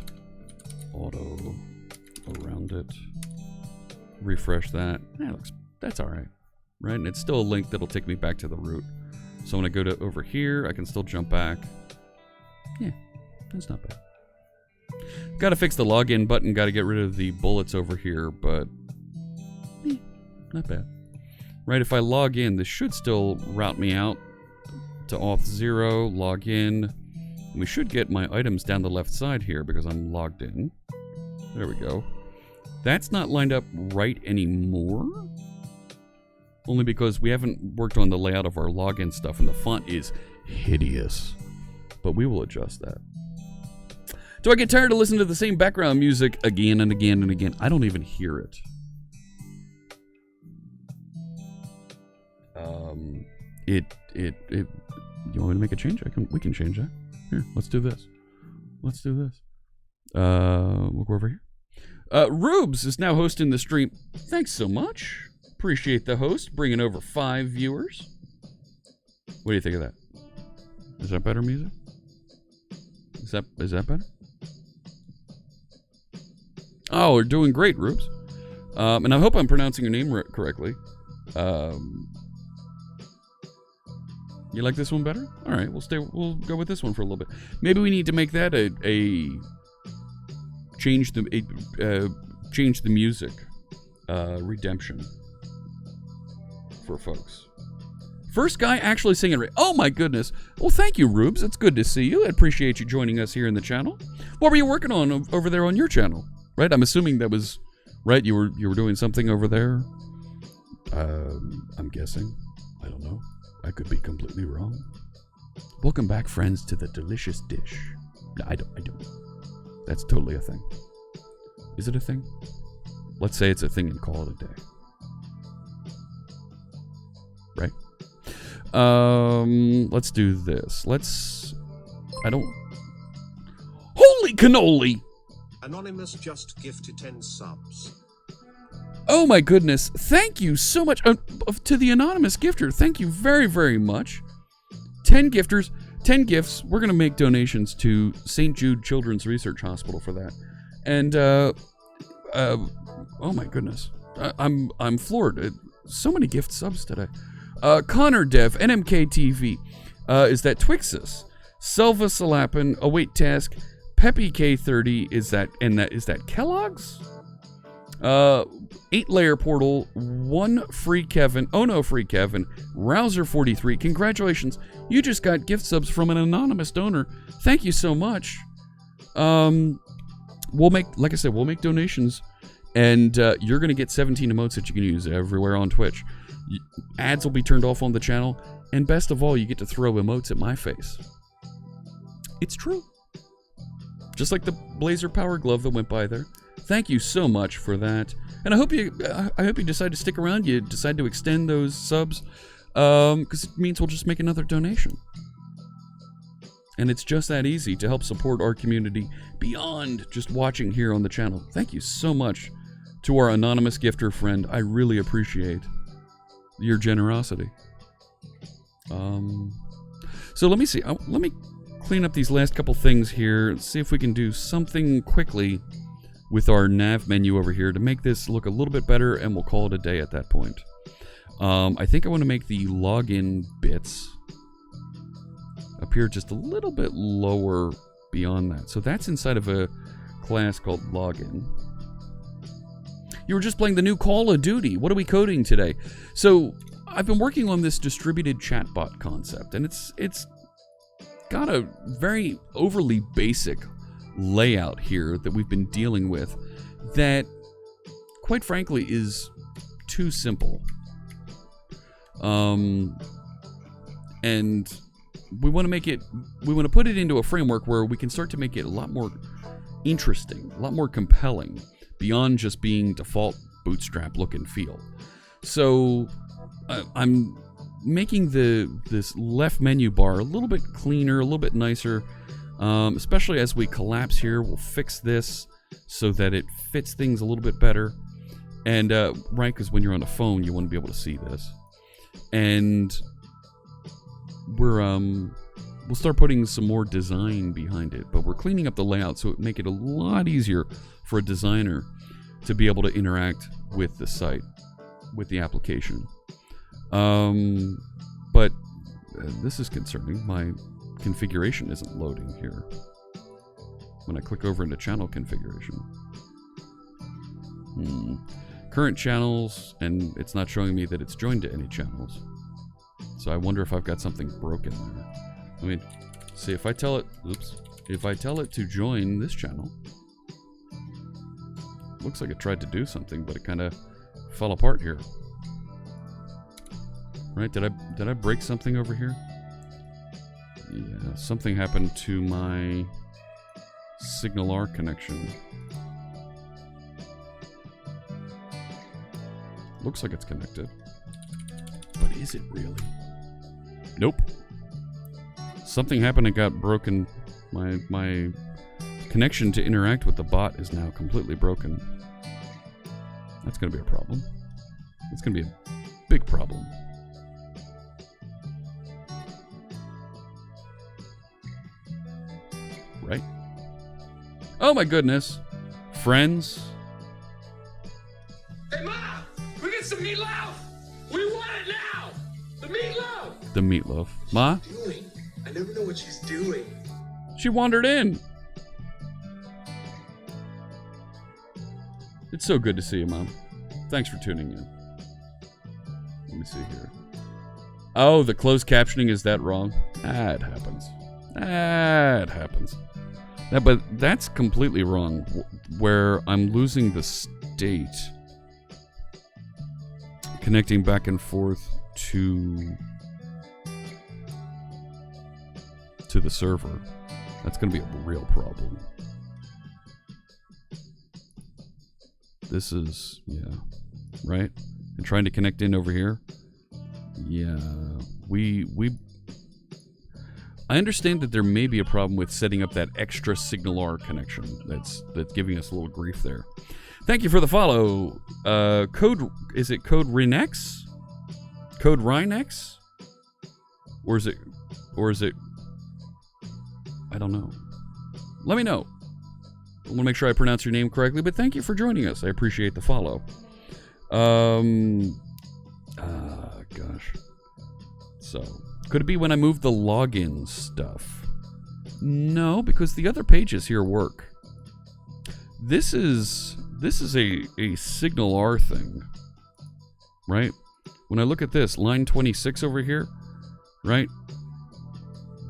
auto around it. Refresh that. That's all right, right? And it's still a link that'll take me back to the root. So when I go to over here, I can still jump back. Yeah, that's not bad. Got to fix the login button. Got to get rid of the bullets over here, but not bad. Right, if I log in, this should still route me out to auth 0, log in. We should get my items down the left side here because I'm logged in. There we go. That's not lined up right anymore. Only because we haven't worked on the layout of our login stuff and the font is hideous. But we will adjust that. Do I get tired of listening to the same background music again and again and again? I don't even hear it. You want me to make a change? We can change that. Here, let's do this. Let's do this. We'll go over here. Rubes is now hosting the stream. Thanks so much. Appreciate the host bringing over 5 viewers. What do you think of that? Is that better music? Is that better? Oh, we're doing great, Rubes. And I hope I'm pronouncing your name correctly. You like this one better? All right, we'll go with this one for a little bit. Maybe we need to make that change the music redemption for folks. First guy actually singing right. Oh my goodness. Well, thank you, Rubes. It's good to see you. I appreciate you joining us here in the channel. What were you working on over there on your channel? Right? I'm assuming that was right. You were doing something over there. I'm guessing. I don't know. I could be completely wrong. Welcome back, friends, to the delicious dish. No, I don't. That's totally a thing. Is it a thing? Let's say it's a thing and call it a day. Right? Let's do this. Holy cannoli! Anonymous just gifted 10 subs. Oh my goodness. Thank you so much. To the anonymous gifter, thank you very, very much. 10 gifters, 10 gifts. We're going to make donations to St. Jude Children's Research Hospital for that. And, oh my goodness. I'm floored. So many gift subs today. Connor Dev, NMK TV, is that Twixus? Selva Salapin, Await Task, Peppy K30, is that Kellogg's? 8-layer portal, 1 free Kevin, oh no free Kevin, Rouser43, congratulations, you just got gift subs from an anonymous donor. Thank you so much. We'll make donations, and you're gonna get 17 emotes that you can use everywhere on Twitch. Ads will be turned off on the channel, and best of all, you get to throw emotes at my face. It's true. Just like the Blazer Power Glove that went by there. Thank you so much for that, and I hope you decide to stick around. You decide to extend those subs, because it means we'll just make another donation. And it's just that easy to help support our community beyond just watching here on the channel. Thank you so much to our anonymous gifter friend. I really appreciate your generosity. So let me see. Let me clean up these last couple things here. See if we can do something quickly with our nav menu over here to make this look a little bit better, and we'll call it a day at that point. I think I want to make the login bits appear just a little bit lower beyond that. So that's inside of a class called login. You were just playing the new Call of Duty. What are we coding today? So I've been working on this distributed chatbot concept, and it's got a very overly basic layout here that we've been dealing with that, quite frankly, is too simple. And we want to put it into a framework where we can start to make it a lot more interesting, a lot more compelling, beyond just being default bootstrap look and feel. So I'm making this left menu bar a little bit cleaner, a little bit nicer, especially as we collapse here. We'll fix this so that it fits things a little bit better. And right, because when you're on a phone, you want to be able to see this. And we'll start putting some more design behind it, but we're cleaning up the layout so it make it a lot easier for a designer to be able to interact with the site, with the application. But this is concerning. My configuration isn't loading here. When I click over into channel configuration, current channels, and it's not showing me that it's joined to any channels. So I wonder if I've got something broken there. I mean, see if I tell it, if I tell it to join this channel, looks like it tried to do something, but it kind of fell apart here. Right? Did I break something over here? Yeah, something happened to my Signal R connection. Looks like it's connected. But is it really? Nope. Something happened and got broken. My connection to interact with the bot is now completely broken. That's going to be a problem. That's going to be a big problem. Right? Oh my goodness. Friends. Hey, Mom! We get some meatloaf! We want it now! The meatloaf! The meatloaf. Ma? Doing? I never know what she's doing. She wandered in. It's so good to see you, Mom. Thanks for tuning in. Let me see here. Oh, the closed captioning, is that wrong? It happens. It happens. Yeah, but that's completely wrong, where I'm losing the state. Connecting back and forth to the server. That's going to be a real problem. This is, yeah, right? And trying to connect in over here. Yeah, I understand that there may be a problem with setting up that extra SignalR connection that's giving us a little grief there. Thank you for the follow. Is it Code Rinex? Code Rinex? Or is it I don't know. Let me know. I want to make sure I pronounce your name correctly, but thank you for joining us. I appreciate the follow. Gosh. So, could it be when I move the login stuff? No, because the other pages here work. This is a SignalR thing, right? When I look at this, line 26 over here, right?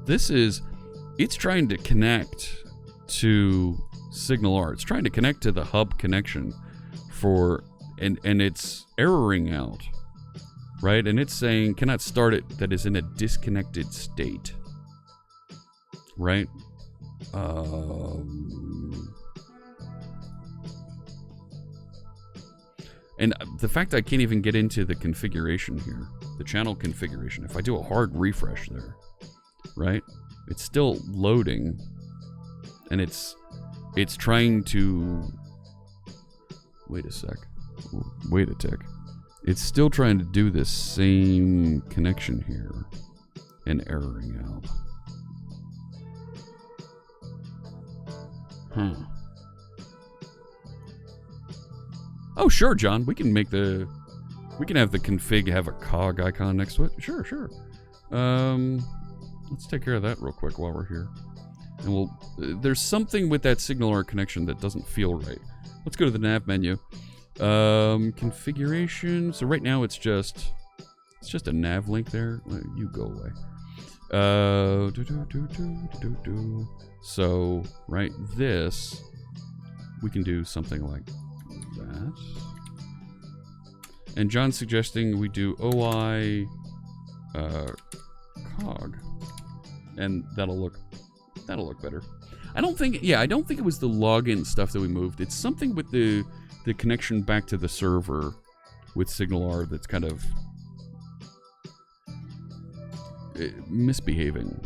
It's trying to connect to SignalR. It's trying to connect to the hub connection and it's erroring out, right? And it's saying cannot start it that is in a disconnected state, right? And the fact I can't even get into the configuration here, the channel configuration, if I do a hard refresh there, right? It's still loading, and it's trying to, wait a sec, wait a tick. It's still trying to do this same connection here and erroring out. Oh, sure, John. We can have the config have a cog icon next to it. Sure. Let's take care of that real quick while we're here. And there's something with that SignalR connection that doesn't feel right. Let's go to the nav menu. Configuration. So right now it's just a nav link there. You go away. So right, this we can do something like that. And John's suggesting we do OI cog, and that'll look better. I don't think it was the login stuff that we moved. It's something with the connection back to the server with SignalR that's kind of misbehaving.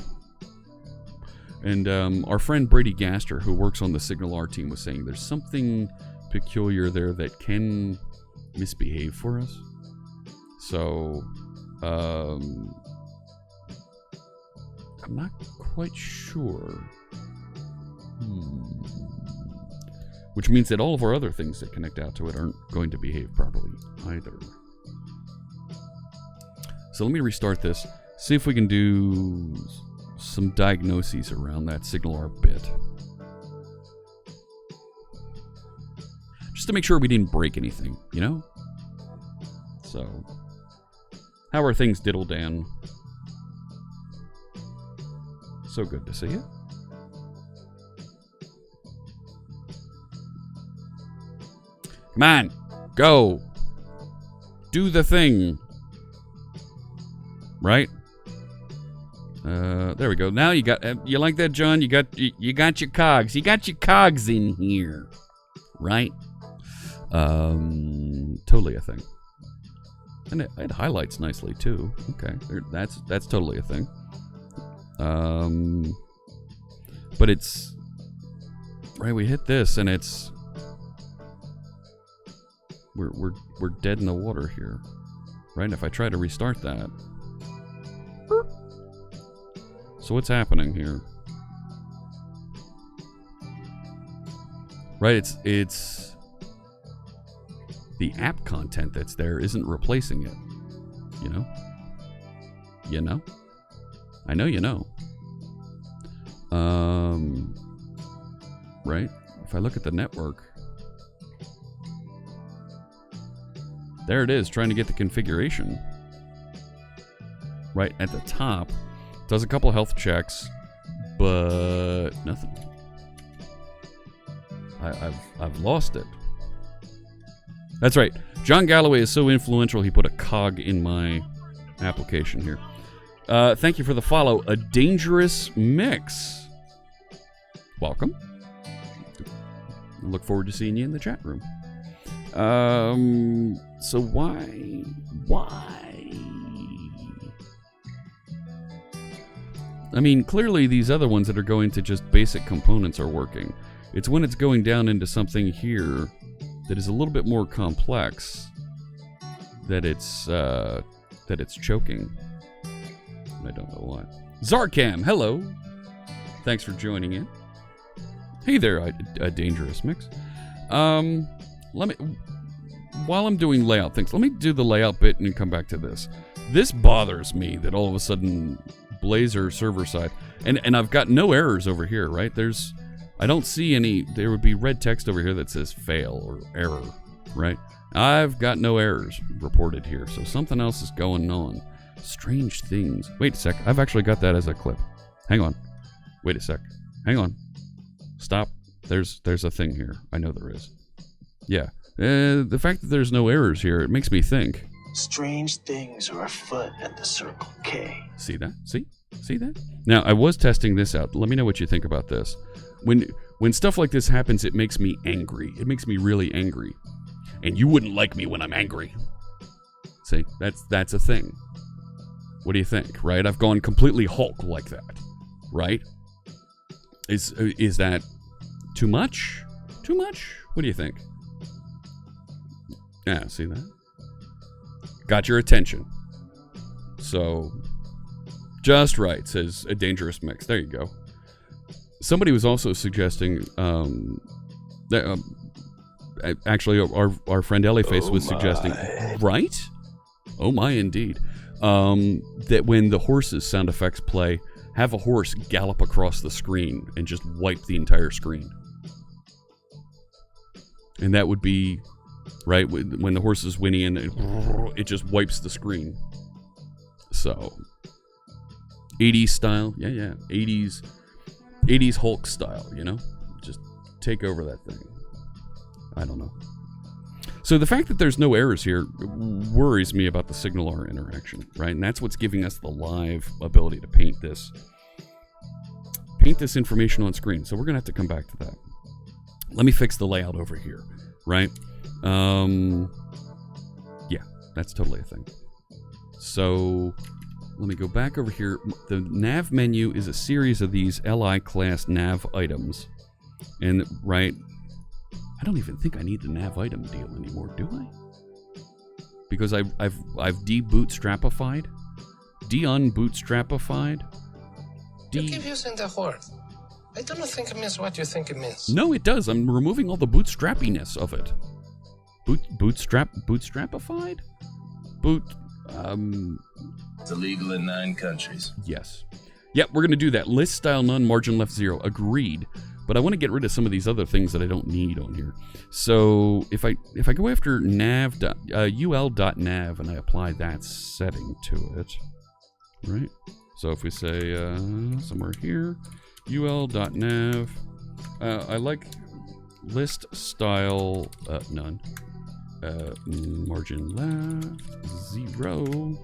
And our friend Brady Gaster, who works on the SignalR team, was saying there's something peculiar there that can misbehave for us. So I'm not quite sure. Which means that all of our other things that connect out to it aren't going to behave properly either. So let me restart this. See if we can do some diagnoses around that SignalR bit. Just to make sure we didn't break anything, you know? So, how are things, Diddle Dan? So good to see you. Come on, go. Do the thing. Right? There we go. Now you got, you like that, John? You got your cogs. You got your cogs in here. Right? Totally a thing. And it highlights nicely too. Okay, that's totally a thing. But it's Right, we hit this and it's we're dead in the water here. Right? And if I try to restart that. So what's happening here? Right, it's the app content that's there isn't replacing it. You know? You know? I know you know. Right? If I look at the network, there it is, trying to get the configuration. Right at the top, does a couple health checks, but nothing. I've lost it. That's right. John Galloway is so influential, he put a cog in my application here. Thank you for the follow. A Dangerous Mix. Welcome. I look forward to seeing you in the chat room. So why? I mean, clearly these other ones that are going to just basic components are working. It's when it's going down into something here that is a little bit more complex that it's choking. I don't know why. Zarcam, hello. Thanks for joining in. Hey there, a Dangerous Mix. Let me, while I'm doing layout things, let me do the layout bit and come back to this. This bothers me that all of a sudden Blazor server side, and I've got no errors over here, right? I don't see any. There would be red text over here that says fail or error, right? I've got no errors reported here, so something else is going on. Strange things. Wait a sec. I've actually got that as a clip. Hang on. Wait a sec. Hang on. Stop. There's a thing here. I know there is. Yeah. The fact that there's no errors here, it makes me think. Strange things are afoot at the Circle K. See that? See that? Now, I was testing this out. Let me know what you think about this. When stuff like this happens, it makes me angry. It makes me really angry. And you wouldn't like me when I'm angry. See, that's a thing. What do you think, right? I've gone completely Hulk like that, right? Is that too much? Too much? What do you think? Yeah, see that? Got your attention. So, just right, says a Dangerous Mix. There you go. Somebody was also suggesting that actually our friend Ellie-Face was suggesting, right? Oh my, indeed. That when the horse's sound effects play, have a horse gallop across the screen and just wipe the entire screen. And that would be, right, when the horse is whinnying, it just wipes the screen. So, 80s style, yeah, 80s Hulk style, you know? Just take over that thing. I don't know. So the fact that there's no errors here worries me about the signal-R interaction, right? And that's what's giving us the live ability to paint this information on screen. So we're going to have to come back to that. Let me fix the layout over here, right? Yeah, that's totally a thing. So let me go back over here. The nav menu is a series of these LI class nav items. And, right, I don't even think I need the nav item deal anymore, do I? Because I've de-bootstrapified, de-unbootstrapified. You keep using the word. I don't think it means what you think it means. No, it does. I'm removing all the bootstrappiness of it. Bootstrapified? It's illegal in 9 countries. Yes. Yep, we're going to do that. List style none, margin left 0. Agreed. But I want to get rid of some of these other things that I don't need on here. So if I go after ul.nav and I apply that setting to it, right? So if we say somewhere here, ul.nav, I like list style none, margin left 0.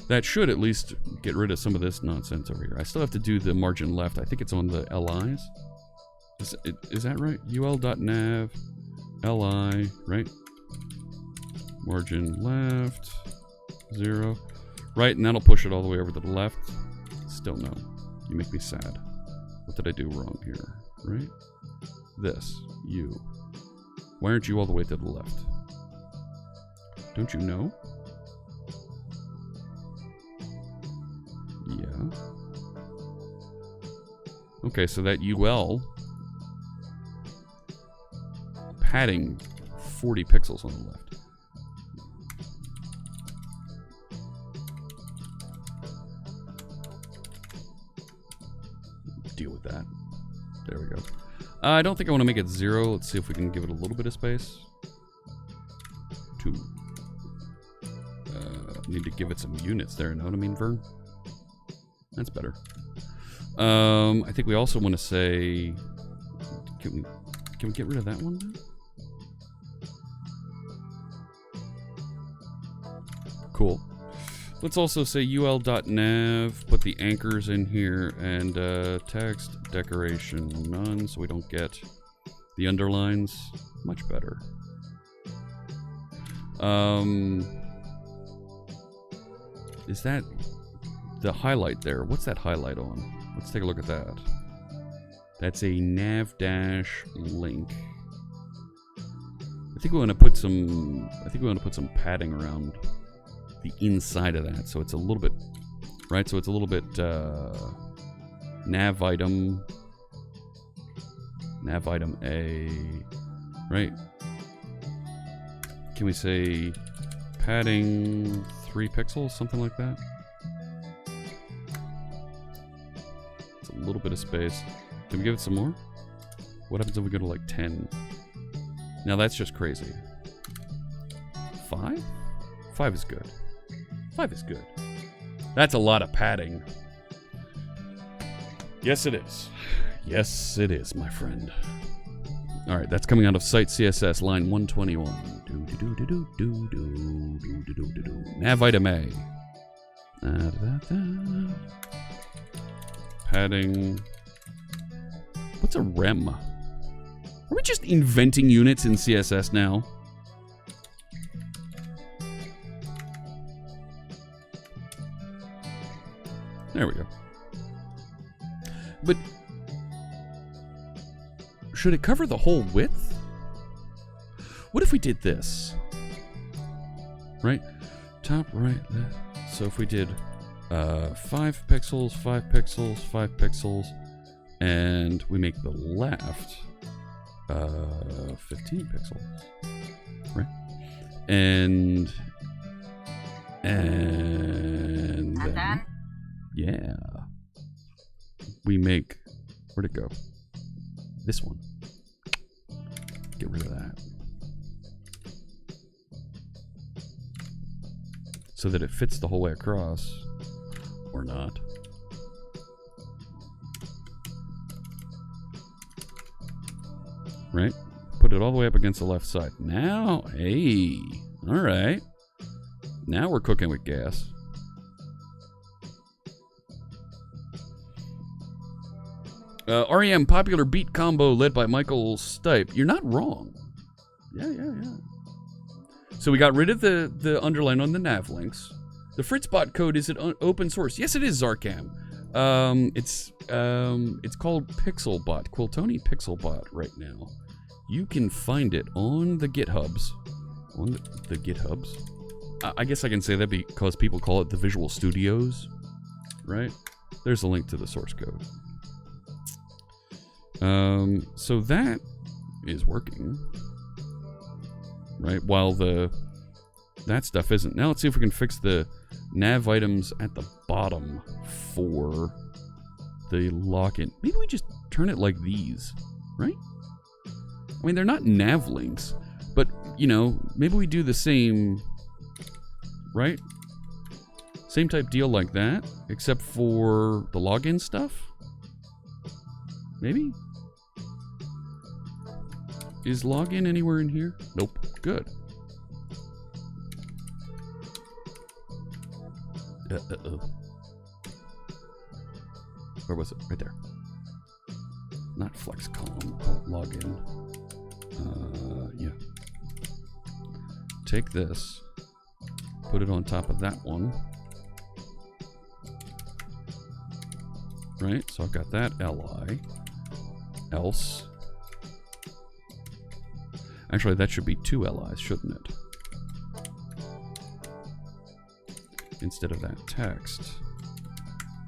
That should at least get rid of some of this nonsense over here. I still have to do the margin left. I think it's on the LIs. Is that right? ul.nav, li, right? Margin left, 0. Right, and that'll push it all the way over to the left. Still no. You make me sad. What did I do wrong here? right? This, you. Why aren't you all the way to the left? Don't you know? Yeah. Okay, so that UL padding 40 pixels on the left. Deal with that. There we go. I don't think I want to make it 0. Let's see if we can give it a little bit of space. 2. Need to give it some units there, know what I mean, Vern? That's better. I think we also want to say... Can we get rid of that one? Cool. Let's also say ul.nav, put the anchors in here, and text decoration none, so we don't get the underlines. Much better. Is that the highlight there? What's that highlight on? Let's take a look at that. That's a nav dash link. I think we want to put some. I think we want to put some padding around the inside of that, so it's a little bit, right? So it's a little bit nav item A, right? Can we say padding 3 pixels, something like that? It's a little bit of space. Can we give it some more? What happens if we go to like 10? Now that's just crazy. 5? 5 is good. 5 is good. That's a lot of padding. Yes, it is. Yes, it is, my friend. All right, that's coming out of Site CSS, line 121. Nav item A. Padding. What's a rem? Are we just inventing units in CSS now? There we go. But should it cover the whole width? What if we did this? Right? Top right left. So if we did 5 pixels, 5 pixels, 5 pixels, and we make the left 15 pixels. Right? And then, yeah. We make, where'd it go? This one. Get rid of that. So that it fits the whole way across. Or not. Right? Put it all the way up against the left side. Now, hey. Alright. Now we're cooking with gas. REM popular beat combo led by Michael Stipe. You're not wrong. Yeah. So we got rid of the underline on the nav links. The FritzBot code, is it open source? Yes, it is, Zarkam. It's called PixelBot, Quiltoni PixelBot right now. You can find it on the GitHubs. On the GitHubs? I guess I can say that because people call it the Visual Studios, right? There's a link to the source code. So that is working, right? While that stuff isn't. Now let's see if we can fix the nav items at the bottom for the login. Maybe we just turn it like these, right? I mean, they're not nav links, but, you know, maybe we do the same, right? Same type deal like that, except for the login stuff? Maybe? Is login anywhere in here? Nope. Good. Where was it? Right there. Not flex column. Oh, login. Yeah. Take this. Put it on top of that one. Right? So I've got that LI. else. Actually, that should be 2 LIs, shouldn't it? Instead of that text.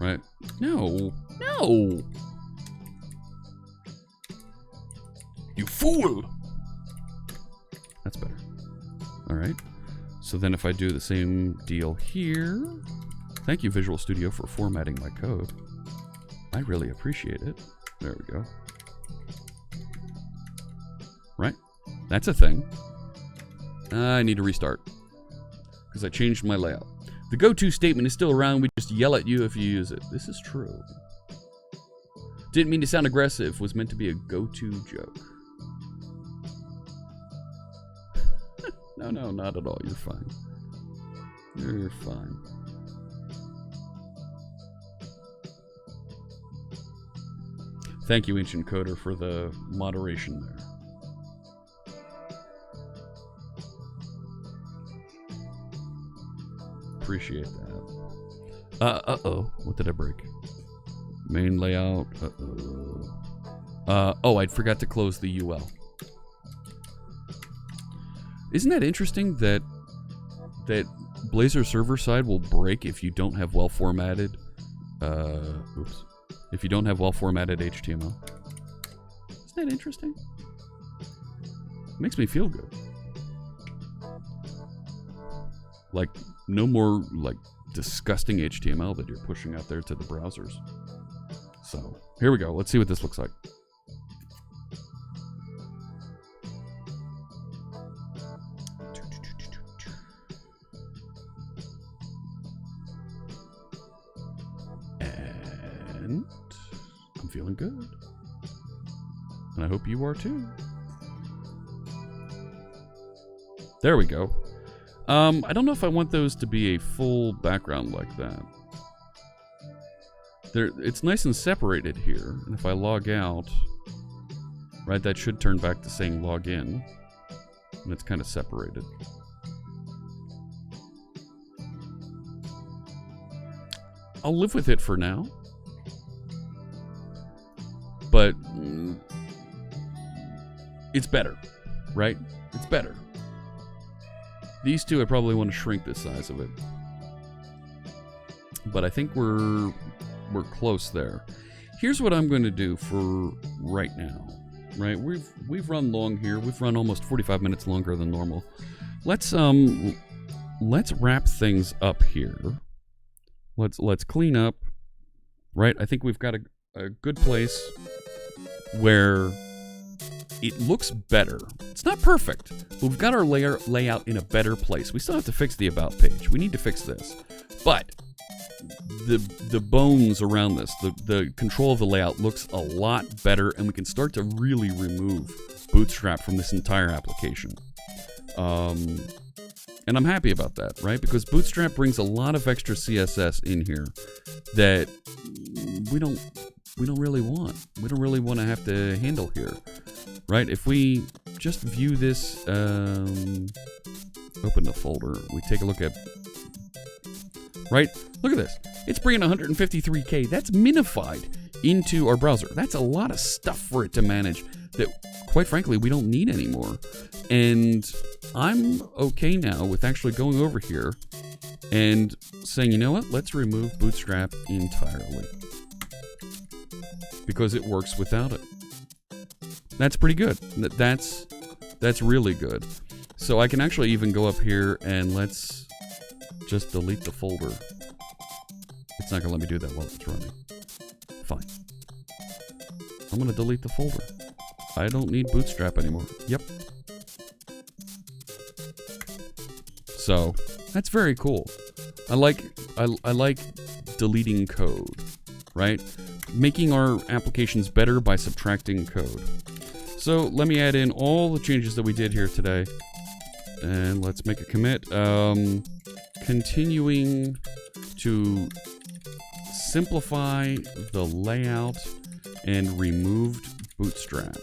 Right? No! No! You fool! That's better. Alright. So then if I do the same deal here... Thank you, Visual Studio, for formatting my code. I really appreciate it. There we go. Right? That's a thing. I need to restart. Because I changed my layout. The go-to statement is still around. We just yell at you if you use it. This is true. Didn't mean to sound aggressive. Was meant to be a go-to joke. No, no, not at all. You're fine. You're fine. Thank you, Ancient Coder, for the moderation there. Appreciate that. Uh-oh. What did I break? Main layout. Uh-oh. Oh, I forgot to close the UL. Isn't that interesting that Blazor server side will break if you don't have well-formatted if you don't have well-formatted HTML? Isn't that interesting? Makes me feel good. Like, no more, like, disgusting HTML that you're pushing out there to the browsers. So, here we go. Let's see what this looks like. And I'm feeling good. And I hope you are too. There we go. I don't know if I want those to be a full background like that. It's nice and separated here. And if I log out, right, that should turn back to saying log in. And it's kind of separated. I'll live with it for now. But it's better, right? It's better. These two, I probably want to shrink the size of it. But I think we're close there. Here's what I'm going to do for right now. Right? We've run long here. We've run almost 45 minutes longer than normal. Let's wrap things up here. Let's clean up. Right? I think we've got a good place where it looks better. It's not perfect, but we've got our layout in a better place. We still have to fix the About page. We need to fix this. But the bones around this, the control of the layout looks a lot better, and we can start to really remove Bootstrap from this entire application. And I'm happy about that, right? Because Bootstrap brings a lot of extra CSS in here that we don't really want. We don't really want to have to handle here. Right, if we just view this, open the folder, we take a look at, right, look at this. It's bringing 153K. That's minified into our browser. That's a lot of stuff for it to manage that, quite frankly, we don't need anymore. And I'm okay now with actually going over here and saying, you know what, let's remove Bootstrap entirely. Because it works without it. That's pretty good. That's really good. So I can actually even go up here and let's just delete the folder. It's not going to let me do that while it's running. Fine. I'm going to delete the folder. I don't need Bootstrap anymore. Yep. So that's very cool. I like deleting code, right? Making our applications better by subtracting code. So let me add in all the changes that we did here today. And let's make a commit. Continuing to simplify the layout and removed Bootstrap.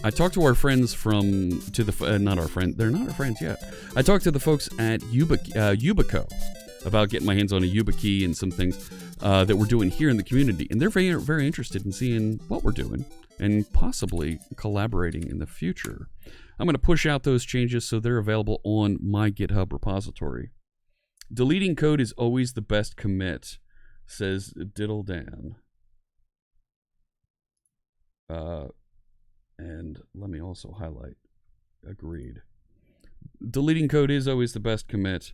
I talked to our friends not our friend, they're not our friends yet. I talked to the folks at Yubico. about getting my hands on a YubiKey and some things that we're doing here in the community. And they're very, very interested in seeing what we're doing and possibly collaborating in the future. I'm going to push out those changes so they're available on my GitHub repository. Deleting code is always the best commit, says Diddle Dan. And let me also highlight. Agreed. Deleting code is always the best commit,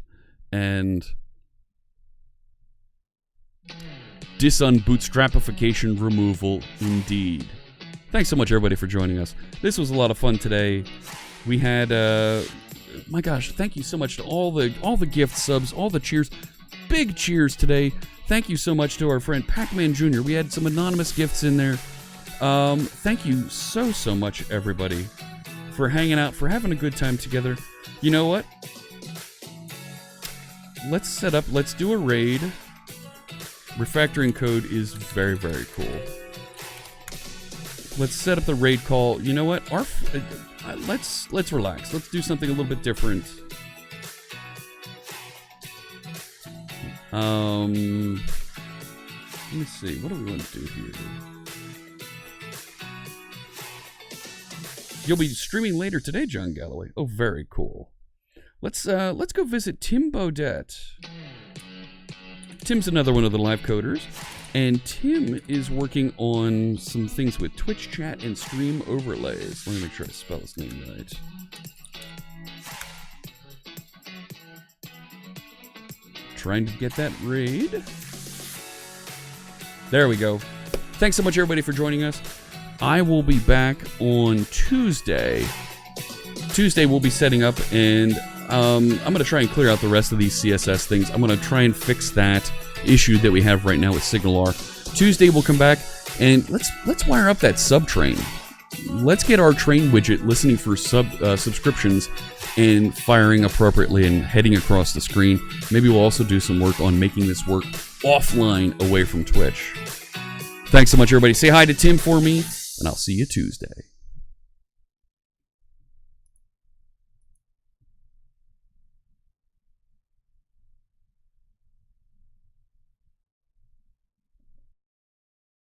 and disunbootstrapification removal indeed. Thanks so much, everybody, for joining us. This was a lot of fun today. We had, my gosh, thank you so much to all the gift subs, all the cheers. Big cheers today. Thank you so much to our friend Pac-Man Jr. We had some anonymous gifts in there. Thank you so much, everybody, for hanging out, for having a good time together. You know what? Let's do a raid. Refactoring code is very, very cool. Let's set up the raid call. You know what? Let's relax. Let's do something a little bit different. Let me see. What do we want to do here? You'll be streaming later today, John Galloway. Oh, very cool. Let's go visit Tim Bodette. Tim's another one of the live coders, and Tim is working on some things with Twitch chat and stream overlays. Let me make sure I spell his name right. Trying to get that raid. There we go. Thanks so much, everybody, for joining us. I will be back on Tuesday. Tuesday we'll be setting up, and I'm going to try and clear out the rest of these CSS things. I'm going to try and fix that issue that we have right now with SignalR. Tuesday we'll come back, and let's wire up that sub train. Let's get our train widget listening for subscriptions and firing appropriately and heading across the screen. Maybe we'll also do some work on making this work offline away from Twitch. Thanks so much, everybody. Say hi to Tim for me, and I'll see you Tuesday.